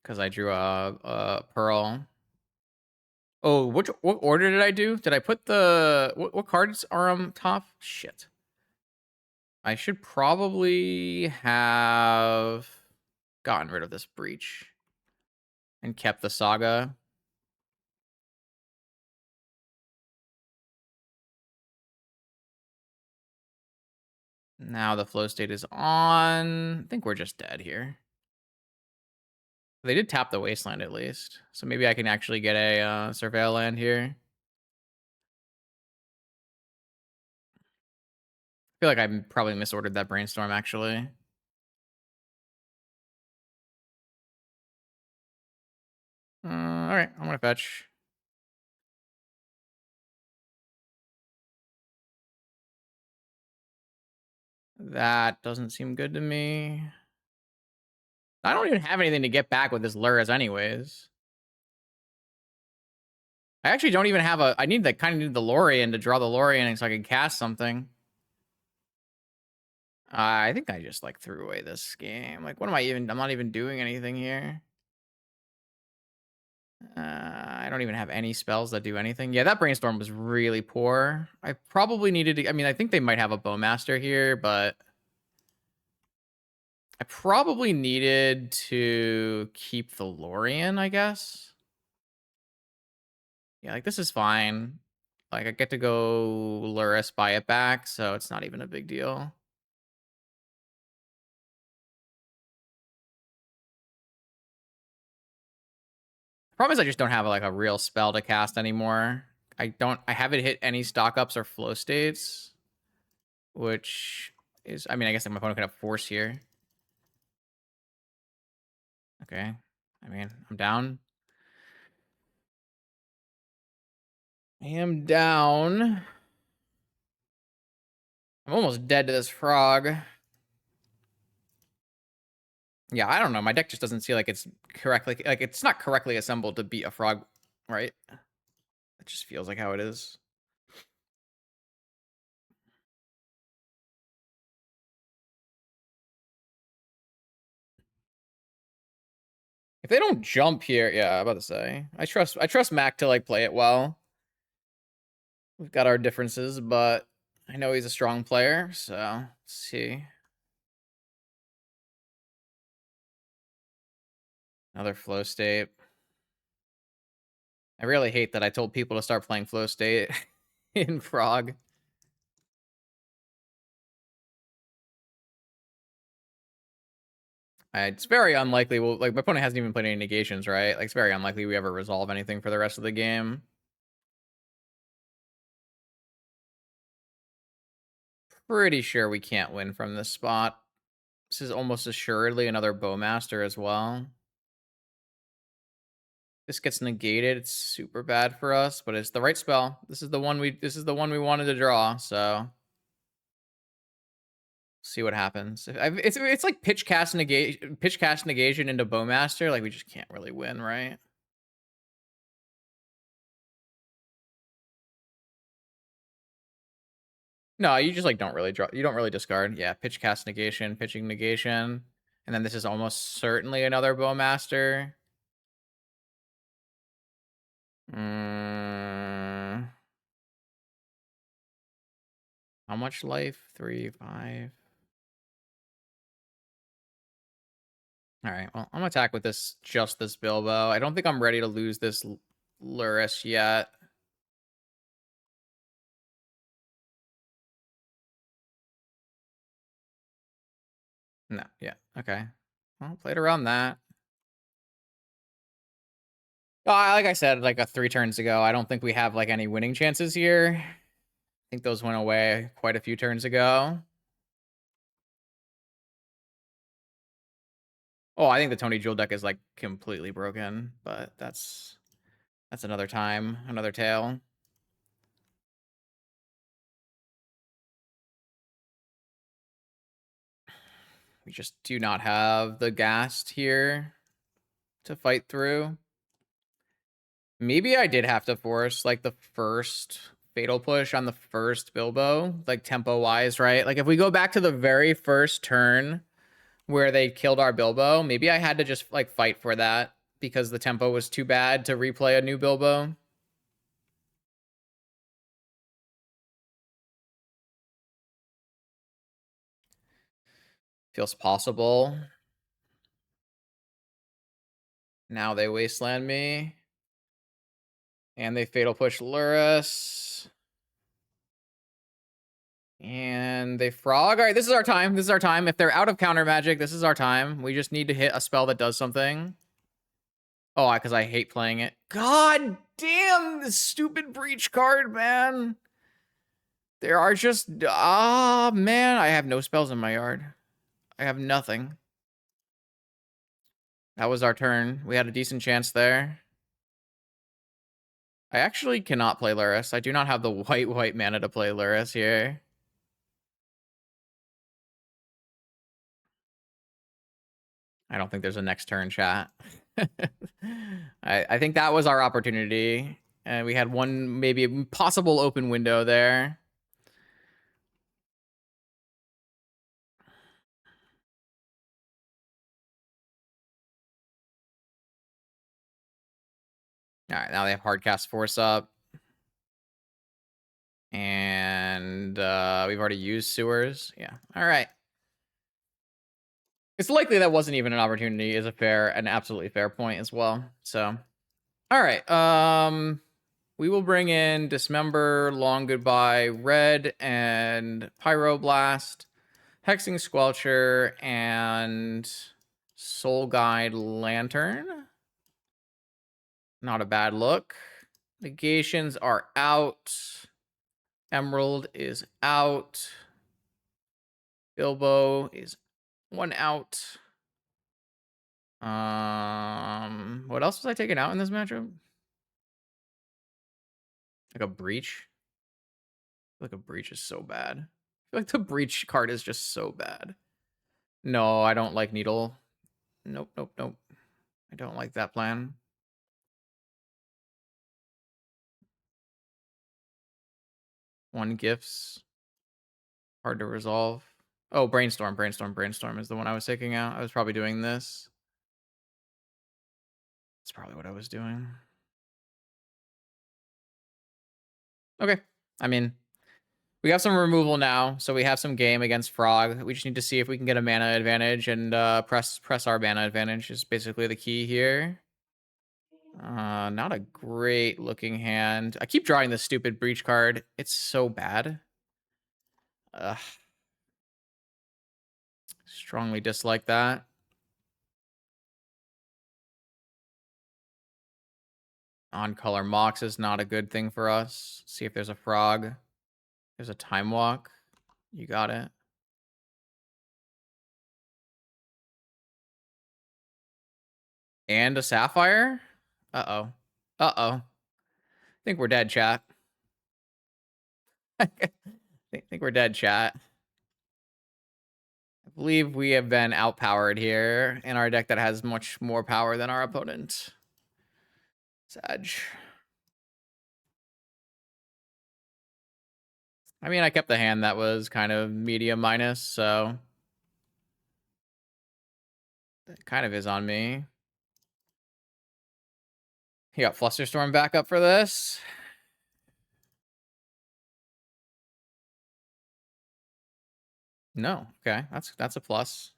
Because I drew a Pearl. Oh, what order did I do? Did I put the... What cards are on top? Shit. I should probably have gotten rid of this Breach and kept the Saga. Now the flow state is on. I think we're just dead here. They did tap the Wasteland at least. So maybe I can actually get a Surveil land here. I feel like I probably misordered that Brainstorm, actually. All right, I'm going to fetch. That doesn't seem good to me. I don't even have anything to get back with this Lurrus anyways. I actually don't even have a... I need kind of need the Lorien to draw the Lorien so I can cast something. I think I just, like, threw away this game. Like, what am I even... I'm not even doing anything here. I don't even have any spells that do anything. Yeah, that Brainstorm was really poor. I probably needed to... I mean, I think they might have a Bowmaster here, but... I probably needed to keep the Lorien, I guess. Yeah, like, this is fine. Like, I get to go Lurrus, buy it back, so it's not even a big deal. Problem is I just don't have, like, a real spell to cast anymore. I haven't hit any stock ups or flow states, which is... I mean, I guess my opponent could have Force here. Okay. I mean, I'm down. I am down. I'm almost dead to this frog. Yeah, I don't know. My deck just doesn't feel like it's correctly, like it's not correctly assembled to beat a frog, right? It just feels like how it is. If they don't jump here, yeah, I'm about to say. I trust Mac to like play it well. We've got our differences, but I know he's a strong player, so let's see. Another flow state. I really hate that I told people to start playing flow state in Frog. It's very unlikely. Well, like my opponent hasn't even played any negations, right? Like it's very unlikely we ever resolve anything for the rest of the game. Pretty sure we can't win from this spot. This is almost assuredly another Bowmaster as well. This gets negated. It's super bad for us, but it's the right spell. This is the one we wanted to draw, so see what happens. It's like pitch cast negation into Bowmaster. Like we just can't really win, right? No, you just like don't really draw. You don't really discard. Yeah, pitch cast negation, pitching negation, and then this is almost certainly another Bowmaster. How much life? 3, 5. All right. Well, I'm gonna attack with this Bilbo. I don't think I'm ready to lose this Lurrus yet. No. Yeah. Okay. Well, played around that. Like I said, like 3 turns ago, I don't think we have like any winning chances here. I think those went away quite a few turns ago. Oh, I think the Tony Jewel deck is like completely broken, but that's another time, another tale. We just do not have the Ghast here to fight through. Maybe I did have to force like the first fatal push on the first Bilbo, like tempo wise, right? Like if we go back to the very first turn where they killed our Bilbo, maybe I had to just like fight for that because the tempo was too bad to replay a new Bilbo. Feels possible. Now they wasteland me. And they fatal push Lurrus. And they frog. All right, this is our time. This is our time. If they're out of counter magic, this is our time. We just need to hit a spell that does something. Oh, because I hate playing it. God damn, this stupid breach card, man. There are just... Ah, man. I have no spells in my yard. I have nothing. That was our turn. We had a decent chance there. I actually cannot play Lurrus. I do not have the white mana to play Lurrus here. I don't think there's a next turn, chat. I think that was our opportunity. And we had one, maybe a possible open window there. All right, now they have Hardcast Force up. And we've already used Sewers. Yeah, all right. It's likely that wasn't even an opportunity is an absolutely fair point as well. So, all right. We will bring in Dismember, Long Goodbye, Red, and Pyroblast, Hexing Squelcher, and Soul Guide Lantern. Not a bad look. Negations are out. Emerald is out. Bilbo is 1 out. What else was I taking out in this matchup? Like a breach. I feel like a breach is so bad. I feel like the breach card is just so bad. No, I don't like Needle. Nope, nope, nope. I don't like that plan. One gifts. Hard to resolve. Oh, brainstorm is the one I was taking out. I was probably doing this. That's probably what I was doing. Okay. I mean, we have some removal now, so we have some game against Frog. We just need to see if we can get a mana advantage and press our mana advantage is basically the key here. Not a great looking hand. I keep drawing this stupid Breach card. It's so bad. Strongly dislike that. On color Mox is not a good thing for us. See if there's a Frog. There's a Time Walk. You got it. And a Sapphire? Uh-oh. Uh-oh. I think we're dead, chat. I think we're dead, chat. I believe we have been outpowered here in our deck that has much more power than our opponent. Sag. I mean, I kept the hand that was kind of medium minus, so that kind of is on me. He got Flusterstorm back up for this. No, okay, that's a plus.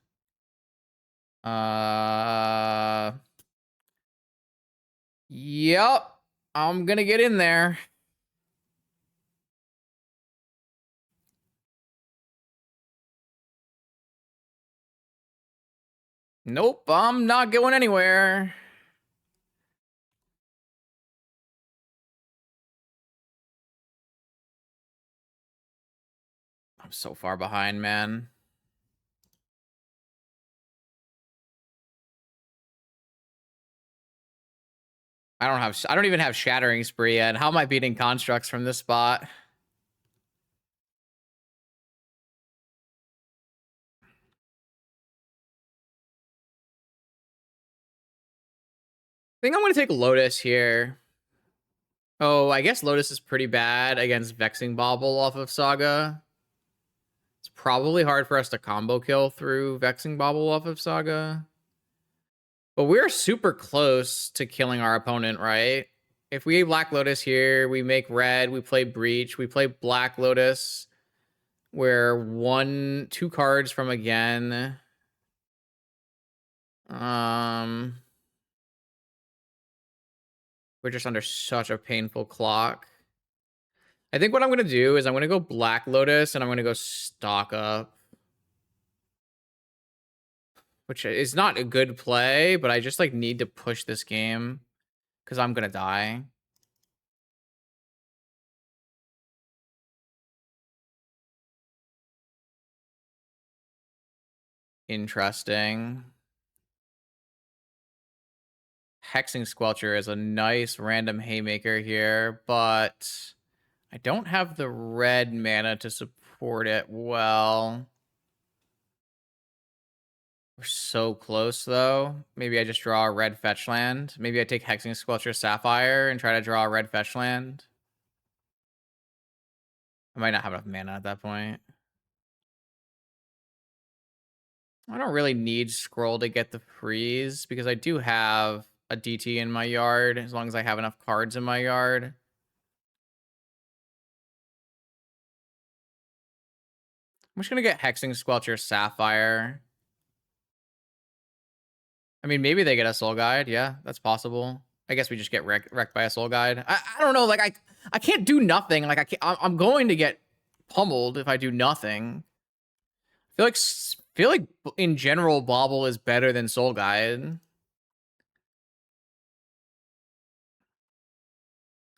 Yep, I'm gonna get in there. Nope, I'm not going anywhere. I'm so far behind, man. I don't even have Shattering Spree yet. How am I beating constructs from this spot? I think I'm gonna take Lotus here. Oh, I guess Lotus is pretty bad against Vexing Bauble off of Saga. It's probably hard for us to combo kill through Vexing Bauble off of Saga. But we're super close to killing our opponent, right? If we Black Lotus here, we make red, we play Breach, we play Black Lotus. We're 2 cards from again. We're just under such a painful clock. I think what I'm going to do is I'm going to go Black Lotus and I'm going to go stock up. Which is not a good play, but I just like need to push this game because I'm going to die. Interesting. Hexing Squelcher is a nice random haymaker here, but I don't have the red mana to support it well. We're so close, though. Maybe I just draw a red fetch land. Maybe I take Hexing Squelcher Sapphire and try to draw a red fetch land. I might not have enough mana at that point. I don't really need Scroll to get the freeze because I do have a DT in my yard as long as I have enough cards in my yard. I'm just going to get Hexing Squelcher Sapphire. I mean, maybe they get a Soul Guide. Yeah, that's possible. I guess we just get wrecked by a Soul Guide. I don't know. Like, I can't do nothing. Like, I'm going to get pummeled if I do nothing. I feel like in general, Bobble is better than Soul Guide.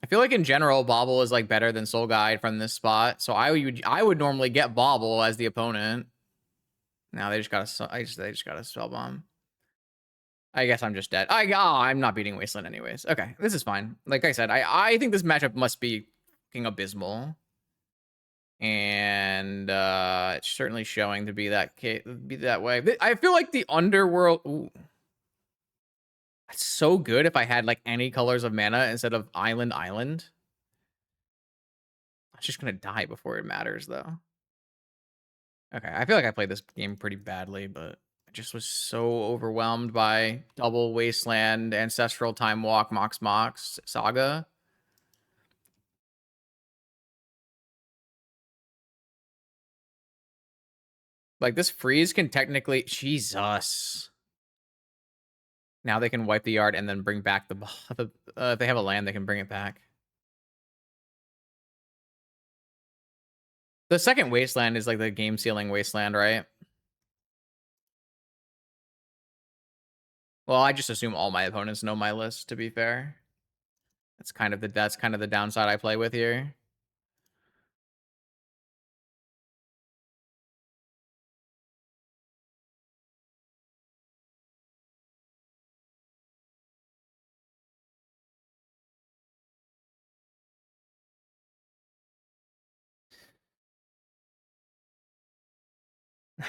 I feel like in general, Bobble is like better than Soul Guide from this spot. So I would normally get Bobble as the opponent. Now they just got a Spell Bomb. I guess I'm just dead. I'm not beating Wasteland anyways. Okay, this is fine. Like I said, I think this matchup must be fucking abysmal. And it's certainly showing to be that way. I feel like the Underworld. Ooh. That's so good if I had like any colors of mana instead of island island. I'm just gonna die before it matters though. Okay, I feel like I played this game pretty badly, but I just was so overwhelmed by double wasteland, ancestral time walk, mox saga. Like this freeze can technically, Jesus. Now they can wipe the yard and then bring back the if they have a land, they can bring it back. The second wasteland is like the game sealing wasteland, right? Well, I just assume all my opponents know my list, to be fair. That's kind of the downside I play with here.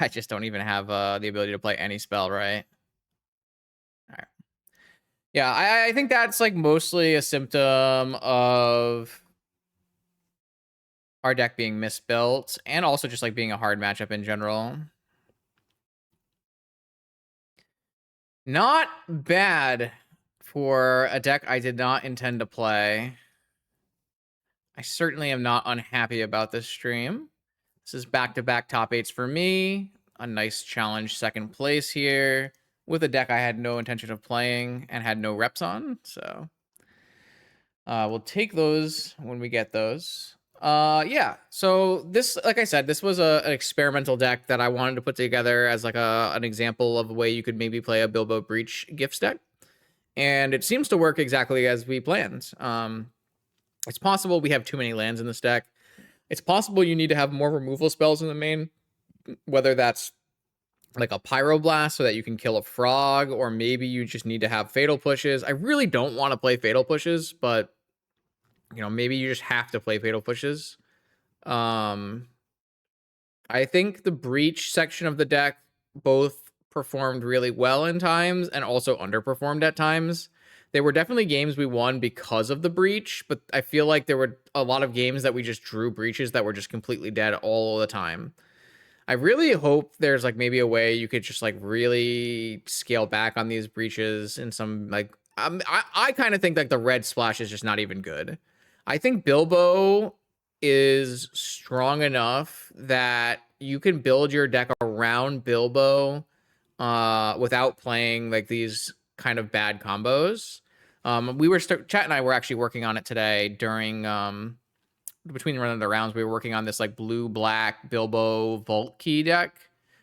I just don't even have the ability to play any spell, right? All right. Yeah, I think that's like mostly a symptom of our deck being misbuilt and also just like being a hard matchup in general. Not bad for a deck I did not intend to play. I certainly am not unhappy about this stream. This is back-to-back top 8s for me. A nice challenge second place here with a deck I had no intention of playing and had no reps on. So we'll take those when we get those. Yeah, so this, like I said, this was an experimental deck that I wanted to put together as like an example of a way you could maybe play a Bilbo Breach gifts deck. And it seems to work exactly as we planned. It's possible we have too many lands in this deck. It's possible you need to have more removal spells in the main, whether that's like a Pyroblast so that you can kill a frog, or maybe you just need to have Fatal Pushes. I really don't want to play Fatal Pushes, but you know, maybe you just have to play Fatal Pushes. I think the Breach section of the deck both performed really well in times and also underperformed at times. There were definitely games we won because of the Breach, but I feel like there were a lot of games that we just drew breaches that were just completely dead all the time. I really hope there's like maybe a way you could just like really scale back on these breaches in some like I kind of think like the red splash is just not even good. I think Bilbo is strong enough that you can build your deck around Bilbo without playing like these kind of bad combos. We were Chat and I were actually working on it today during between running the rounds. We were working on this like blue black Bilbo Vault Key deck,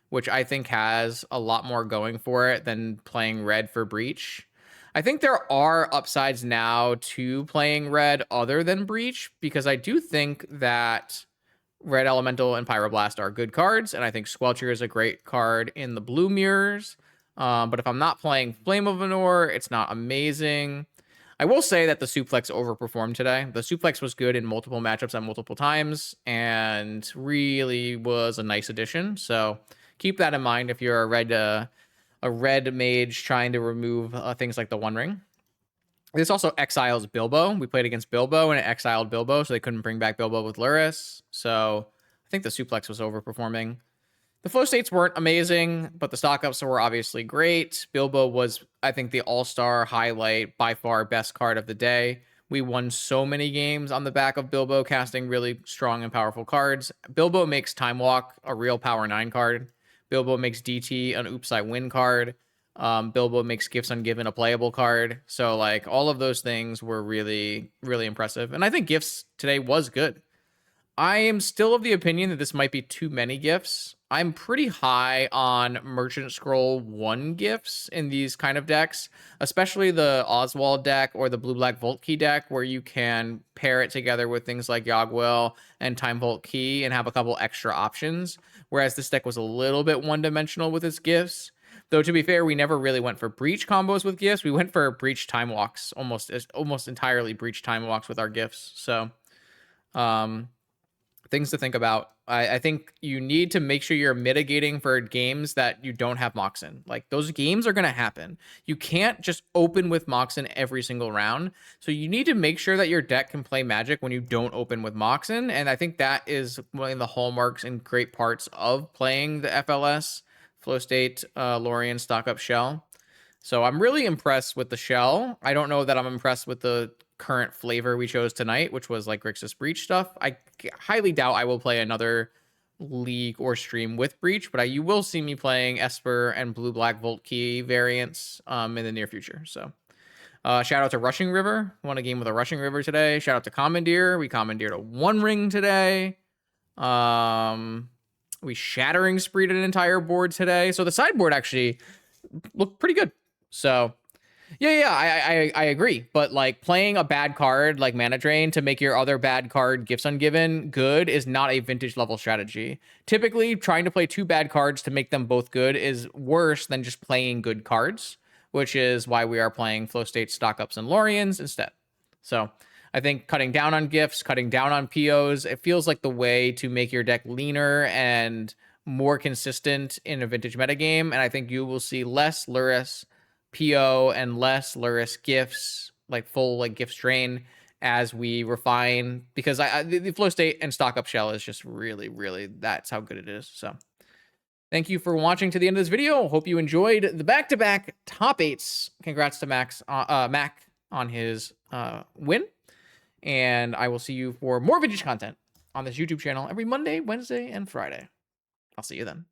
which I think has a lot more going for it than playing red for Breach. I think there are upsides now to playing red other than Breach, because I do think that Red Elemental and Pyroblast are good cards, and I think Squelcher is a great card in the blue mirrors. But if I'm not playing Flame of Venor, it's not amazing. I will say that the Suplex overperformed today. The Suplex was good in multiple matchups at multiple times and really was a nice addition. So keep that in mind if you're a red mage trying to remove things like the One Ring. This also exiles Bilbo. We played against Bilbo and it exiled Bilbo, so they couldn't bring back Bilbo with Lurrus. So I think the Suplex was overperforming. The flow states weren't amazing, but the stock ups were obviously great. Bilbo was, I think, the all-star highlight, by far best card of the day. We won so many games on the back of Bilbo casting really strong and powerful cards. Bilbo makes Time Walk a real Power 9 card. Bilbo makes DT an Oops, I Win card. Bilbo makes Gifts Ungiven a playable card. So, like, all of those things were really, really impressive. And I think Gifts today was good. I am still of the opinion that this might be too many gifts. I'm pretty high on Merchant Scroll 1 gifts in these kind of decks, especially the Oswald deck or the Blue-Black Vault Key deck, where you can pair it together with things like Yogwill and Time Vault Key and have a couple extra options, whereas this deck was a little bit one-dimensional with its gifts. Though, to be fair, we never really went for Breach combos with gifts. We went for Breach Time Walks, almost entirely Breach Time Walks with our gifts. So, things to think about. I think you need to make sure you're mitigating for games that you don't have Mox in. Like, those games are going to happen. You can't just open with Mox in every single round. So you need to make sure that your deck can play Magic when you don't open with Mox in. And I think that is one of the hallmarks and great parts of playing the FLS, Flow State, Lorien, Stock Up Shell. So I'm really impressed with the shell. I don't know that I'm impressed with the current flavor we chose tonight, which was like Lurrus Breach stuff. I highly doubt I will play another league or stream with Breach, but you will see me playing Esper and Blue-Black Vault Key variants in the near future. So shout out to Rushing River. Won a game with a Rushing River today. Shout out to Commandeer. We commandeered a 1 ring today. We Shattering Spreed an entire board today. So the sideboard actually looked pretty good. So I agree. But like, playing a bad card like Mana Drain to make your other bad card Gifts Ungiven good is not a vintage level strategy. Typically, trying to play 2 bad cards to make them both good is worse than just playing good cards, which is why we are playing Flow State, Stock Ups, and Loriens instead. So I think cutting down on gifts, cutting down on POs, it feels like the way to make your deck leaner and more consistent in a vintage metagame. And I think you will see less Lurrus PO and less Lurrus gifts, like full like gift drain, as we refine, because the Flow State and Stock Up Shell is just really, that's how good it is. So thank you for watching to the end of this video. Hope you enjoyed the back-to-back top 8s. Congrats to Mac on his win. And I will see you for more vintage content on this YouTube channel every Monday, Wednesday, and Friday. I'll see you then.